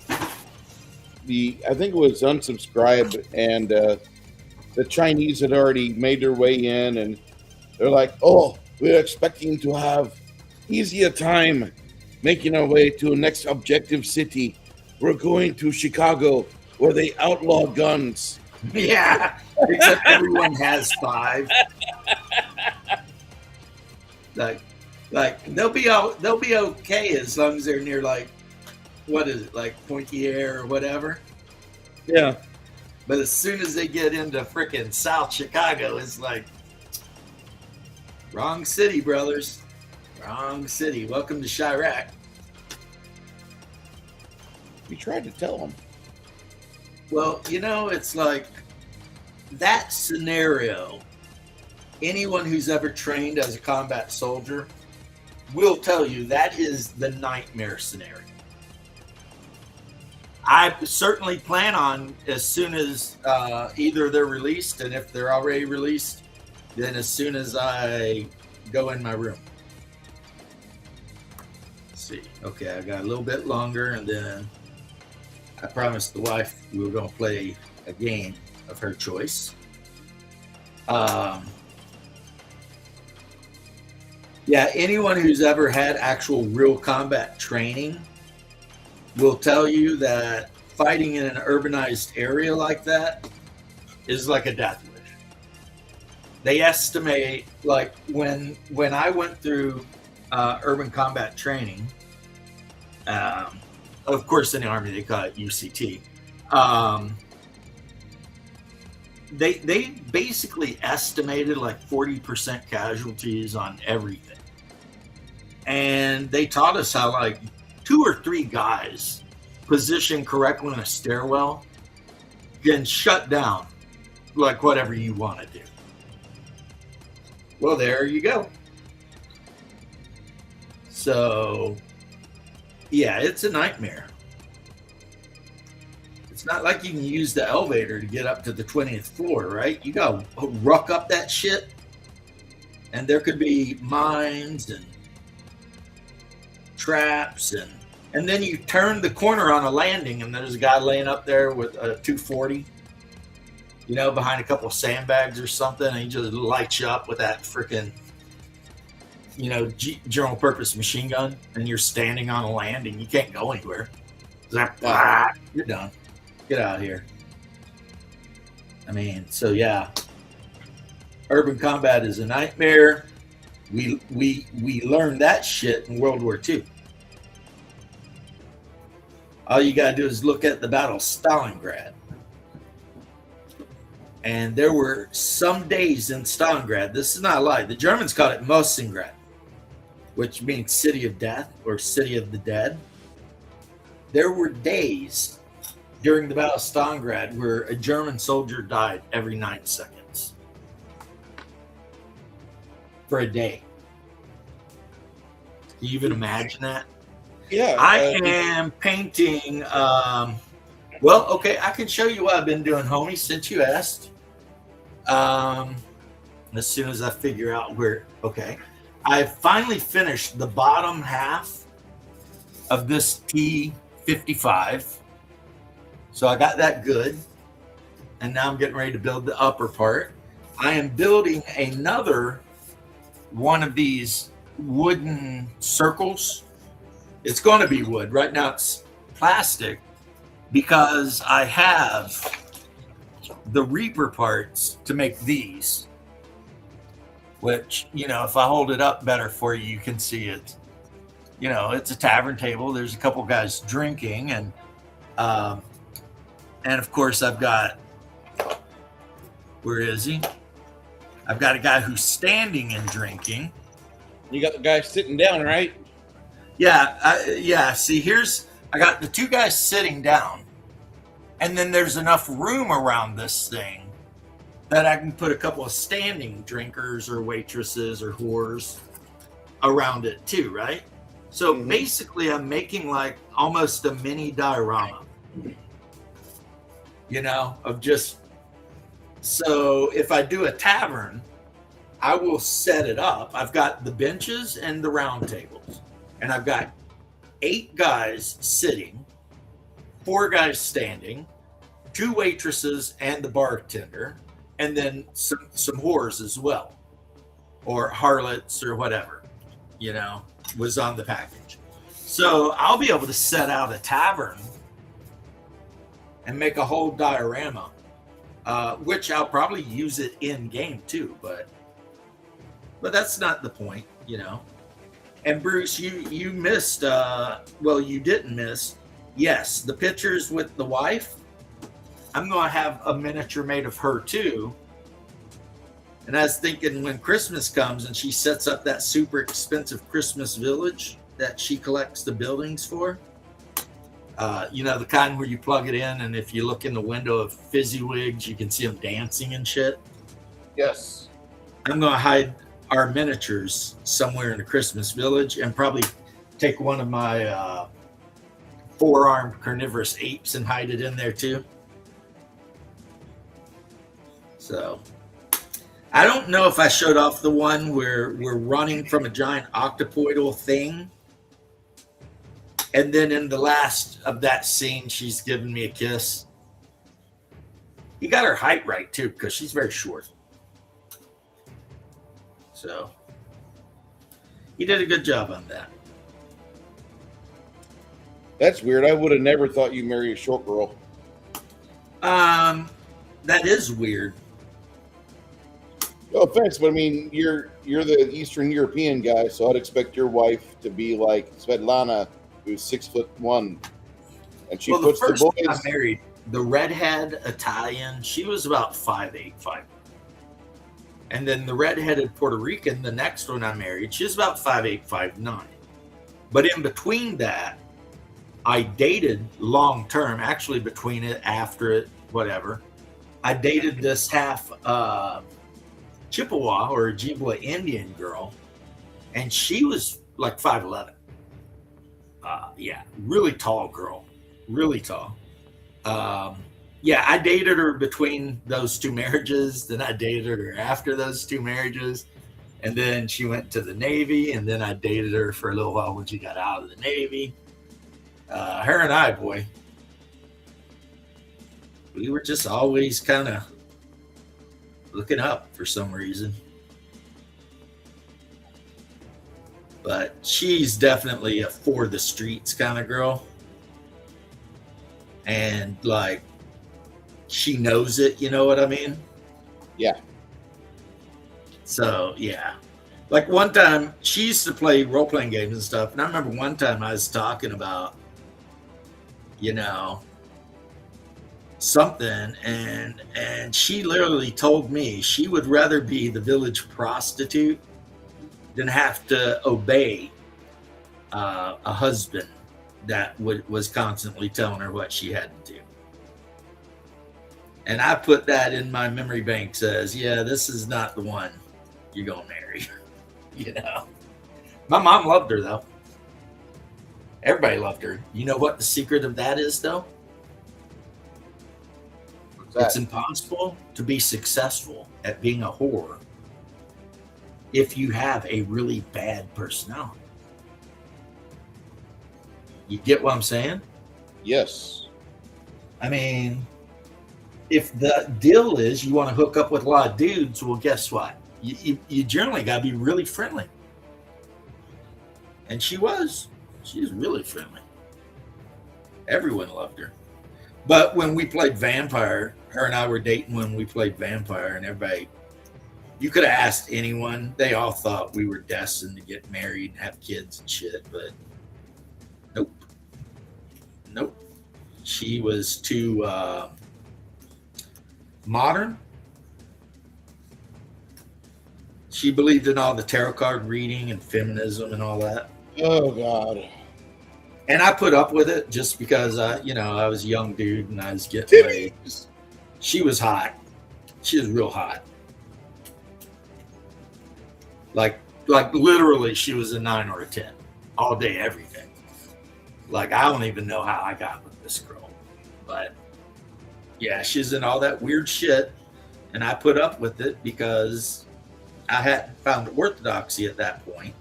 I think it was Unsubscribe, and the Chinese had already made their way in, and they're like, "Oh, we're expecting to have easier time making our way to the next objective city. We're going to Chicago, where they outlaw guns." Yeah, except everyone has 5. Like they'll be okay as long as they're near, like, what is it, like Poitiers or whatever. Yeah. But as soon as they get into freaking South Chicago, it's like, wrong city, brothers. Wrong city. Welcome to Chirac. We tried to tell them. Well, you know, it's like that scenario. Anyone who's ever trained as a combat soldier will tell you that is the nightmare scenario. I certainly plan on, as soon as either they're released, and if they're already released, then as soon as I go in my room. Let's see. Okay, I got a little bit longer, and then I promised the wife we were going to play a game of her choice. Yeah, anyone who's ever had actual real combat training will tell you that fighting in an urbanized area like that is like a death wish. They estimate, like, when I went through urban combat training, of course in the Army they call it UCT, they basically estimated like 40% casualties on everything. And they taught us how, like, 2 or 3 guys positioned correctly in a stairwell can shut down like whatever you want to do. Well, there you go. So, yeah, it's a nightmare. It's not like you can use the elevator to get up to the 20th floor, right? You got to ruck up that shit. And there could be mines and traps, and then you turn the corner on a landing and there's a guy laying up there with a 240, you know, behind a couple of sandbags or something, and he just lights you up with that freaking, you know, general purpose machine gun, and you're standing on a landing. You can't go anywhere. It's like, you're done. Get out of here. I mean, so yeah, urban combat is a nightmare. We learned that shit in World War II. All you gotta do is look at the Battle of Stalingrad. And there were some days in Stalingrad, this is not a lie, the Germans called it Mosingrad. which means city of death or city of the dead. There were days during the Battle of Stalingrad where a German soldier died every 9 seconds for a day. Can you even imagine that? Yeah. I am painting. Well, okay, I can show you what I've been doing, homie, since you asked. As soon as I figure out where. Okay. I finally finished the bottom half of this T55. So I got that good. And now I'm getting ready to build the upper part. I am building another one of these wooden circles. It's going to be wood. Right now it's plastic because I have the Reaper parts to make these, which, you know, if I hold it up better for you, you can see it. You know, it's a tavern table. There's a couple guys drinking, and of course I've got, where is he? I've got a guy who's standing and drinking. You got the guy sitting down, right? Yeah. See, I got the two guys sitting down, and then there's enough room around this thing that I can put a couple of standing drinkers or waitresses or whores around it too, right? So basically I'm making like almost a mini diorama, you know, of just, so if I do a tavern, I will set it up. I've got the benches and the round tables, and I've got 8 guys sitting, 4 guys standing, 2 waitresses and the bartender, and then some whores as well, or harlots or whatever, you know, was on the package. So I'll be able to set out a tavern and make a whole diorama, which I'll probably use it in game too, but that's not the point, you know. And Bruce, you missed, well, you didn't miss, yes, the pictures with the wife. I'm going to have a miniature made of her too. And I was thinking, when Christmas comes and she sets up that super expensive Christmas village that she collects the buildings for, you know, the kind where you plug it in, and if you look in the window of Fezziwigs, you can see them dancing and shit. Yes. I'm going to hide our miniatures somewhere in the Christmas village, and probably take one of my 4-armed carnivorous apes and hide it in there too. So I don't know if I showed off the one where we're running from a giant octopoidal thing, and then in the last of that scene, she's giving me a kiss. You got her height right too, because she's very short. So you did a good job on that. That's weird. I would have never thought you marry a short girl. That is weird. No offense, but I mean, you're the Eastern European guy, so I'd expect your wife to be like Svetlana, who's 6'1", and she puts the boys. I married, the redhead Italian, she was about 5'8", 5'9". And then the redheaded Puerto Rican, the next one I married, she's about 5'8", 5'9". But in between that, I dated long term. Actually, between it, after it, whatever, I dated this half Chippewa or Ojibwa Indian girl, and she was like 5'11". Yeah, really tall girl, really tall. Yeah, I dated her between those 2 marriages. Then I dated her after those 2 marriages, and then she went to the Navy, and then I dated her for a little while when she got out of the Navy. Her and I, boy, we were just always kind of looking up for some reason. But she's definitely a for the streets kind of girl. And like, she knows it, you know what I mean? Yeah. So, yeah. Like one time, she used to play role-playing games and stuff. And I remember one time I was talking about, you know, something, and she literally told me she would rather be the village prostitute than have to obey a husband that was constantly telling her what she had to do. And I put that in my memory bank, says, yeah, this is not the one you're going to marry. You know, my mom loved her, though. Everybody loved her. You know what the secret of that is, though? What's that? It's impossible to be successful at being a whore if you have a really bad personality. You get what I'm saying? Yes. I mean, if the deal is you want to hook up with a lot of dudes, well, guess what? You generally got to be really friendly. And she was really friendly. Everyone loved her. But when we played Vampire, her and I were dating when we played Vampire, and everybody, you could have asked anyone, they all thought we were destined to get married and have kids and shit, but nope. She was too modern. She believed in all the tarot card reading and feminism and all that. Oh God. And I put up with it just because, I was a young dude and I was getting laid. She was hot. She was real hot. Like literally, she was a 9 or a 10 all day, every day. Like, I don't even know how I got with this girl. But yeah, she's in all that weird shit. And I put up with it because I hadn't found orthodoxy at that point.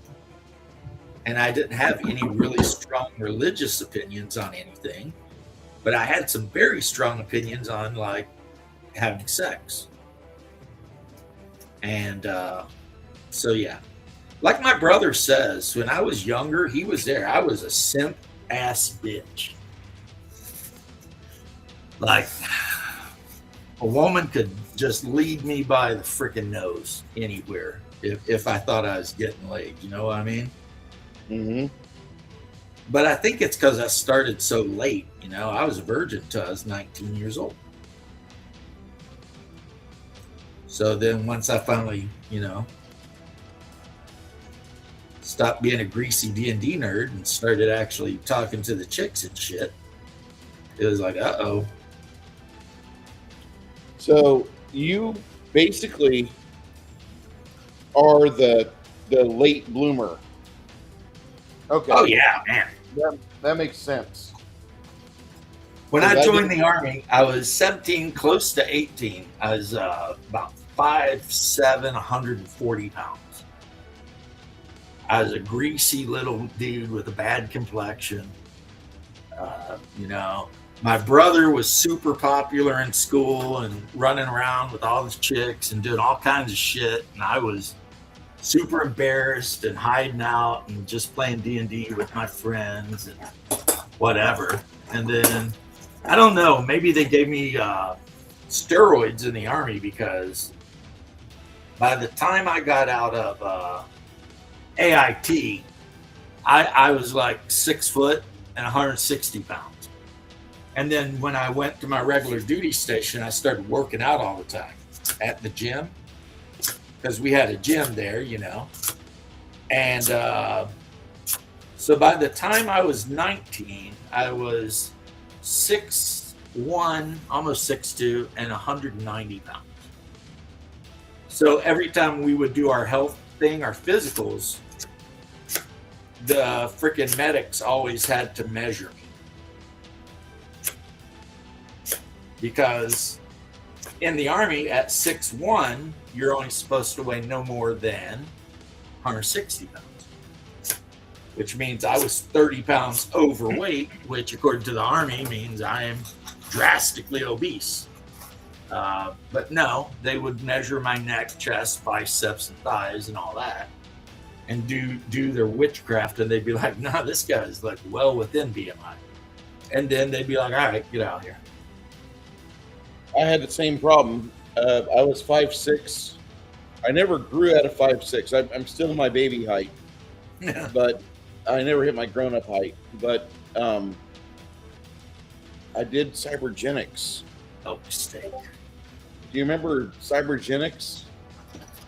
And I didn't have any really strong religious opinions on anything. But I had some very strong opinions on, like, having sex. And so, yeah. Like my brother says, when I was younger, he was there. I was a simp ass bitch. Like, a woman could just lead me by the freaking nose anywhere if I thought I was getting laid. You know what I mean? Mm-hmm. But I think it's because I started so late. You know, I was a virgin till I was 19 years old. So then once I finally, stopped being a greasy D&D nerd and started actually talking to the chicks and shit, it was like, uh-oh. So you basically are the late bloomer. Okay. Oh, yeah, man. That makes sense. When I joined the Army, I was 17, close to 18. I was about 5'7", 140 pounds. I was a greasy little dude with a bad complexion. My brother was super popular in school and running around with all his chicks and doing all kinds of shit. And I was super embarrassed and hiding out and just playing D&D with my friends and whatever. And then, I don't know, maybe they gave me steroids in the Army, because by the time I got out of AIT, I was like 6 foot and 160 pounds. And then when I went to my regular duty station, I started working out all the time at the gym, because we had a gym there, And so by the time I was 19, I was 6'1", almost 6'2", and 190 pounds. So every time we would do our health thing, our physicals, the freaking medics always had to measure me. Because in the Army, at 6'1", you're only supposed to weigh no more than 160 pounds. Which means I was 30 pounds overweight, which according to the Army means I am drastically obese. But no, they would measure my neck, chest, biceps, and thighs and all that, and do their witchcraft, and they'd be like, no, this guy's like well within BMI. And then they'd be like, all right, get out of here. I had the same problem. I was 5'6". I never grew out of 5'6". I'm still my baby height, but I never hit my grown-up height. But I did cybergenics. Oh, mistake. Do you remember cybergenics?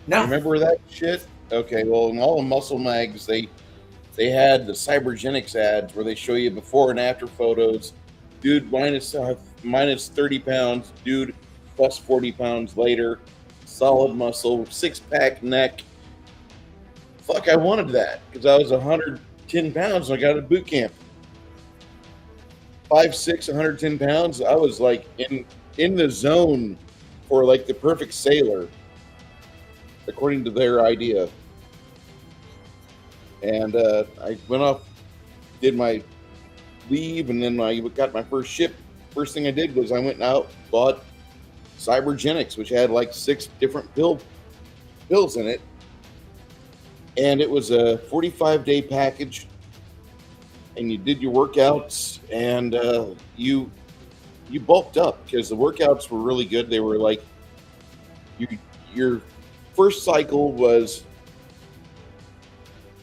No. Remember that shit? Okay, well, in all the muscle mags, they had the Cybergenics ads where they show you before and after photos. Dude, minus 30 pounds. Dude, plus 40 pounds later. Solid muscle, 6-pack neck. Fuck, I wanted that because I was 110 pounds when I got to boot camp. 5'6", 110 pounds. I was like in the zone for like the perfect sailor, according to their idea. And I went off, did my leave, and then I got my first ship. First thing I did was I went out, bought Cybergenics, which had like 6 different pills in it. And it was a 45-day package. And you did your workouts, and you bulked up because the workouts were really good. They were like, your first cycle was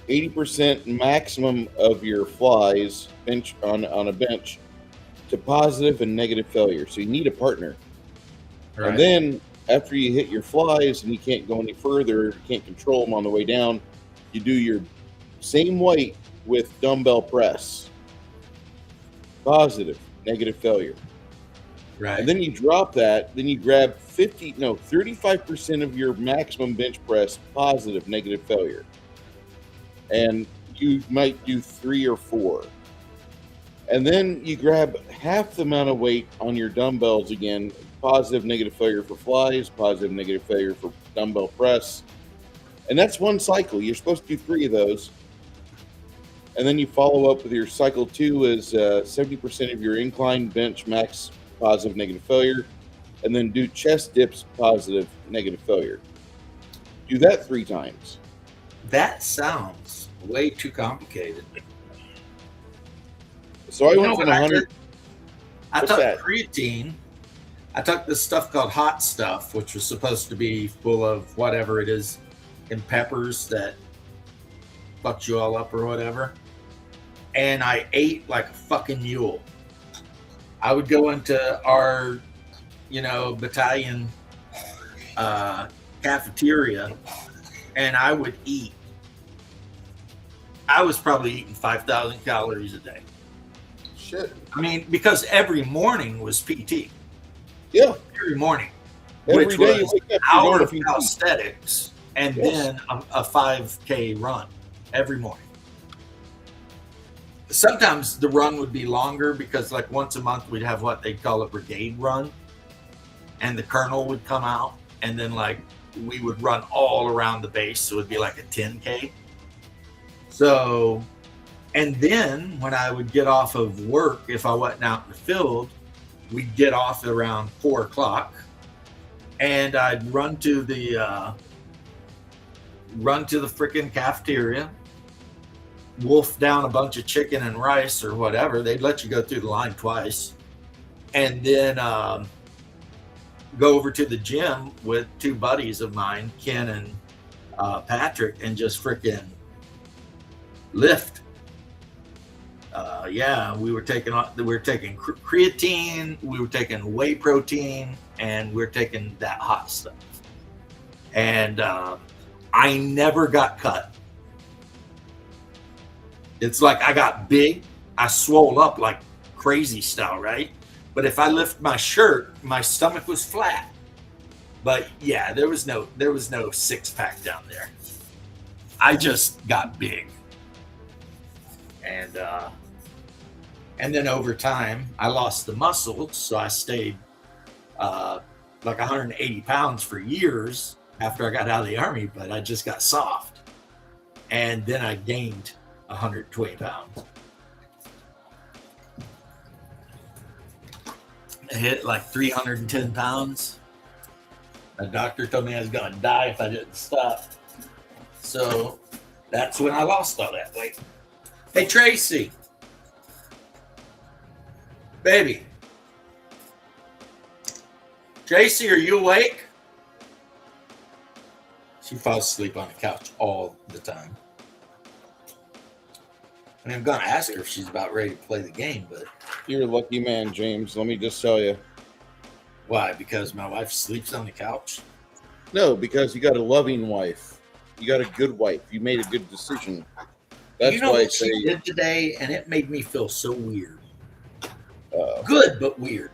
80% maximum of your flies bench on a bench to positive and negative failure. So you need a partner. Right. And then after you hit your flies and you can't go any further, you can't control them on the way down, you do your same weight with dumbbell press. Positive, negative failure. Right. And then you drop that, then you grab 35% of your maximum bench press, positive, negative failure. And you might do 3 or 4. And then you grab half the amount of weight on your dumbbells again, positive, negative failure for flies, positive, negative failure for dumbbell press. And that's one cycle. You're supposed to do 3 of those. And then you follow up with your cycle 2 is 70% of your incline bench max, positive, negative failure. And then do chest dips, positive, negative failure. Do that 3 times. That sounds way too complicated. So I went from 100. I What's took that? creatine. I took this stuff called hot stuff, which was supposed to be full of whatever it is in peppers that fucks you all up or whatever. And I ate like a fucking mule. I would go into our, battalion cafeteria, and I would eat. I was probably eating 5,000 calories a day. Shit. I mean, because every morning was PT. Yeah. Every morning. Every which day was you wake up, hour you're of going to calisthenics and Yes. then a 5K run every morning. Sometimes the run would be longer because like once a month we'd have what they'd call a brigade run, and the colonel would come out, and then like we would run all around the base, so it'd be like a 10K. So, and then when I would get off of work, if I wasn't out in the field, we'd get off around 4 o'clock, and I'd run to the freaking cafeteria, wolf down a bunch of chicken and rice or whatever. They'd let you go through the line twice, and then go over to the gym with 2 buddies of mine, Ken and Patrick, and just freaking lift. We were taking creatine, we were taking whey protein, and we were taking that hot stuff. And I never got cut. It's like I got big, I swole up like crazy style, right? But if I lift my shirt, my stomach was flat. But yeah, there was no 6-pack down there. I just got big. And then over time, I lost the muscle, so I stayed like 180 pounds for years after I got out of the Army, but I just got soft. And then I gained 120 pounds. I hit like 310 pounds. The doctor told me I was going to die if I didn't stop. So that's when I lost all that weight. Hey, Tracy. Baby. Tracy, are you awake? She falls asleep on the couch all the time. I mean, I'm going to ask her if she's about ready to play the game, but... You're a lucky man, James. Let me just tell you. Why? Because my wife sleeps on the couch? No, because you got a loving wife. You got a good wife. You made a good decision. That's You know why I what say, she did today, and it made me feel so weird. uh, Good, but weird.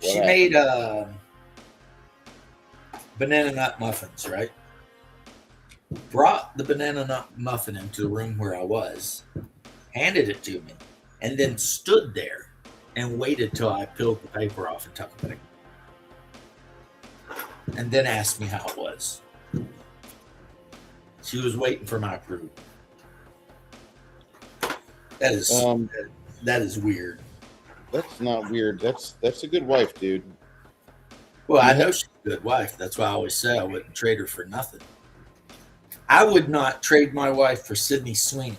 What She made banana nut muffins, right? Brought the banana nut muffin into the room where I was, handed it to me, and then stood there and waited till I peeled the paper off and took it back. And then asked me how it was. She was waiting for my approval. That is that is weird. that's not weird. That's a good wife, dude. Well, I Yeah. know she's a good wife. That's why I always say I wouldn't trade her for nothing. I would not trade my wife for Sydney Sweeney.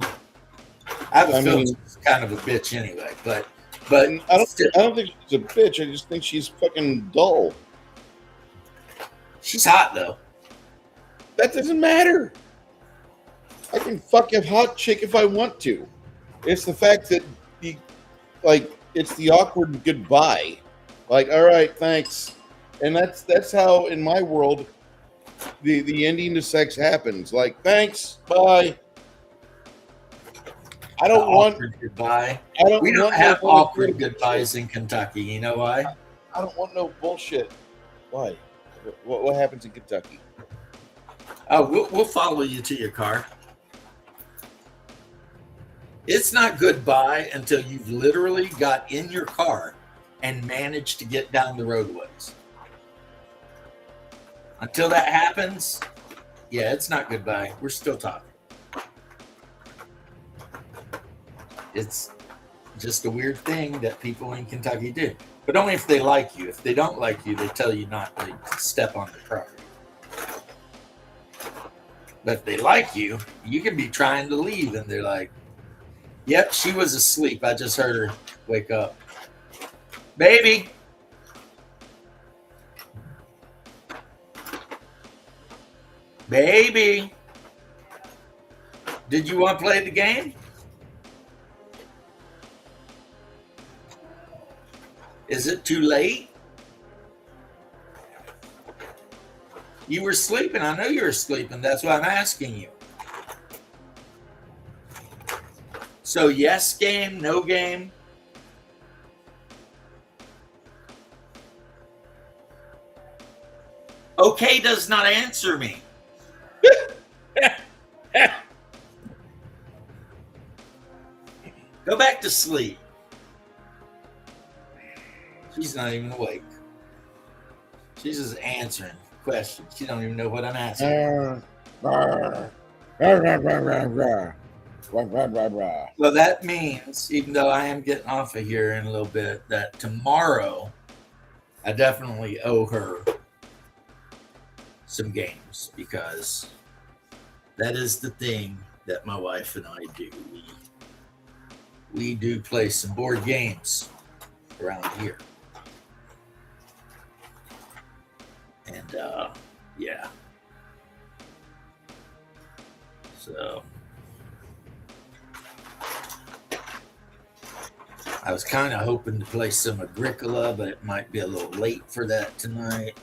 I have a I feeling mean- she's kind of a bitch anyway, but I still, don't think she's a bitch. I just think she's fucking dull. she's hot though. That doesn't matter. I can fuck a hot chick if I want to. It's the fact that it's the awkward goodbye. Like, all right, thanks. And that's how in my world the ending to sex happens. Like, thanks, bye. I don't want Awkward goodbye. I don't We don't want have no awkward bullshit. goodbyes in Kentucky. You know why? I don't want no bullshit. Why? What happens in Kentucky? Oh, we'll follow you to your car. It's not goodbye until you've literally got in your car and managed to get down the roadways. Until that happens, yeah, it's not goodbye. We're still talking. It's just a weird thing that people in Kentucky do. But only if they like you. If they don't like you, they tell you not to step on their property. But if they like you, you can be trying to leave and they're like, yep, she was asleep. I just heard her wake up. Baby. Baby. Did you want to play the game? Is it too late? You were sleeping. I know you were sleeping. That's why I'm asking you. So yes game, no game. Okay does not answer me. Go back to sleep. She's not even awake. She's just answering questions. She don't even know what I'm asking. Well, that means, even though I am getting off of here in a little bit, that tomorrow I definitely owe her some games because that is the thing that my wife and I do. We do play some board games around here. And yeah. So I was kind of hoping to play some Agricola, but it might be a little late for that tonight.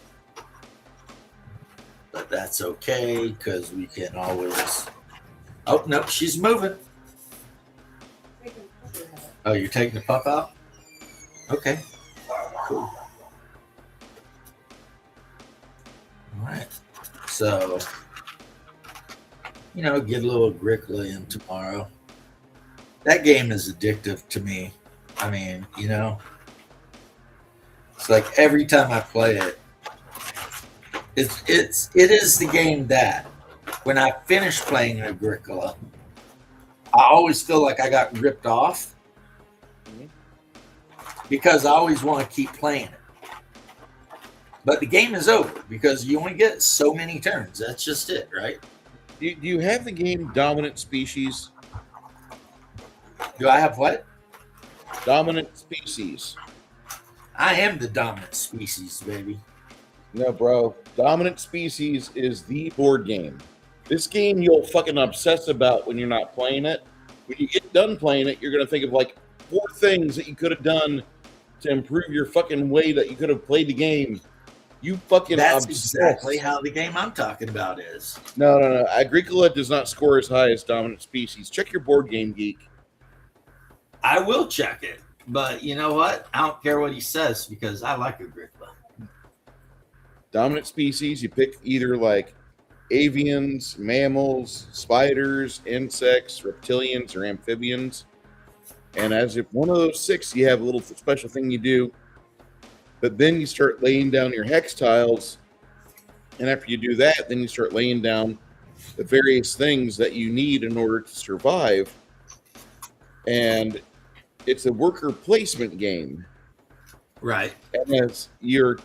But that's okay because we can always. Oh no, she's moving. Oh, you're taking the pup out? Okay. Cool. All right. So, get a little Agricola in tomorrow. That game is addictive to me. I mean, it's like every time I play it, it is the game that when I finish playing Agricola, I always feel like I got ripped off because I always want to keep playing it. But the game is over because you only get so many turns. That's just it, right? Do you have the game Dominant Species? Do I have what? Dominant Species. I am the dominant species, baby. No, bro. Dominant Species is the board game. This game you'll fucking obsess about when you're not playing it. When you get done playing it, you're going to think of like 4 things that you could have done to improve your fucking way that you could have played the game. You fucking That's obsessed. exactly how the game I'm talking about is. No. Agricola does not score as high as Dominant Species. Check your board game geek. I will check it, but you know what? I don't care what he says because I like Agricola. Dominant Species, you pick either like avians, mammals, spiders, insects, reptilians, or amphibians. And as if one of those 6, you have a little special thing you do. But then you start laying down your hex tiles. And after you do that, then you start laying down the various things that you need in order to survive. And it's a worker placement game. Right. And as you're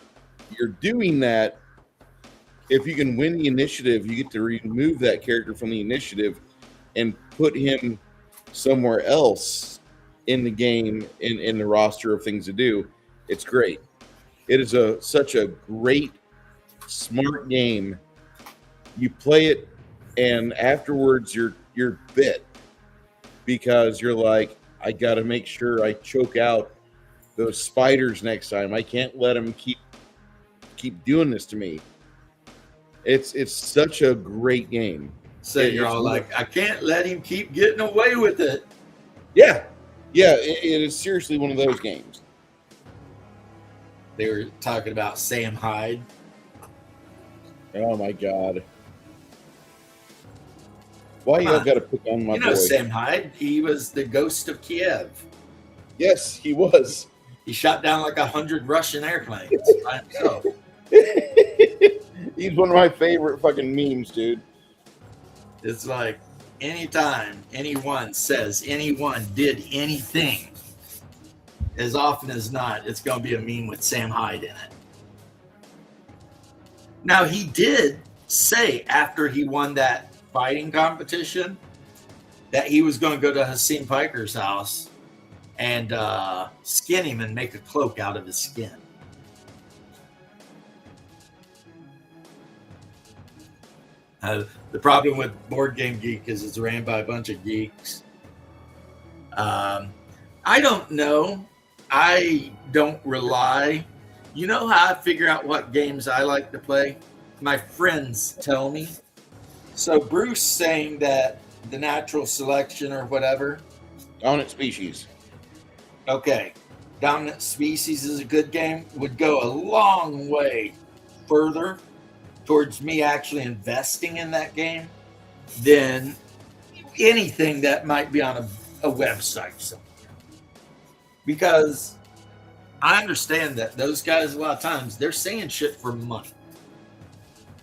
doing that, if you can win the initiative, you get to remove that character from the initiative and put him somewhere else in the game, in the roster of things to do. It's great. It is such a great, smart game. You play it, and afterwards you're bit because you're like, I got to make sure I choke out those spiders next time. I can't let them keep doing this to me. It's such a great game. So you're all like, I can't let him keep getting away with it. Yeah. It is seriously one of those games. They were talking about Sam Hyde. Oh my god! Why y'all got to pick on my boy? Sam Hyde. He was the ghost of Kiev. Yes, he was. He shot down like 100 Russian airplanes by himself. He's one of my favorite fucking memes, dude. It's like anytime anyone says anyone did anything, as often as not, it's going to be a meme with Sam Hyde in it. Now, he did say after he won that fighting competition that he was going to go to Hasim Piker's house and skin him and make a cloak out of his skin. The problem with Board Game Geek is it's ran by a bunch of geeks. I don't know. I don't rely. You know how I figure out what games I like to play? My friends tell me. So Bruce saying that the natural selection or whatever. Dominant Species. Okay. Dominant Species is a good game. Would go a long way further towards me actually investing in that game than anything that might be on a website somewhere. Because I understand that those guys, a lot of times, they're saying shit for money.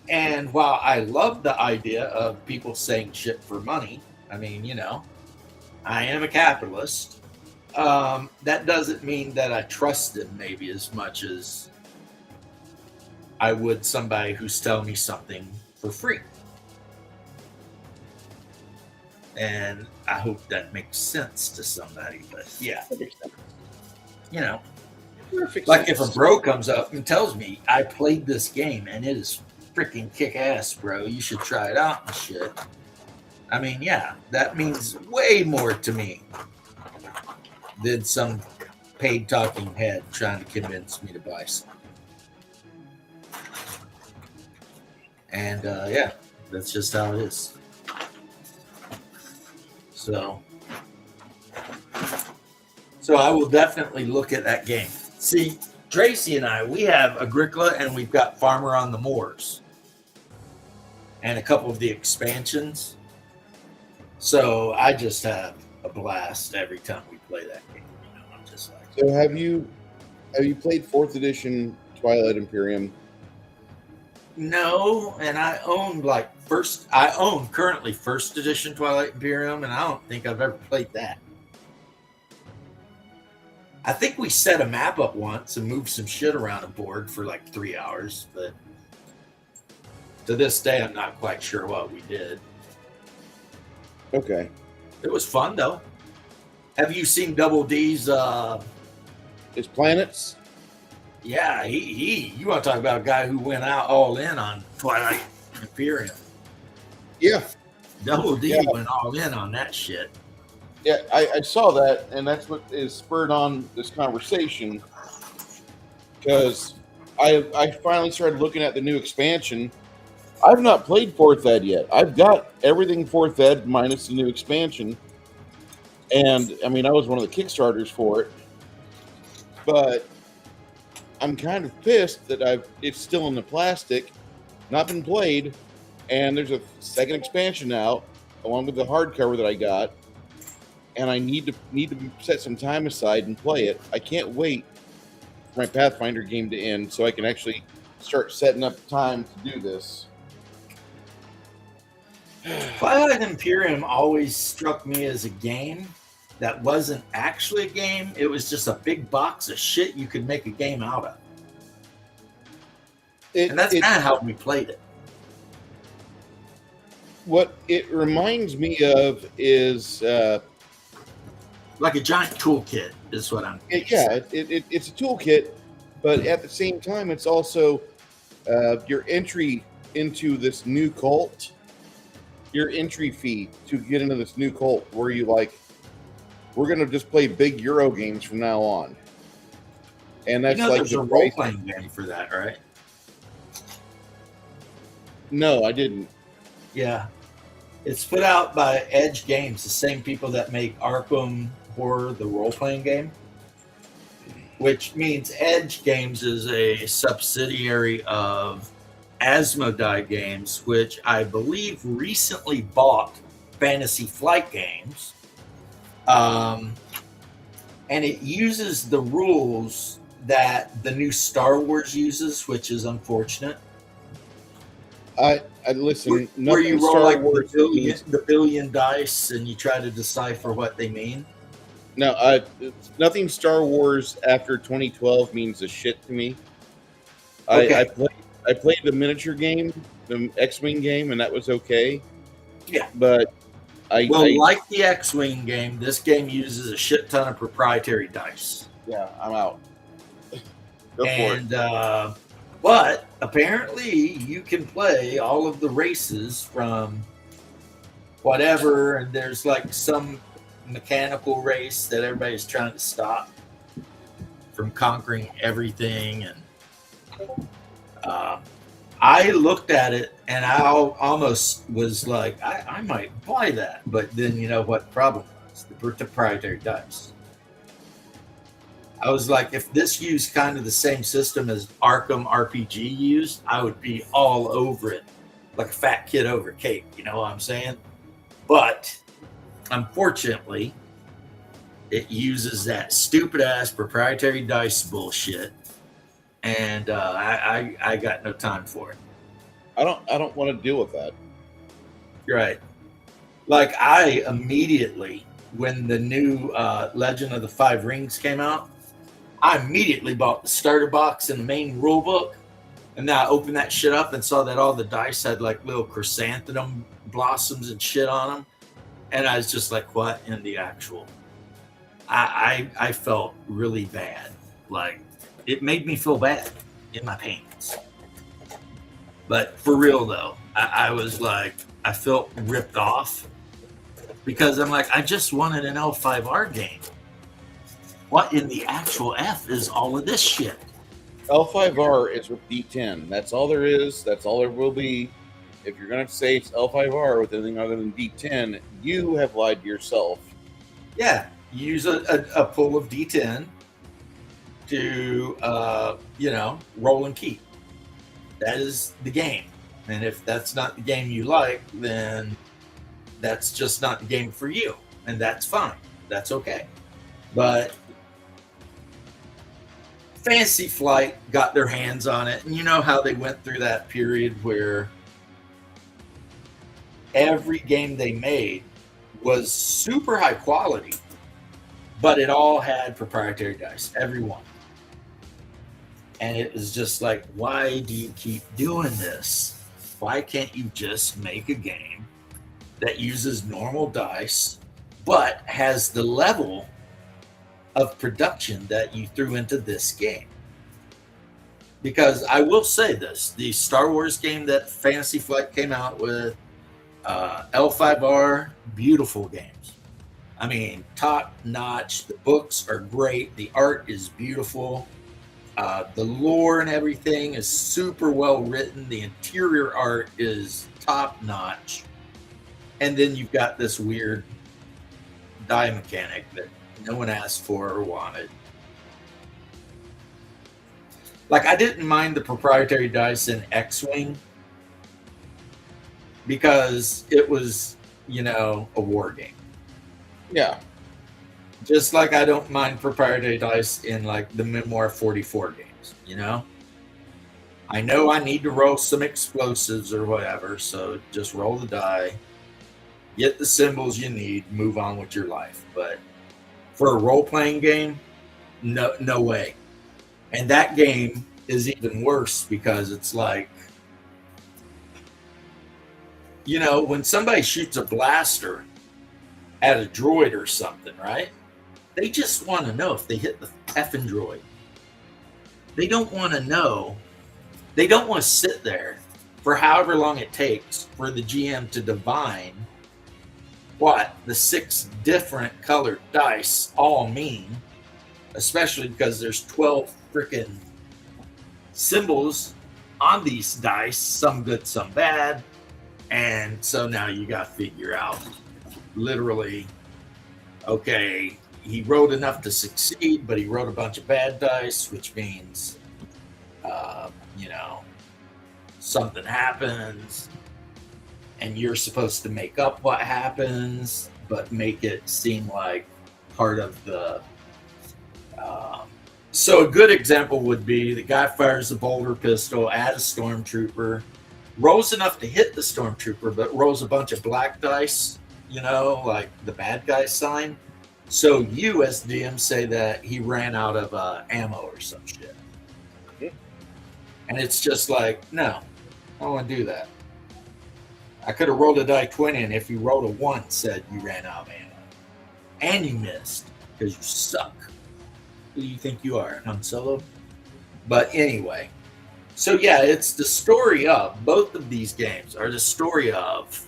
And while I love the idea of people saying shit for money, I mean, I am a capitalist. That doesn't mean that I trust them maybe as much as I would somebody who's telling me something for free. And I hope that makes sense to somebody. But yeah, Perfect like sense. if a bro comes up and tells me I played this game and it is freaking kick ass, bro, you should try it out and shit. I mean, yeah, that means way more to me than some paid talking head trying to convince me to buy something. And yeah, that's just how it is. So I will definitely look at that game. See, Tracy and I, we have Agricola and we've got Farmer on the Moors and a couple of the expansions. So I just have a blast every time we play that game. I'm just like. So have you played 4th edition Twilight Imperium? No, and I own currently 1st edition Twilight Imperium, and I don't think I've ever played that. I think we set a map up once and moved some shit around a board for like 3 hours, but to this day, I'm not quite sure what we did. Okay. It was fun, though. Have you seen Double D's? His planets? Yeah, you want to talk about a guy who went out all in on Twilight Imperium. Yeah. Double D went all in on that shit. Yeah, I saw that, and that's what is spurred on this conversation. Because I finally started looking at the new expansion. I've not played Fourth Ed yet. I've got everything Fourth Ed minus the new expansion, and I mean I was one of the Kickstarters for it, but I'm kind of pissed that it's still in the plastic, not been played, and there's a second expansion out along with the hardcover that I got, and I need to set some time aside and play it. I can't wait for my Pathfinder game to end so I can actually start setting up time to do this. Twilight Imperium always struck me as a game that wasn't actually a game. It was just a big box of shit you could make a game out of. And that's kind of how we played it. What it reminds me of is like a giant toolkit is what I'm it's a toolkit, but at the same time it's also your entry into this new cult, your entry fee to get into this new cult where you like, we're going to just play big Euro games from now on. And that's like there's a role-playing game for that, right? No, I didn't. Yeah. It's put out by Edge Games, the same people that make Arkham Horror, the role-playing game, which means Edge Games is a subsidiary of Asmodee Games, which I believe recently bought Fantasy Flight Games. And it uses the rules that the new Star Wars uses, which is unfortunate. I listen. Where you roll like the billion dice and you try to decipher what they mean. No, nothing Star Wars after 2012 means a shit to me. Okay. I played the miniature game, the X-Wing game, and that was okay. Yeah, but like the X-Wing game, this game uses a shit ton of proprietary dice. Yeah, I'm out. Go for it. But apparently you can play all of the races from whatever, and there's like some mechanical race that everybody's trying to stop from conquering everything. And I looked at it and I almost was like, I might buy that. But then you know what the problem was? The proprietary dice. I was like, if this used kind of the same system as Arkham RPG used, I would be all over it, like a fat kid over cake. You know what I'm saying? But unfortunately, it uses that stupid ass proprietary dice bullshit, and I got no time for it. I don't want to deal with that. You're right. Like I immediately, when the new Legend of the Five Rings came out, I immediately bought the starter box and the main rule book. And then I opened that shit up and saw that all the dice had like little chrysanthemum blossoms and shit on them. And I was just like, what in the actual? I felt really bad. Like, it made me feel bad in my pants. But for real, though, I was like, I felt ripped off. Because I'm like, I just wanted an L5R game. What in the actual F is all of this shit? L5R is with D10. That's all there is. That's all there will be. If you're going to say it's L5R with anything other than D10, you have lied to yourself. Yeah. Use a pool of D10 to, roll and keep. That is the game. And if that's not the game you like, then that's just not the game for you. And that's fine. That's okay. But Fantasy Flight got their hands on it. And you know how they went through that period where every game they made was super high quality, but it all had proprietary dice, every one. And it was just like, why do you keep doing this? Why can't you just make a game that uses normal dice, but has the level of production that you threw into this game? Because I will say this, the Star Wars game that Fantasy Flight came out with, L5R, beautiful games. I mean, top notch. The books are great. The art is beautiful. The lore and everything is super well written. The interior art is top notch. And then you've got this weird die mechanic that no one asked for or wanted. Like, I didn't mind the proprietary dice in X-Wing because it was, a war game. Yeah. Just like I don't mind proprietary dice in like the Memoir 44 games, I know I need to roll some explosives or whatever, so just roll the die, get the symbols you need, move on with your life. But for a role-playing game, no way. And that game is even worse because it's like, when somebody shoots a blaster at a droid or something, right? They just want to know if they hit the effing droid. They don't want to know. They don't want to sit there for however long it takes for the GM to divine what the 6 different colored dice all mean, especially because there's 12 freaking symbols on these dice, some good, some bad. And so now you got to figure out literally, okay, he rolled enough to succeed, but he rolled a bunch of bad dice, which means, something happens, and you're supposed to make up what happens, but make it seem like part of the. So a good example would be the guy fires a bolter pistol at a stormtrooper, rolls enough to hit the stormtrooper, but rolls a bunch of black dice, like the bad guy sign. So you, as DM, say that he ran out of ammo or some shit. And it's just like, no, I don't want to do that. I could have rolled a die 20, and if you rolled a 1, said you ran out of ammo. And you missed, because you suck. Who do you think you are, Han Solo? But anyway, so yeah, it's the story of, both of these games are the story of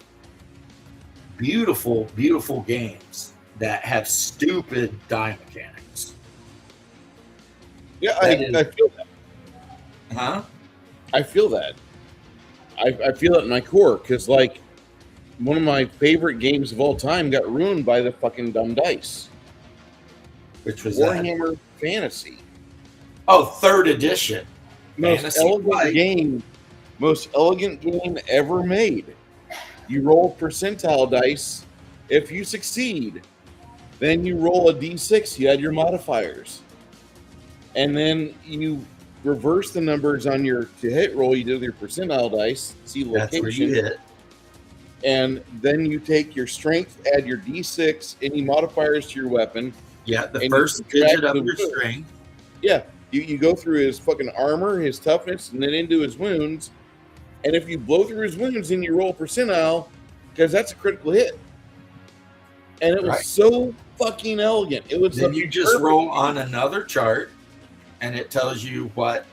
beautiful, beautiful games that have stupid die mechanics. Yeah, I feel that. Huh? I feel that. I feel it in my core because, like, one of my favorite games of all time got ruined by the fucking dumb dice. Which was Warhammer Fantasy. Oh, 3rd edition. Most elegant game ever made. You roll percentile dice. If you succeed, then you roll a d6. You add your modifiers, and then you reverse the numbers on your to hit roll. You do your percentile dice, see location. That's where you hit. And then you take your strength, add your d6, any modifiers to your weapon. Yeah, the first digit of your strength. Yeah, you go through his fucking armor, his toughness, and then into his wounds. And if you blow through his wounds, then you roll percentile, because that's a critical hit. And it was so fucking elegant. It was. Then you just roll on another chart, and it tells you what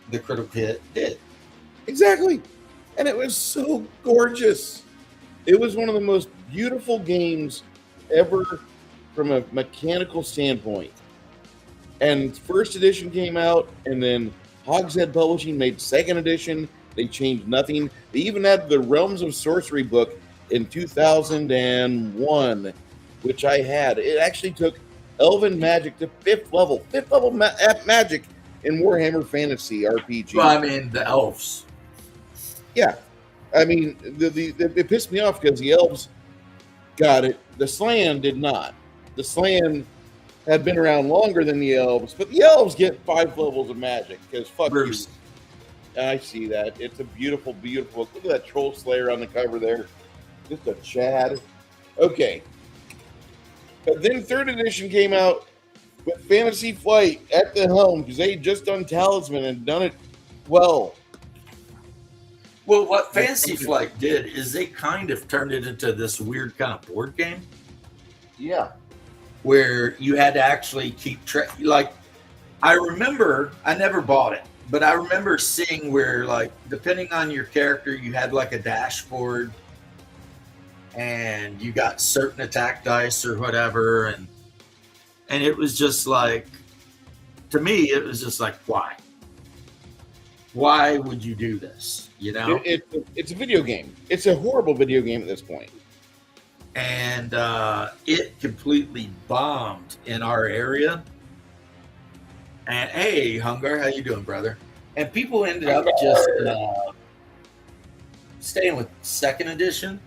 the critical hit did. Exactly. And it was so gorgeous. It was one of the most beautiful games ever from a mechanical standpoint. And 1st edition came out, and then Hogshead Publishing made 2nd edition. They changed nothing. They even had the Realms of Sorcery book in 2001, which I had. It actually took Elven magic to 5th level. 5th level magic in Warhammer Fantasy RPG. Well, I mean, the elves. Yeah. I mean, it pissed me off because the elves got it. The Slan did not. The Slan had been around longer than the elves, but the elves get 5 levels of magic because fuck Bruce. you. I see that. It's a beautiful, beautiful. Look at that Troll Slayer on the cover there. Just a Chad. Okay. But then 3rd edition came out with Fantasy Flight at the helm because they had just done Talisman and done it well. Well, what Fantasy Flight did is they kind of turned it into this weird kind of board game. Yeah. Where you had to actually keep track. Like, I remember, I never bought it, but I remember seeing where, like, depending on your character, you had like a dashboard and you got certain attack dice or whatever. And it was just like to me, it was just like, why? Why would you do this? You know? It's a video game. It's a horrible video game at this point. And it completely bombed in our area. And hey, Hunger, how you doing, brother? And people ended up just staying with second edition.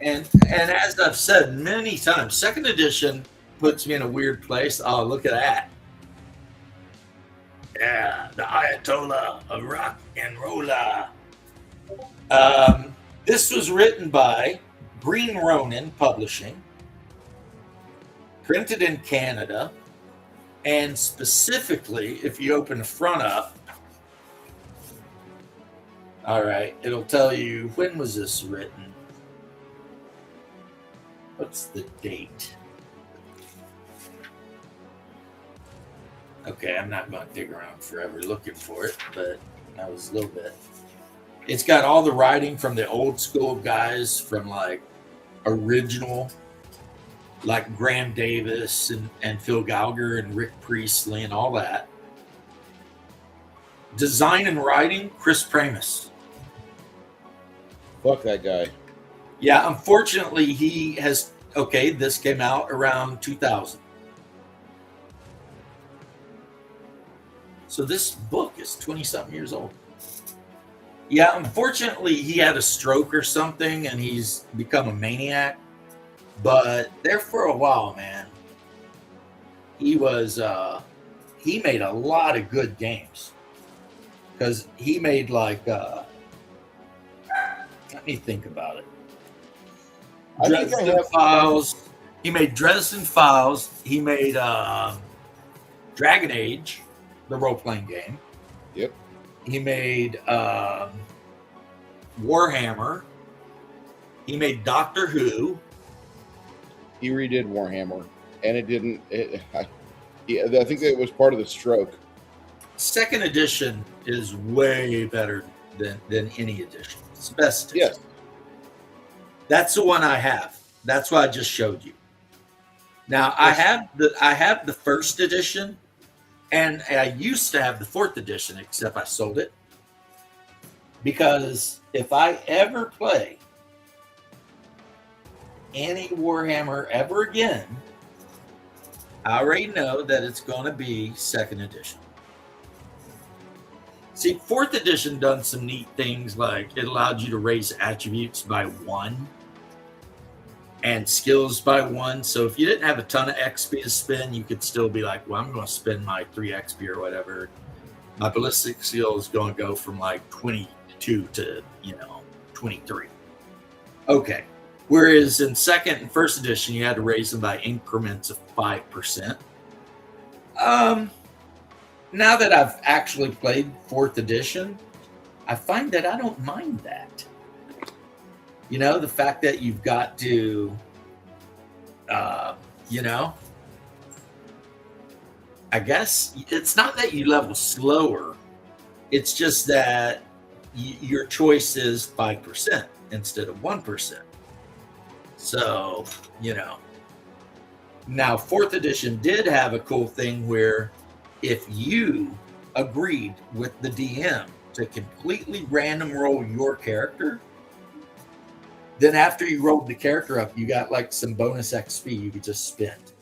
And as I've said many times, second edition puts me in a weird place. Oh, look at that. Yeah, the Ayatollah of rock and roller. This was written by Green Ronin Publishing, printed in Canada, and specifically, if you open the front up, all right, it'll tell you when was this written. What's the date? Okay, I'm not going to dig around forever looking for it, but that was a little bit. It's got all the writing from the old school guys from like original, like Graham Davis and Phil Gallagher and Rick Priestley and all that. Design and writing, Chris Pramas. Fuck that guy. Yeah, unfortunately, he has. Okay, this came out around 2000. So this book is 20-something years old. Yeah, unfortunately, he had a stroke or something, and he's become a maniac. But there for a while, man, he was. He made a lot of good games because he made like. Let me think about it. Dresden Files. He made Dresden Files. He made Dragon Age, the role-playing game. Yep. He made Warhammer. He made Doctor Who. He redid Warhammer, and it didn't. I think that it was part of the stroke. Second edition is way better than any edition. It's the best edition. Yes. That's the one I have. That's what I just showed you. Now I have the first edition, and I used to have the fourth edition, except I sold it. Because if I ever play any Warhammer ever again, I already know that it's going to be second edition. See, fourth edition done some neat things, like it allowed you to raise attributes by 1 and skills by 1. So if you didn't have a ton of XP to spend, you could still be like, well, I'm going to spend my 3 XP or whatever. My ballistic skill is going to go from like 22 to, 23. Okay. Whereas in second and first edition, you had to raise them by increments of 5%. Now that I've actually played fourth edition, I find that I don't mind that. The fact that you've got to, I guess it's not that you level slower. It's just that your choice is 5% instead of 1%. So, Now, fourth edition did have a cool thing where if you agreed with the DM to completely random roll your character, then after you rolled the character up, you got like some bonus XP you could just spend.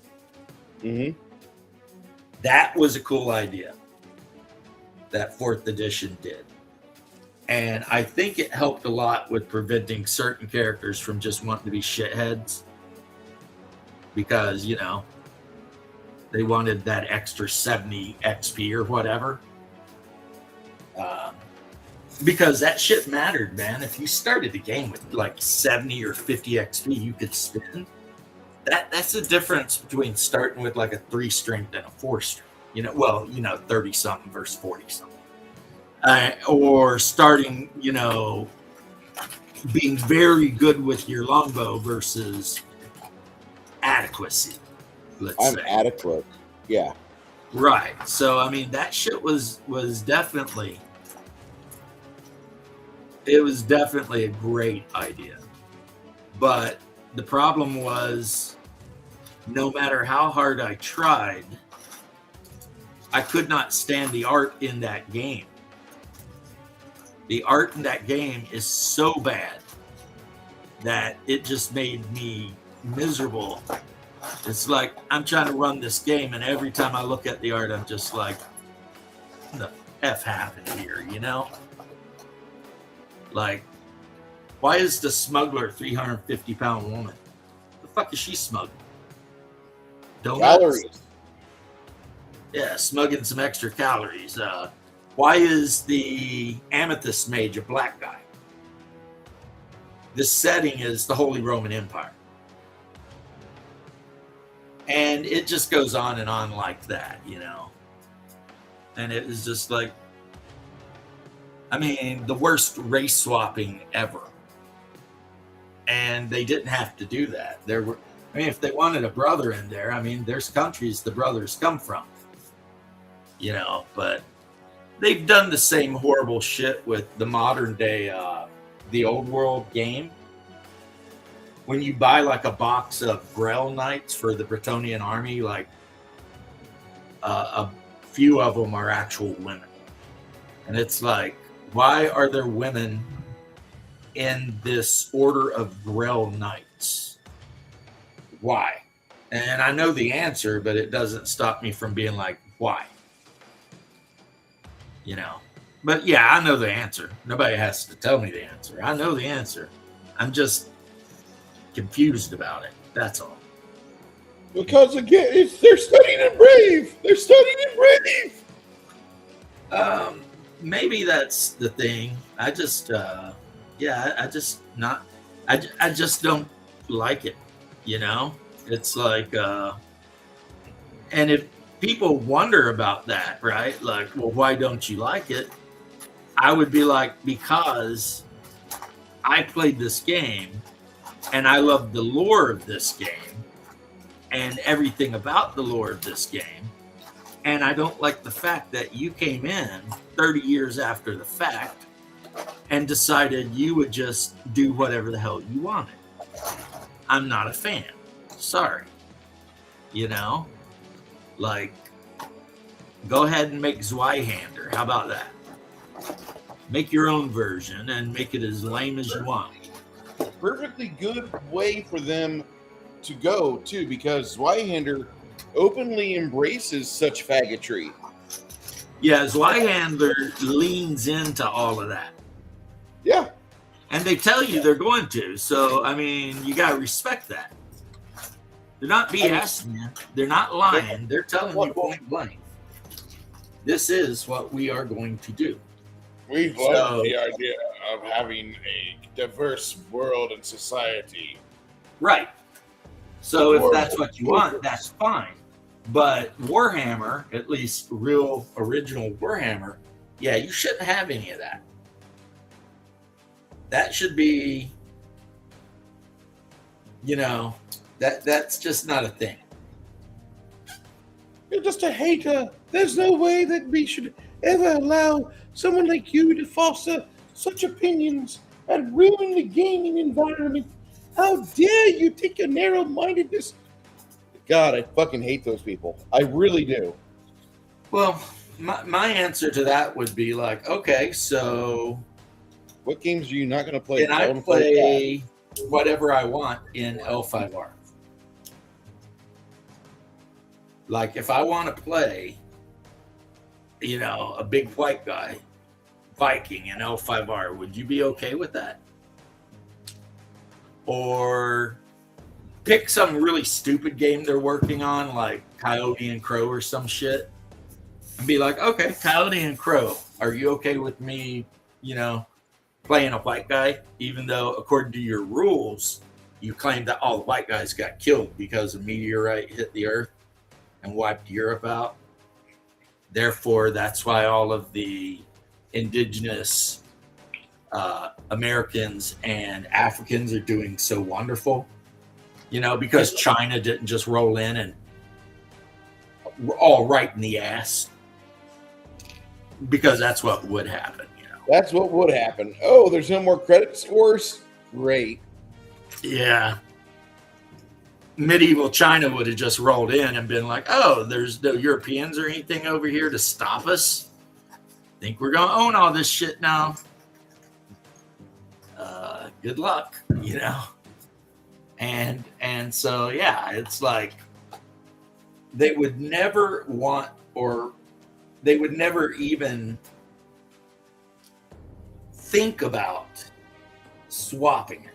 Mm-hmm. That was a cool idea that fourth edition did. And I think it helped a lot with preventing certain characters from just wanting to be shitheads. Because, they wanted that extra 70 XP or whatever. Because that shit mattered, man. If you started the game with like 70 or 50 XP you could spend, that's the difference between starting with like a 3 strength and a 4 strength. 30 something versus 40 something. Or starting, being very good with your longbow versus adequacy. I'm adequate. Yeah. Right. So I mean that shit was definitely a great idea. But the problem was no matter how hard I tried, I could not stand the art in that game. The art in that game is so bad that it just made me miserable. It's like I'm trying to run this game, and every time I look at the art, I'm just like, what the F happened here, you know? Like, why is the smuggler a 350-pound woman? The fuck is she smuggling? Donuts? Calories. Yeah, smuggling some extra calories. Why is the amethyst mage a black guy? This setting is the Holy Roman Empire. And it just goes on and on like that, you know? And it was just like, I mean, the worst race swapping ever. And they didn't have to do that. I mean, if they wanted a brother in there, I mean, there's countries the brothers come from, you know, but they've done the same horrible shit with the modern day, the old world game. When you buy like a box of Grell Knights for the Bretonnian army, like a few of them are actual women. And it's like, why are there women in this order of Grell Knights? Why? And I know the answer, but it doesn't stop me from being like, why? You know? But yeah, I know the answer. Nobody has to tell me the answer. I know the answer. I'm just confused about it. That's all. Because again, they're studying in Brave. They're studying in Brave. Maybe that's the thing. I just don't like it. You know, it's like, and if people wonder about that, right? Like, well, why don't you like it? I would be like, because I played this game and I love the lore of this game and everything about the lore of this game. And I don't like the fact that you came in 30 years after the fact and decided you would just do whatever the hell you wanted. I'm not a fan. Sorry. You know? Like, go ahead and make Zweihander. How about that? Make your own version and make it as lame as you want. Perfectly good way for them to go, too, because Zweihander openly embraces such faggotry. Yeah, Zweihander leans into all of that. Yeah. And they tell you they're going to. So, I mean, you got to respect that. They're not BSing you. They're not lying. They're telling you point blank. This is what we are going to do. We love the idea of having a diverse world and society. Right. So if that's what you want, that's fine. But Warhammer, at least real original Warhammer, yeah, you shouldn't have any of that. That should be, you know, that's just not a thing. You're just a hater. There's no way that we should ever allow someone like you to foster such opinions and ruin the gaming environment. How dare you take your narrow-mindedness? God, I fucking hate those people. I really do. Well, my answer to that would be like, okay, so what games are you not going to play? Can I play whatever I want in L5R? Like, if I want to play, you know, a big white guy, Viking in L5R, would you be okay with that? Or pick some really stupid game they're working on, like Coyote and Crow or some shit, and be like, okay, Coyote and Crow, are you okay with me, you know, playing a white guy, even though according to your rules, you claim that all the white guys got killed because a meteorite hit the earth and wiped Europe out. Therefore, that's why all of the indigenous Americans and Africans are doing so wonderful, you know, because China didn't just roll in and we're all right in the ass, because that's what would happen, you know. That's what would happen. Oh, there's no more credit scores? Great. Yeah. medieval China would have just rolled in and been like, oh, there's no Europeans or anything over here to stop us. Think we're going to own all this shit now. Good luck, you know? And so, yeah, it's like they would never want, or they would never even think about swapping it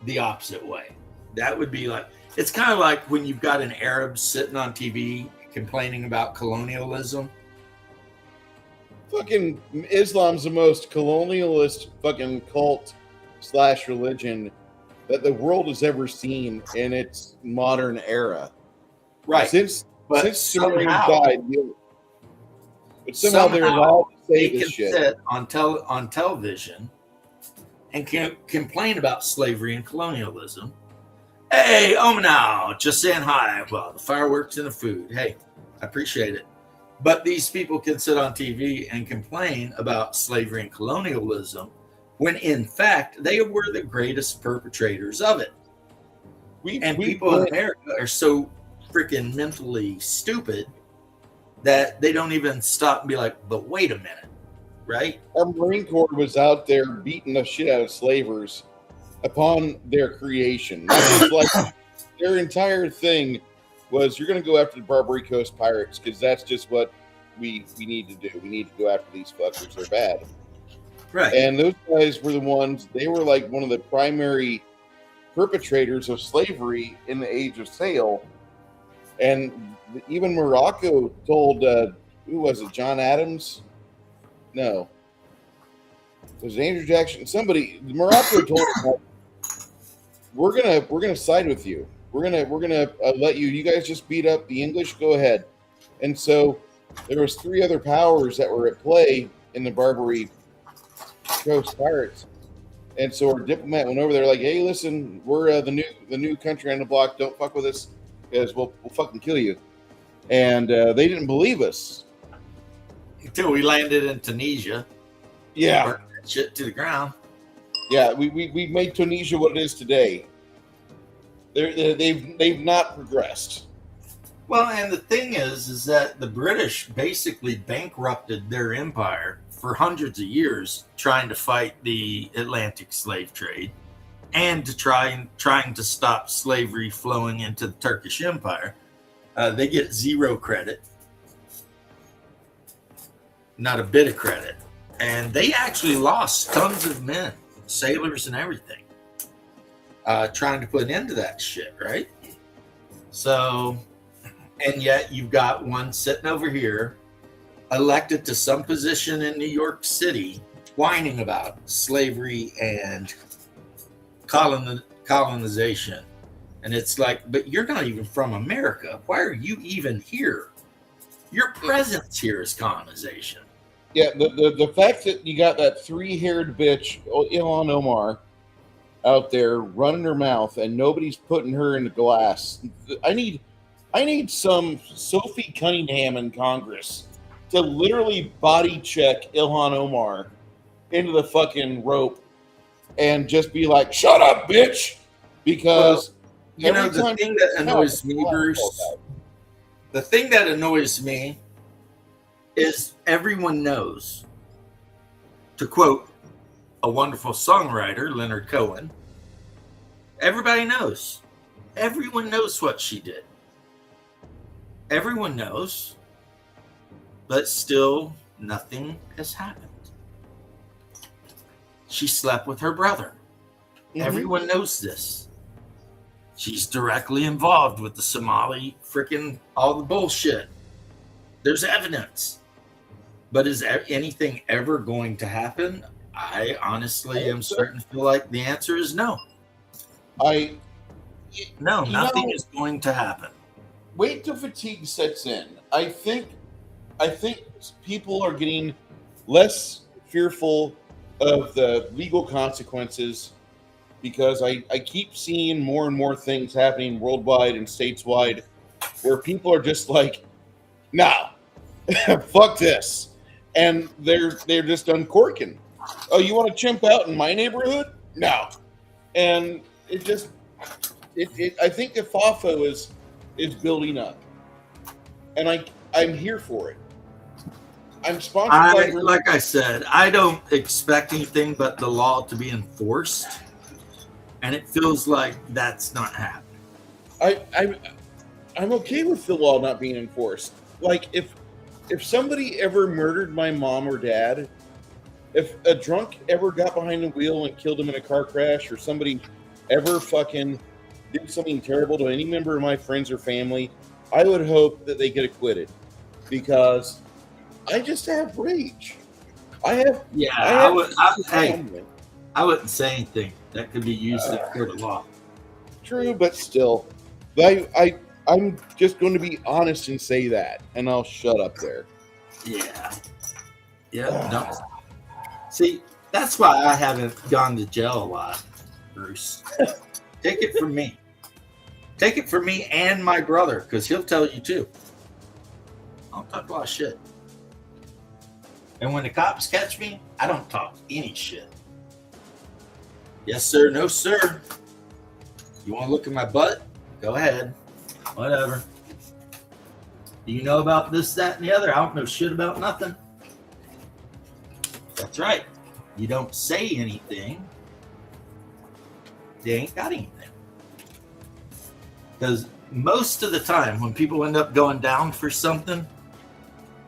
the opposite way. That would be like, it's kind of like when you've got an Arab sitting on TV complaining about colonialism. Fucking Islam's the most colonialist fucking cult / religion that the world has ever seen in its modern era. Right. Since Suleiman somehow, died, but somehow they're allowed to say they this can shit. sit on television and can complain about slavery and colonialism. Hey, now, just saying hi. Well, the fireworks and the food. Hey, I appreciate it. But these people can sit on TV and complain about slavery and colonialism when, in fact, they were the greatest perpetrators of it. People in America are so freaking mentally stupid that they don't even stop and be like, but wait a minute, right? Our Marine Corps was out there beating the shit out of slavers upon their creation. That was like their entire thing was, you're going to go after the Barbary Coast pirates because that's just what we need to do. We need to go after these fuckers. They're bad. Right. And those guys were the ones, they were like one of the primary perpetrators of slavery in the Age of Sail. And even Morocco told, who was it, John Adams? No. Was it Andrew Jackson? Somebody, Morocco told him, we're gonna side with you. We're gonna let you guys just beat up the English. Go ahead. And so there was 3 other powers that were at play in the Barbary Coast pirates. And so our diplomat went over there like, hey, listen, we're the new country on the block. Don't fuck with us because we'll fucking kill you. And they didn't believe us until we landed in Tunisia. Yeah, burnt that shit to the ground. Yeah, we made Tunisia what it is today. They've not progressed. Well, and the thing is that the British basically bankrupted their empire for hundreds of years trying to fight the Atlantic slave trade and to trying to stop slavery flowing into the Turkish Empire. They get 0 credit, not a bit of credit, and they actually lost tons of men, sailors and everything, trying to put an end to that shit, right? So, and yet you've got one sitting over here, elected to some position in New York City, whining about slavery and colonization. And it's like, but you're not even from America. Why are you even here? Your presence here is colonization. Yeah, the fact that you got that 3-haired bitch, Ilhan Omar, out there running her mouth and nobody's putting her in the glass. I need some Sophie Cunningham in Congress to literally body check Ilhan Omar into the fucking rope and just be like, shut up, bitch. Because you know, the thing that annoys me, Bruce, the thing that annoys me is everyone knows, to quote a wonderful songwriter, Leonard Cohen, everybody knows. Everyone knows what she did. Everyone knows, but still nothing has happened. She slept with her brother. Mm-hmm. Everyone knows this. She's directly involved with the Somali freaking all the bullshit. There's evidence. But is anything ever going to happen? I honestly am starting to feel like the answer is no. Nothing is going to happen. Wait till fatigue sets in. I think people are getting less fearful of the legal consequences because I keep seeing more and more things happening worldwide and stateswide where people are just like, nah, fuck this. And they're just uncorking. Oh, you want to chimp out in my neighborhood? No. And I think the FAFO is building up, and I'm here for it. I'm sponsored by Like I said, I don't expect anything but the law to be enforced, and it feels like that's not happening. I'm okay with the law not being enforced. Like if somebody ever murdered my mom or dad, if a drunk ever got behind the wheel and killed him in a car crash, or somebody ever fucking did something terrible to any member of my friends or family, I would hope that they get acquitted, because I just have rage. Yeah, I wouldn't say anything that could be used in court of law. True, but still, I'm just going to be honest and say that, and I'll shut up there. Yeah. No. See, that's why I haven't gone to jail a lot, Bruce. Take it from me. Take it from me and my brother, because he'll tell you too. I don't talk a lot of shit. And when the cops catch me, I don't talk any shit. Yes, sir. No, sir. You want to look at my butt? Go ahead. Whatever. Do you know about this, that, and the other? I don't know shit about nothing. That's right. You don't say anything. They ain't got anything. Because most of the time when people end up going down for something,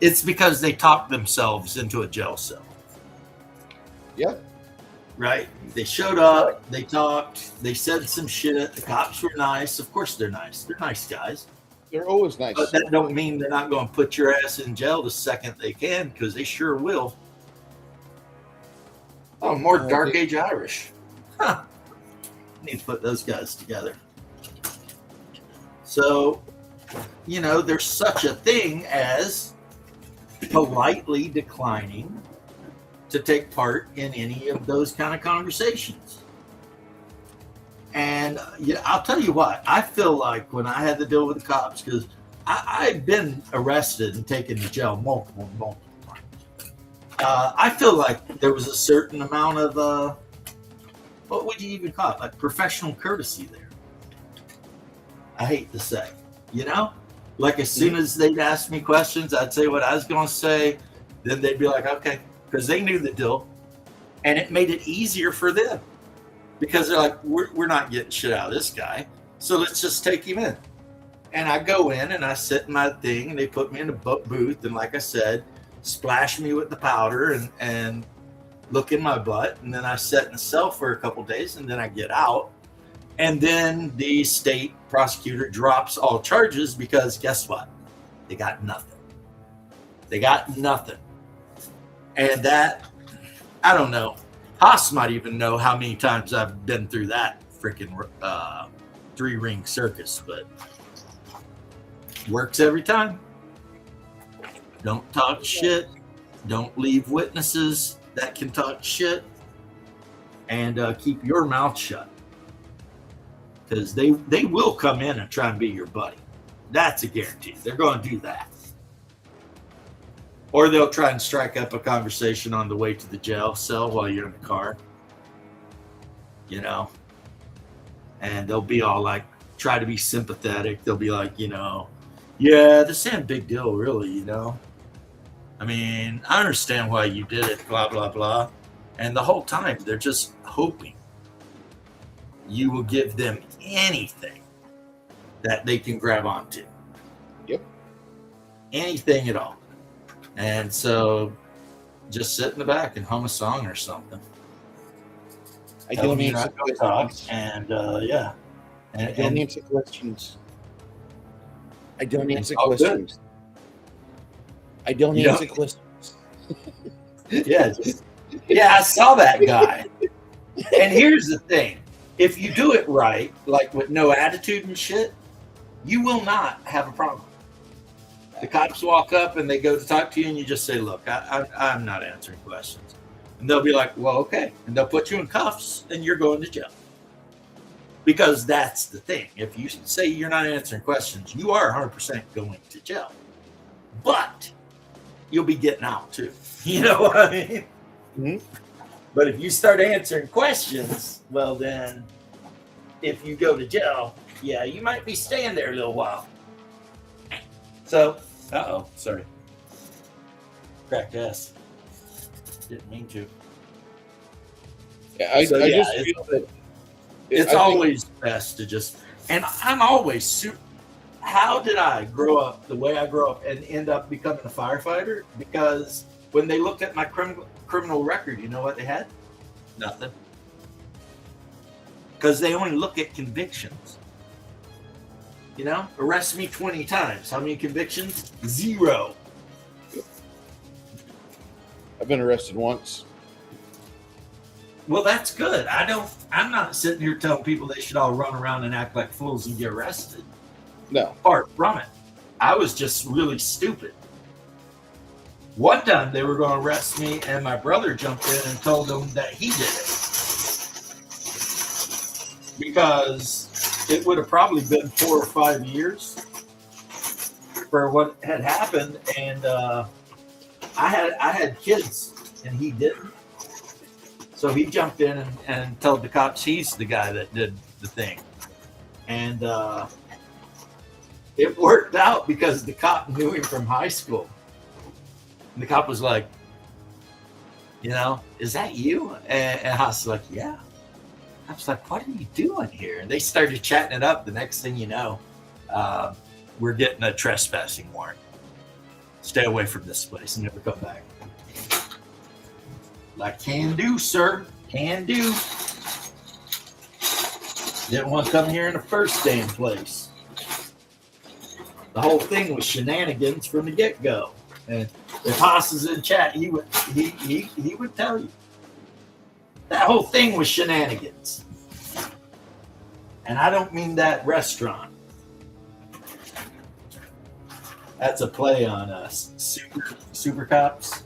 it's because they talked themselves into a jail cell. Yep. Right? They showed up, they talked, they said some shit. The cops were nice. Of course they're nice. They're nice guys. They're always nice. But that don't mean they're not going to put your ass in jail the second they can, because they sure will. Oh, more Dark Age Irish. Huh. Need to put those guys together. So, there's such a thing as politely declining to take part in any of those kind of conversations. And I'll tell you what, I feel like when I had to deal with the cops, because I've been arrested and taken to jail multiple times. I feel like there was a certain amount of, what would you even call it? Like professional courtesy there. I hate to say, like as soon as they'd ask me questions, I'd say what I was going to say. Then they'd be like, okay, because they knew the deal. And it made it easier for them, because they're like, we're not getting shit out of this guy, so let's just take him in. And I go in and I sit in my thing, and they put me in a booth, and like I said, splash me with the powder and look in my butt, and then I sit in a cell for a couple days, and then I get out. And then the state prosecutor drops all charges, because guess what? They got nothing. They got nothing. And that, I don't know. Haas might even know how many times I've been through that freaking 3-ring circus, but works every time. Don't talk shit. Don't leave witnesses that can talk shit. And keep your mouth shut. Because they will come in and try and be your buddy. That's a guarantee. They're going to do that. Or they'll try and strike up a conversation on the way to the jail cell while you're in the car. And they'll be all like, try to be sympathetic. They'll be like, yeah, this ain't a big deal, really, I mean, I understand why you did it, blah, blah, blah. And the whole time, they're just hoping you will give them anything that they can grab onto. Yep. Anything at all. And so just sit in the back and hum a song or something. I don't answer questions. And yeah. I don't answer questions. I don't answer questions. I don't answer questions. Yeah. Yeah, I saw that guy. And here's the thing. If you do it right, like with no attitude and shit, you will not have a problem. The cops walk up and they go to talk to you, and you just say, look, I'm not answering questions. And they'll be like, well, okay. And they'll put you in cuffs, and you're going to jail. Because that's the thing. If you say you're not answering questions, you are 100% going to jail. But you'll be getting out, too. You know what I mean? Mm-hmm. But if you start answering questions, well, then if you go to jail, yeah, you might be staying there a little while. So, sorry. Cracked ass. Didn't mean to. Yeah, I just feel that it's always best to just, and I'm always how did I grow up the way I grew up and end up becoming a firefighter? Because when they looked at my criminal record, you know what they had? Nothing. Because they only look at convictions. You know, arrest me 20 times. How many convictions? 0. I've been arrested once. Well, that's good. I'm not sitting here telling people they should all run around and act like fools and get arrested. No. Far from it. I was just really stupid. One time they were going to arrest me, and my brother jumped in and told them that he did it. Because it would have probably been 4 or 5 years for what had happened, and I had kids, and he didn't. So he jumped in and told the cops he's the guy that did the thing. And it worked out because the cop knew him from high school. And the cop was like, you know, is that you? And I was like, yeah. I was like, what are you doing here? And they started chatting it up. The next thing you know, we're getting a trespassing warrant. Stay away from this place and never come back. Like, can do, sir. Can do. Didn't want to come here in the first damn place. The whole thing was shenanigans from the get-go. And if Haas is in chat, he would tell you. That whole thing was shenanigans. And I don't mean that restaurant. That's a play on Super Cops.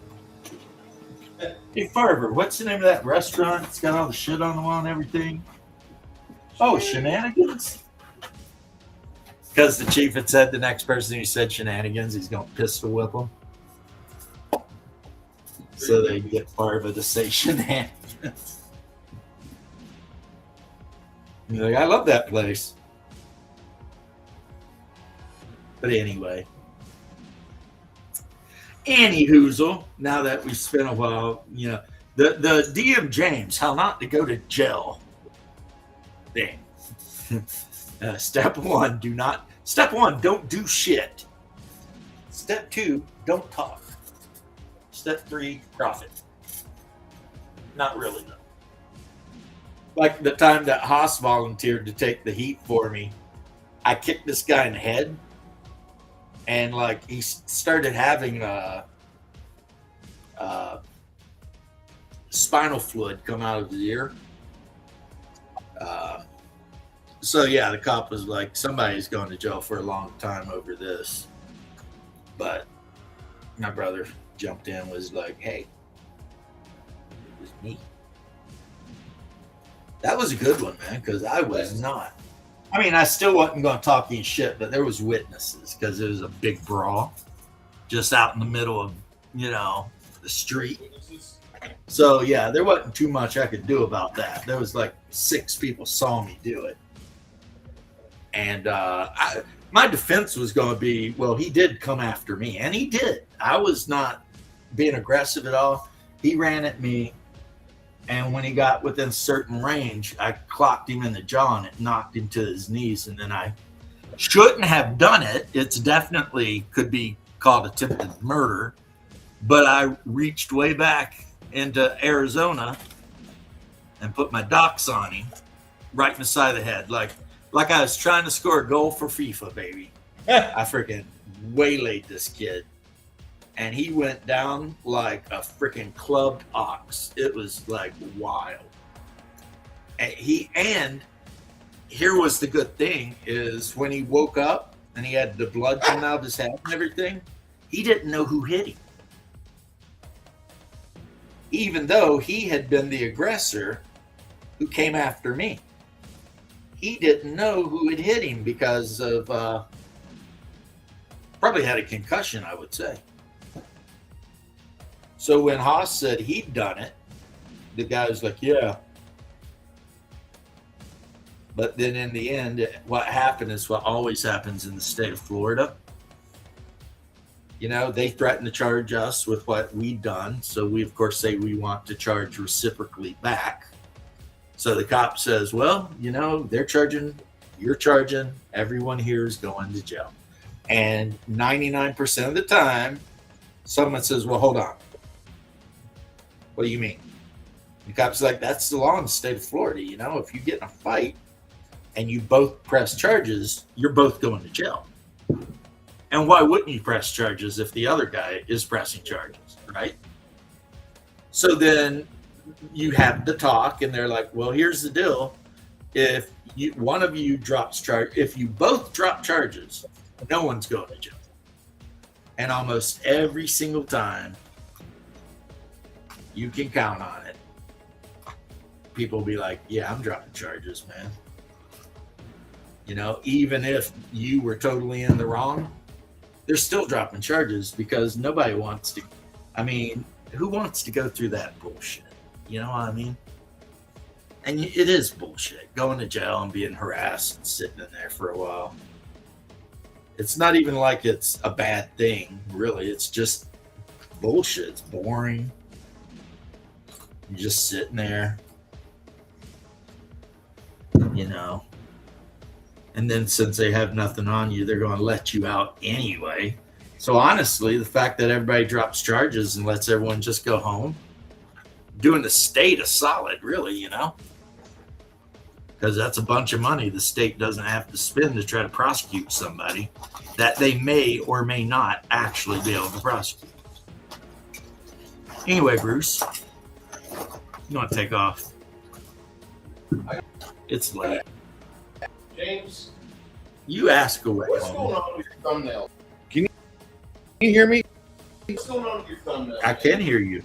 Hey, Farver, what's the name of that restaurant? It's got all the shit on the wall and everything. Oh, Shenanigans? Because the chief had said the next person who said Shenanigans, he's going to pistol whip them. So they get Farva to say Shenanigans. He's like, I love that place. But anyway. Annie Hoozle, now that we've spent a while, you know, the DM James, how not to go to jail thing. Step one, don't do shit. Step 2, don't talk. Step 3, profit. Not really, though. Like the time that Haas volunteered to take the heat for me, I kicked this guy in the head. And like he started having spinal fluid come out of his ear. So yeah, the cop was like, somebody's going to jail for a long time over this. But my brother jumped in, was like, hey, it was me. That was a good one, man, because I was not. I mean, I still wasn't going to talk any shit, but there was witnesses because it was a big brawl just out in the middle of, you know, the street. So, yeah, there wasn't too much I could do about that. There was like 6 people saw me do it. And my defense was going to be, well, he did come after me, and he did. I was not being aggressive at all. He ran at me. And when he got within certain range, I clocked him in the jaw and it knocked him to his knees. And then I shouldn't have done it. It's definitely could be called attempted murder. But I reached way back into Arizona and put my docs on him right in the side of the head. Like I was trying to score a goal for FIFA, baby. I freaking waylaid this kid. And he went down like a freaking clubbed ox. It was like wild. And here was the good thing is when he woke up and he had the blood coming out of his head and everything, he didn't know who hit him. Even though he had been the aggressor who came after me. He didn't know who had hit him because of probably had a concussion, I would say. So when Haas said he'd done it, the guy was like, yeah. But then in the end, what happened is what always happens in the state of Florida. You know, they threaten to charge us with what we've done. So we, of course, say we want to charge reciprocally back. So the cop says, well, you know, they're charging, you're charging, everyone here is going to jail. And 99% of the time, someone says, well, hold on. What do you mean? The cop's like, that's the law in the state of Florida. You know, if you get in a fight and you both press charges, you're both going to jail. And why wouldn't you press charges if the other guy is pressing charges, right? So then you have the talk, and they're like, well, here's the deal. If one of you drops charge, if you both drop charges, no one's going to jail. And almost every single time, you can count on it. People will be like, yeah, I'm dropping charges, man. You know, even if you were totally in the wrong, they're still dropping charges because nobody wants to. I mean, who wants to go through that bullshit? You know what I mean? And it is bullshit. Going to jail and being harassed and sitting in there for a while. It's not even like it's a bad thing, really. It's just bullshit. It's boring. You're just sitting there, you know. And then since they have nothing on you, they're going to let you out anyway. So honestly, the fact that everybody drops charges and lets everyone just go home, doing the state a solid, really, you know, because that's a bunch of money the state doesn't have to spend to try to prosecute somebody that they may or may not actually be able to prosecute. Anyway, Bruce, you want to take off? It's late. James, You ask away. what's going on with your thumbnail? Can you hear me? What's going on with your thumbnail? I can hear you.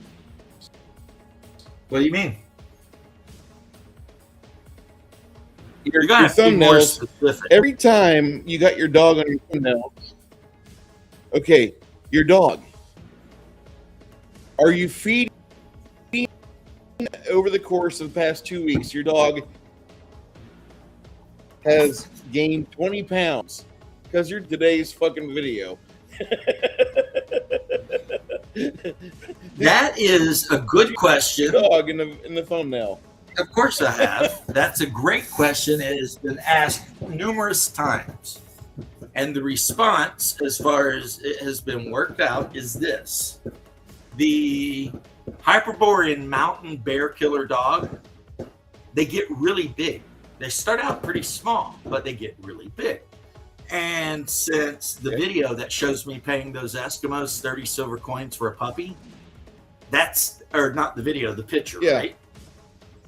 What do you mean? You're gonna have to be more thumbnails. specific. Every time you got your dog on your thumbnail, okay, your dog. Are you feeding over the course of the past 2 weeks? Your dog has gained 20 pounds because you're today's fucking video. That is a good question. Dog in the thumbnail. Of course I have. That's a great question. It has been asked numerous times. And the response, as far as it has been worked out, is this. The Hyperborean mountain bear killer dog, they get really big. They start out pretty small, but they get really big. And since the video that shows me paying those Eskimos 30 silver coins for a puppy, that's, or not the video, the picture, Yeah. right?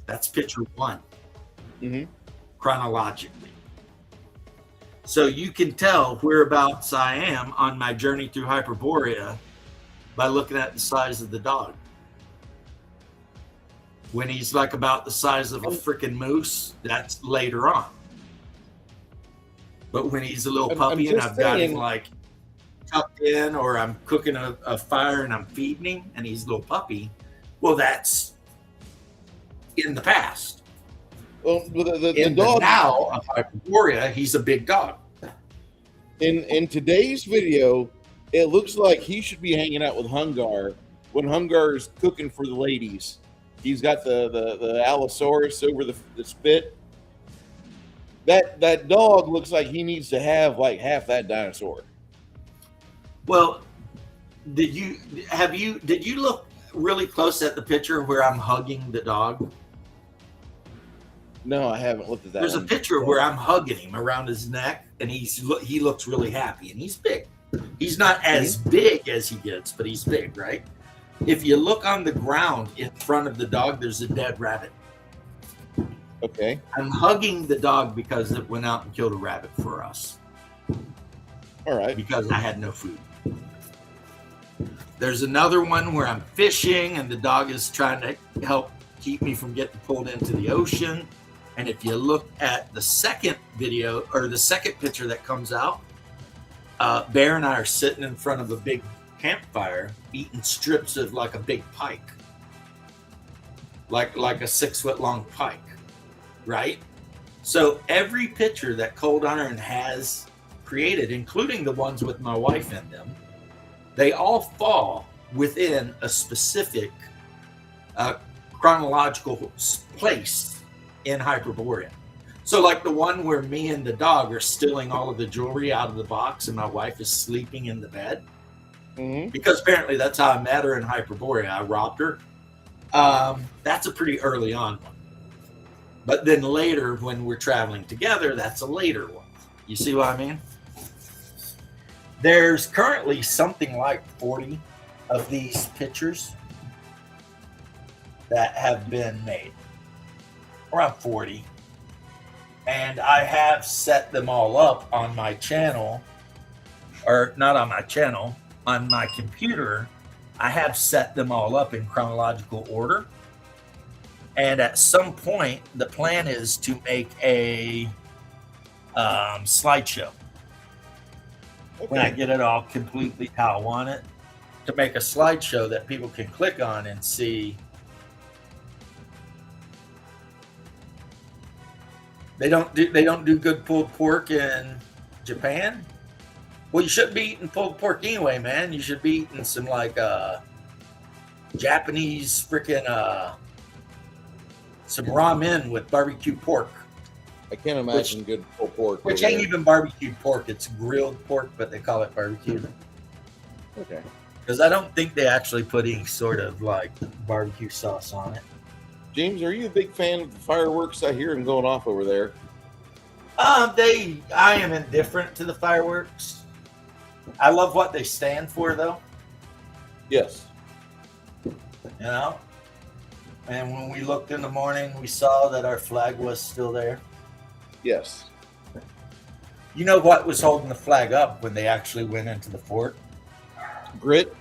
That's picture one, chronologically. So you can tell whereabouts I am on my journey through Hyperborea by looking at the size of the dog. When he's like about the size of a freaking moose, that's later on. But when he's a little puppy and I've got him like tucked in, or I'm cooking a fire and I'm feeding him and he's a little puppy, well, that's in the past. Well, the In dog the now of Hyperborea, he's a big dog. in today's video, it looks like he should be hanging out with Hungar when Hungar is cooking for the ladies. He's got the Allosaurus over the spit. That dog looks like he needs to have like half that dinosaur. Well, did you look really close at the picture where I'm hugging the dog? No, I haven't looked at that. There's a one. picture where I'm hugging him around his neck, and he looks really happy, and he's big. He's not as big as he gets, but he's big, right? If you look on the ground in front of the dog, there's a dead rabbit. Okay. I'm hugging the dog because it went out and killed a rabbit for us. All right. Because I had no food. There's another one where I'm fishing and the dog is trying to help keep me from getting pulled into the ocean. And if you look at the second video, or the second picture that comes out, Bear and I are sitting in front of a big campfire eating strips of like a big pike, like a 6 foot long pike, right? So every picture that Cold Iron has created, including the ones with my wife in them, they all fall within a specific chronological place in Hyperborea. So, like the one where me and the dog are stealing all of the jewelry out of the box and my wife is sleeping in the bed. Because apparently that's how I met her in Hyperborea. I robbed her. That's a pretty early on one. But then later, when we're traveling together, that's a later one. You see what I mean? There's currently something like 40 of these pictures that have been made. Around 40. And I have set them all up on my channel, or not on my channel, on my computer. I have set them all up in chronological order. And at some point, the plan is to make a slideshow. Okay. When I get it all completely how I want it, to make a slideshow that people can click on and see. They don't do good pulled pork in Japan. Well, you shouldn't be eating pulled pork anyway, man. You should be eating some like Japanese freaking some ramen with barbecue pork. I can't imagine good pulled pork. Which ain't even barbecued pork. It's grilled pork, but they call it barbecued. Okay. Because I don't think they actually put any sort of like barbecue sauce on it. James, are you a big fan of the fireworks? I hear them going off over there. I am indifferent to the fireworks. I love what they stand for, though. Yes. You know? And when we looked in the morning, we saw that our flag was still there. Yes. You know what was holding the flag up when they actually went into the fort? Grit?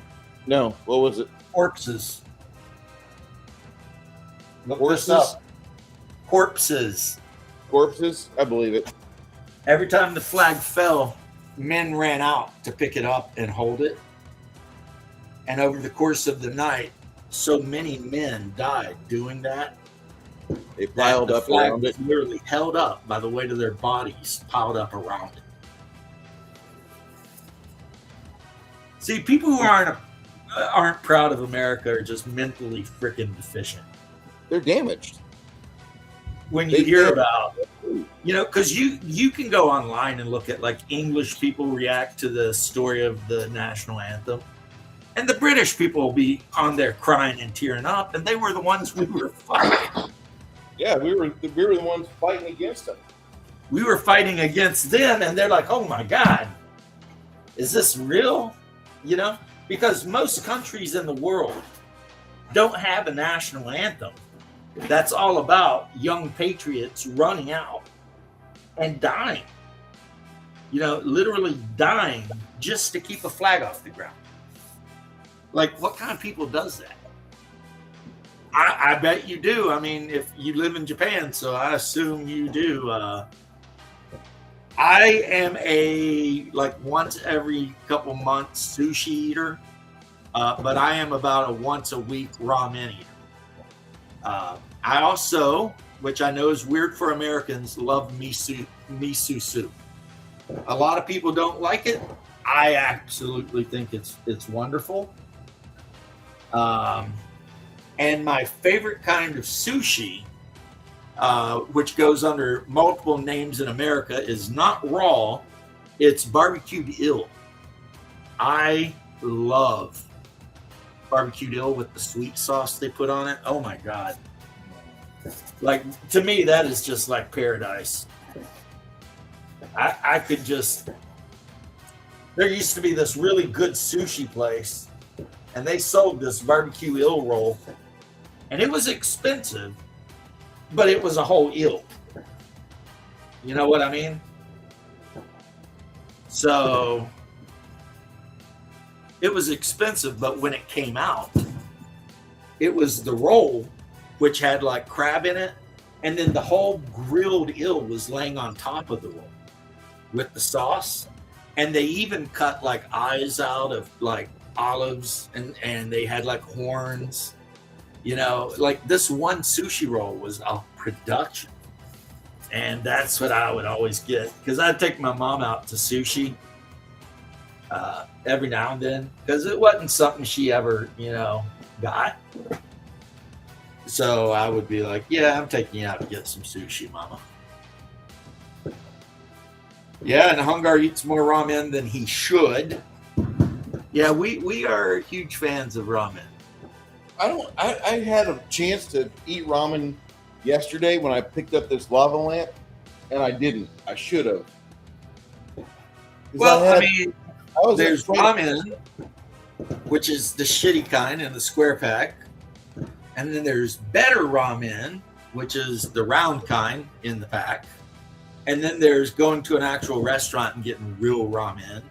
No. What was it? Corpses. Look Horses? this up. Corpses. Corpses? I believe it. Every time the flag fell, men ran out to pick it up and hold it. And over the course of the night, so many men died doing that. They piled up around it. Literally held up by the weight of their bodies, piled up around it. See, people who aren't proud of America are just mentally freaking deficient. They're damaged. When you hear about, you know, because you can go online and look at like English people react to the story of the national anthem, and the British people will be on there crying and tearing up, and they were the ones we were fighting. Yeah, we were the ones fighting against them. We were fighting against them, and they're like, "Oh my God, is this real?" You know, because most countries in the world don't have a national anthem. That's all about young patriots running out and dying. You know, literally dying just to keep a flag off the ground. Like, what kind of people does that? I bet you do. I mean, if you live in Japan, so I assume you do. I am a, like, once every couple months sushi eater, but I am about a once a week ramen eater. I also, which I know is weird for Americans, love miso soup. A lot of people don't like it. I absolutely think it's wonderful. And my favorite kind of sushi, which goes under multiple names in America, is not raw. It's barbecued eel. I love barbecued eel with the sweet sauce they put on it. Oh my God. Like, to me, that is just like paradise. I could just, there used to be this really good sushi place, and they sold this barbecue eel roll, and it was expensive, but it was a whole eel. You know what I mean? So it was expensive, but when it came out, it was the roll, which had like crab in it, and then the whole grilled eel was laying on top of the roll with the sauce. And they even cut like eyes out of like olives, and they had like horns. You know, like this one sushi roll was a production. And that's what I would always get because I'd take my mom out to sushi every now and then because it wasn't something she ever, got. So I would be like, "Yeah, I'm taking you out to get some sushi, Mama." Yeah, and Hungar eats more ramen than he should. Yeah, we are huge fans of ramen. I had a chance to eat ramen yesterday when I picked up this lava lamp, and I didn't. I should have. Well, I mean, there's afraid- ramen, which is the shitty kind in the square pack, and then there's better ramen, which is the round kind in the pack, and then there's going to an actual restaurant and getting real ramen.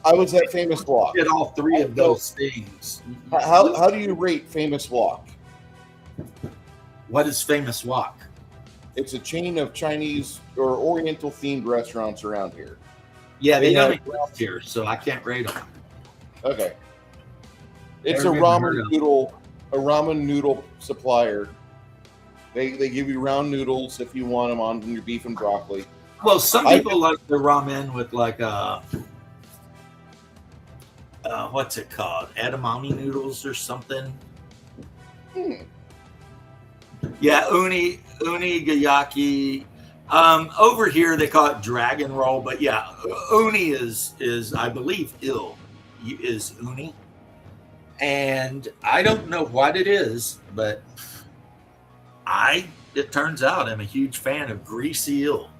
I was at Famous Wok. Did all three of those things. How do you rate Famous Wok? What is Famous Wok? It's a chain of Chinese or Oriental themed restaurants around here. Yeah, they They don't have- exist here, so I can't rate them. Okay. It's Never a even heard ramen noodle supplier. They give you round noodles if you want them on your beef and broccoli. Well, some people like the ramen with like what's it called? Edamame noodles or something. Yeah, uni gayaki. Over here they call it dragon roll, but yeah, uni is I believe is uni, and I don't know what it is, but it turns out I'm a huge fan of greasy eel.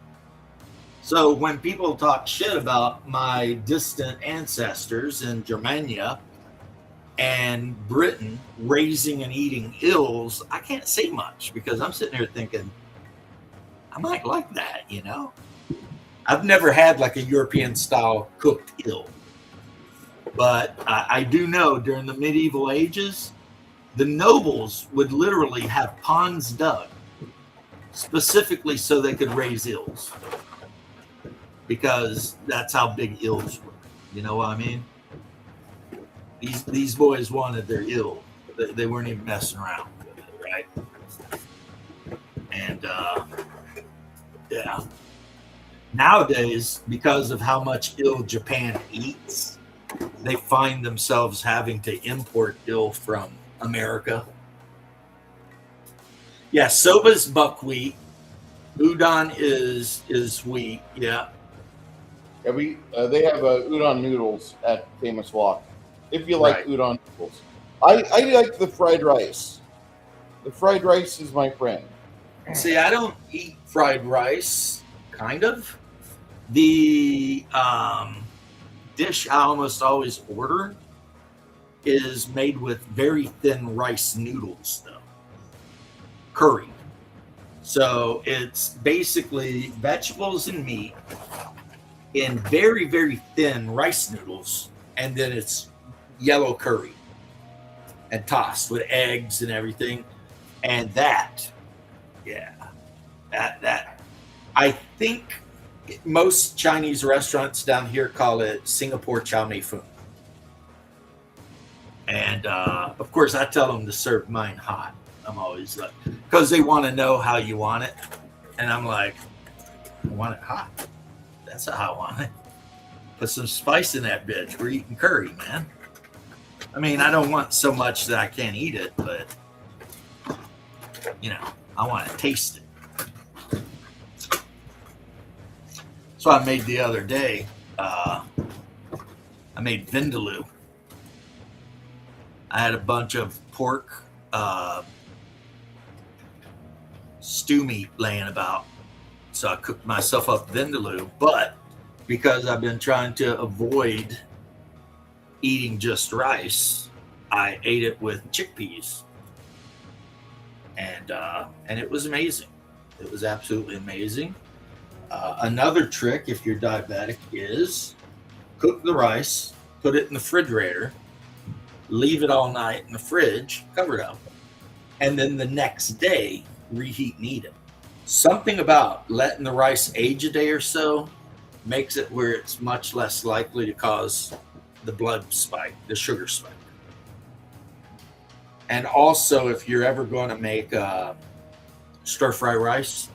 So when people talk shit about my distant ancestors in Germania and Britain raising and eating eels, I can't say much because I'm sitting here thinking, I might like that, I've never had like a European style cooked eel. But I do know during the medieval ages, the nobles would literally have ponds dug specifically so they could raise eels. Because that's how big eels were. You know what I mean? These boys wanted their eel. They weren't even messing around with it, right? And yeah. Nowadays, because of how much eel Japan eats, they find themselves having to import eel from America. Yeah, soba's buckwheat. Udon is wheat. Yeah. Yeah, they have udon noodles at Famous Wok. If you like Right. udon noodles, I like the fried rice. The fried rice is my friend. See, I don't eat fried rice. Kind of. The dish I almost always order is made with very thin rice noodles, though. Curry. So it's basically vegetables and meat in very, very thin rice noodles, and then it's yellow curry and tossed with eggs and everything. And that I think most Chinese restaurants down here call it Singapore chow mein foon. And of course, I tell them to serve mine hot. I'm always like, because they want to know how you want it, and I'm like, I want it hot. That's how I want it. Put some spice in that bitch. We're eating curry, man. I mean, I don't want so much that I can't eat it, but I want to taste it. So I made the other day. I made vindaloo. I had a bunch of pork stew meat laying about. So I cooked myself up vindaloo, but because I've been trying to avoid eating just rice, I ate it with chickpeas. And it was amazing. It was absolutely amazing. Another trick, if you're diabetic, is cook the rice, put it in the refrigerator, leave it all night in the fridge, cover it up, and then the next day, reheat and eat it. Something about letting the rice age a day or so makes it where it's much less likely to cause the blood spike, the sugar spike. And also, if you're ever going to make stir fry rice,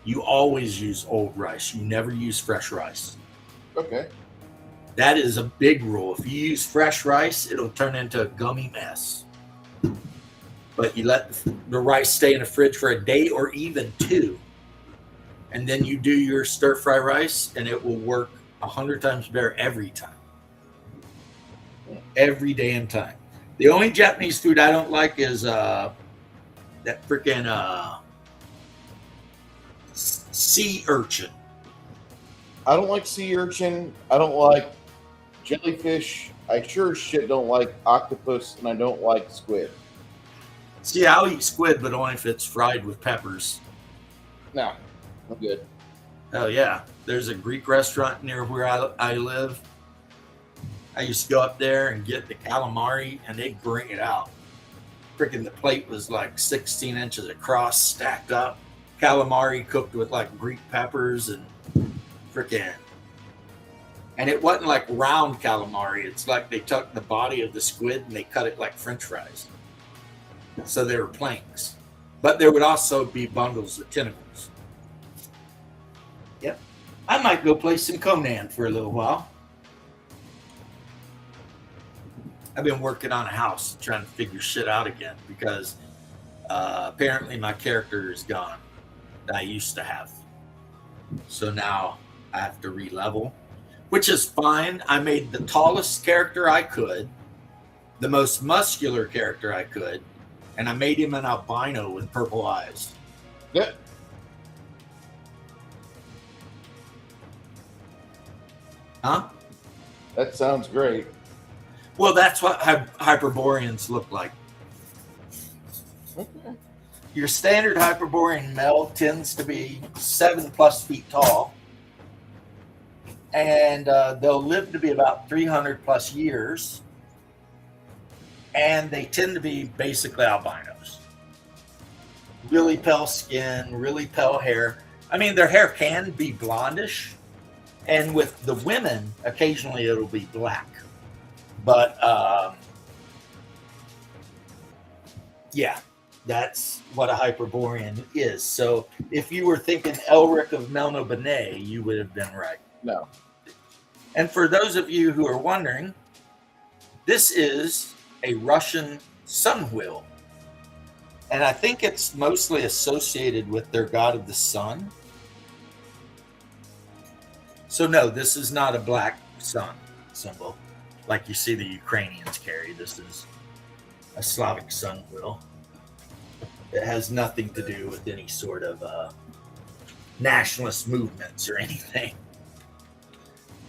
You always use old rice. You never use fresh rice. Okay. That is a big rule. If you use fresh rice, it'll turn into a gummy mess. But you let the rice stay in the fridge for a day or even 2. And then you do your stir fry rice, and it will work 100 times better every time. Every damn time. The only Japanese food I don't like is that freaking sea urchin. I don't like sea urchin. I don't like jellyfish. I sure as shit don't like octopus, and I don't like squid. See, I'll eat squid, but only if it's fried with peppers. No, I'm good. Oh yeah, there's a Greek restaurant near where I live. I used to go up there and get the calamari, and they'd bring it out. Freaking the plate was like 16 inches across, stacked up. Calamari cooked with like Greek peppers and freaking. And it wasn't like round calamari. It's like they took the body of the squid and they cut it like French fries. So they were planks. But there would also be bundles of tentacles. Yep. I might go play some Conan for a little while. I've been working on a house trying to figure shit out again because apparently my character is gone that I used to have. So now I have to re-level, which is fine. I made the tallest character I could, the most muscular character I could, and I made him an albino with purple eyes. Yeah. Huh? That sounds great. Well, that's what Hyperboreans look like. Okay. Your standard Hyperborean male tends to be 7+ feet tall, and they'll live to be about 300+ years, and they tend to be basically albinos. Really pale skin, really pale hair. I mean, their hair can be blondish, and with the women, occasionally it'll be black. But yeah, that's what a Hyperborean is. So if you were thinking Elric of Melno Bene, you would have been right. No. And for those of you who are wondering, this is a Russian sun wheel. And I think it's mostly associated with their god of the sun. So no, this is not a black sun symbol like you see the Ukrainians carry. This is a Slavic sun wheel. It has nothing to do with any sort of nationalist movements or anything,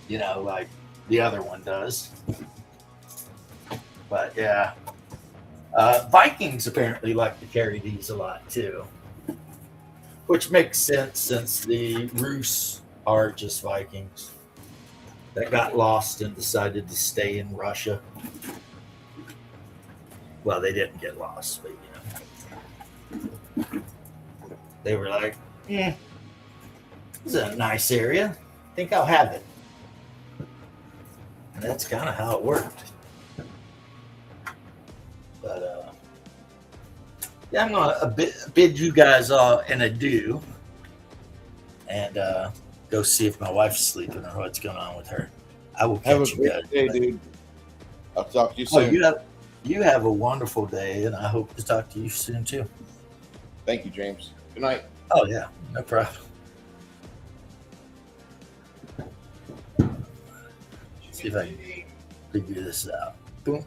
you know, like the other one does. But yeah, Vikings apparently like to carry these a lot too, which makes sense since the Rus are just Vikings that got lost and decided to stay in Russia. Well, they didn't get lost, but you know, they were like, this is a nice area. I think I'll have it. And that's kind of how it worked. But yeah, I'm gonna bid you guys an adieu and go see if my wife's sleeping or what's going on with her. I will Have a catch you guys. great day, dude. I'll talk to you Oh, soon. you have a wonderful day, and I hope to talk to you soon too. Thank you, James. Good night. Oh yeah, no problem. See if I can figure this out. Boom.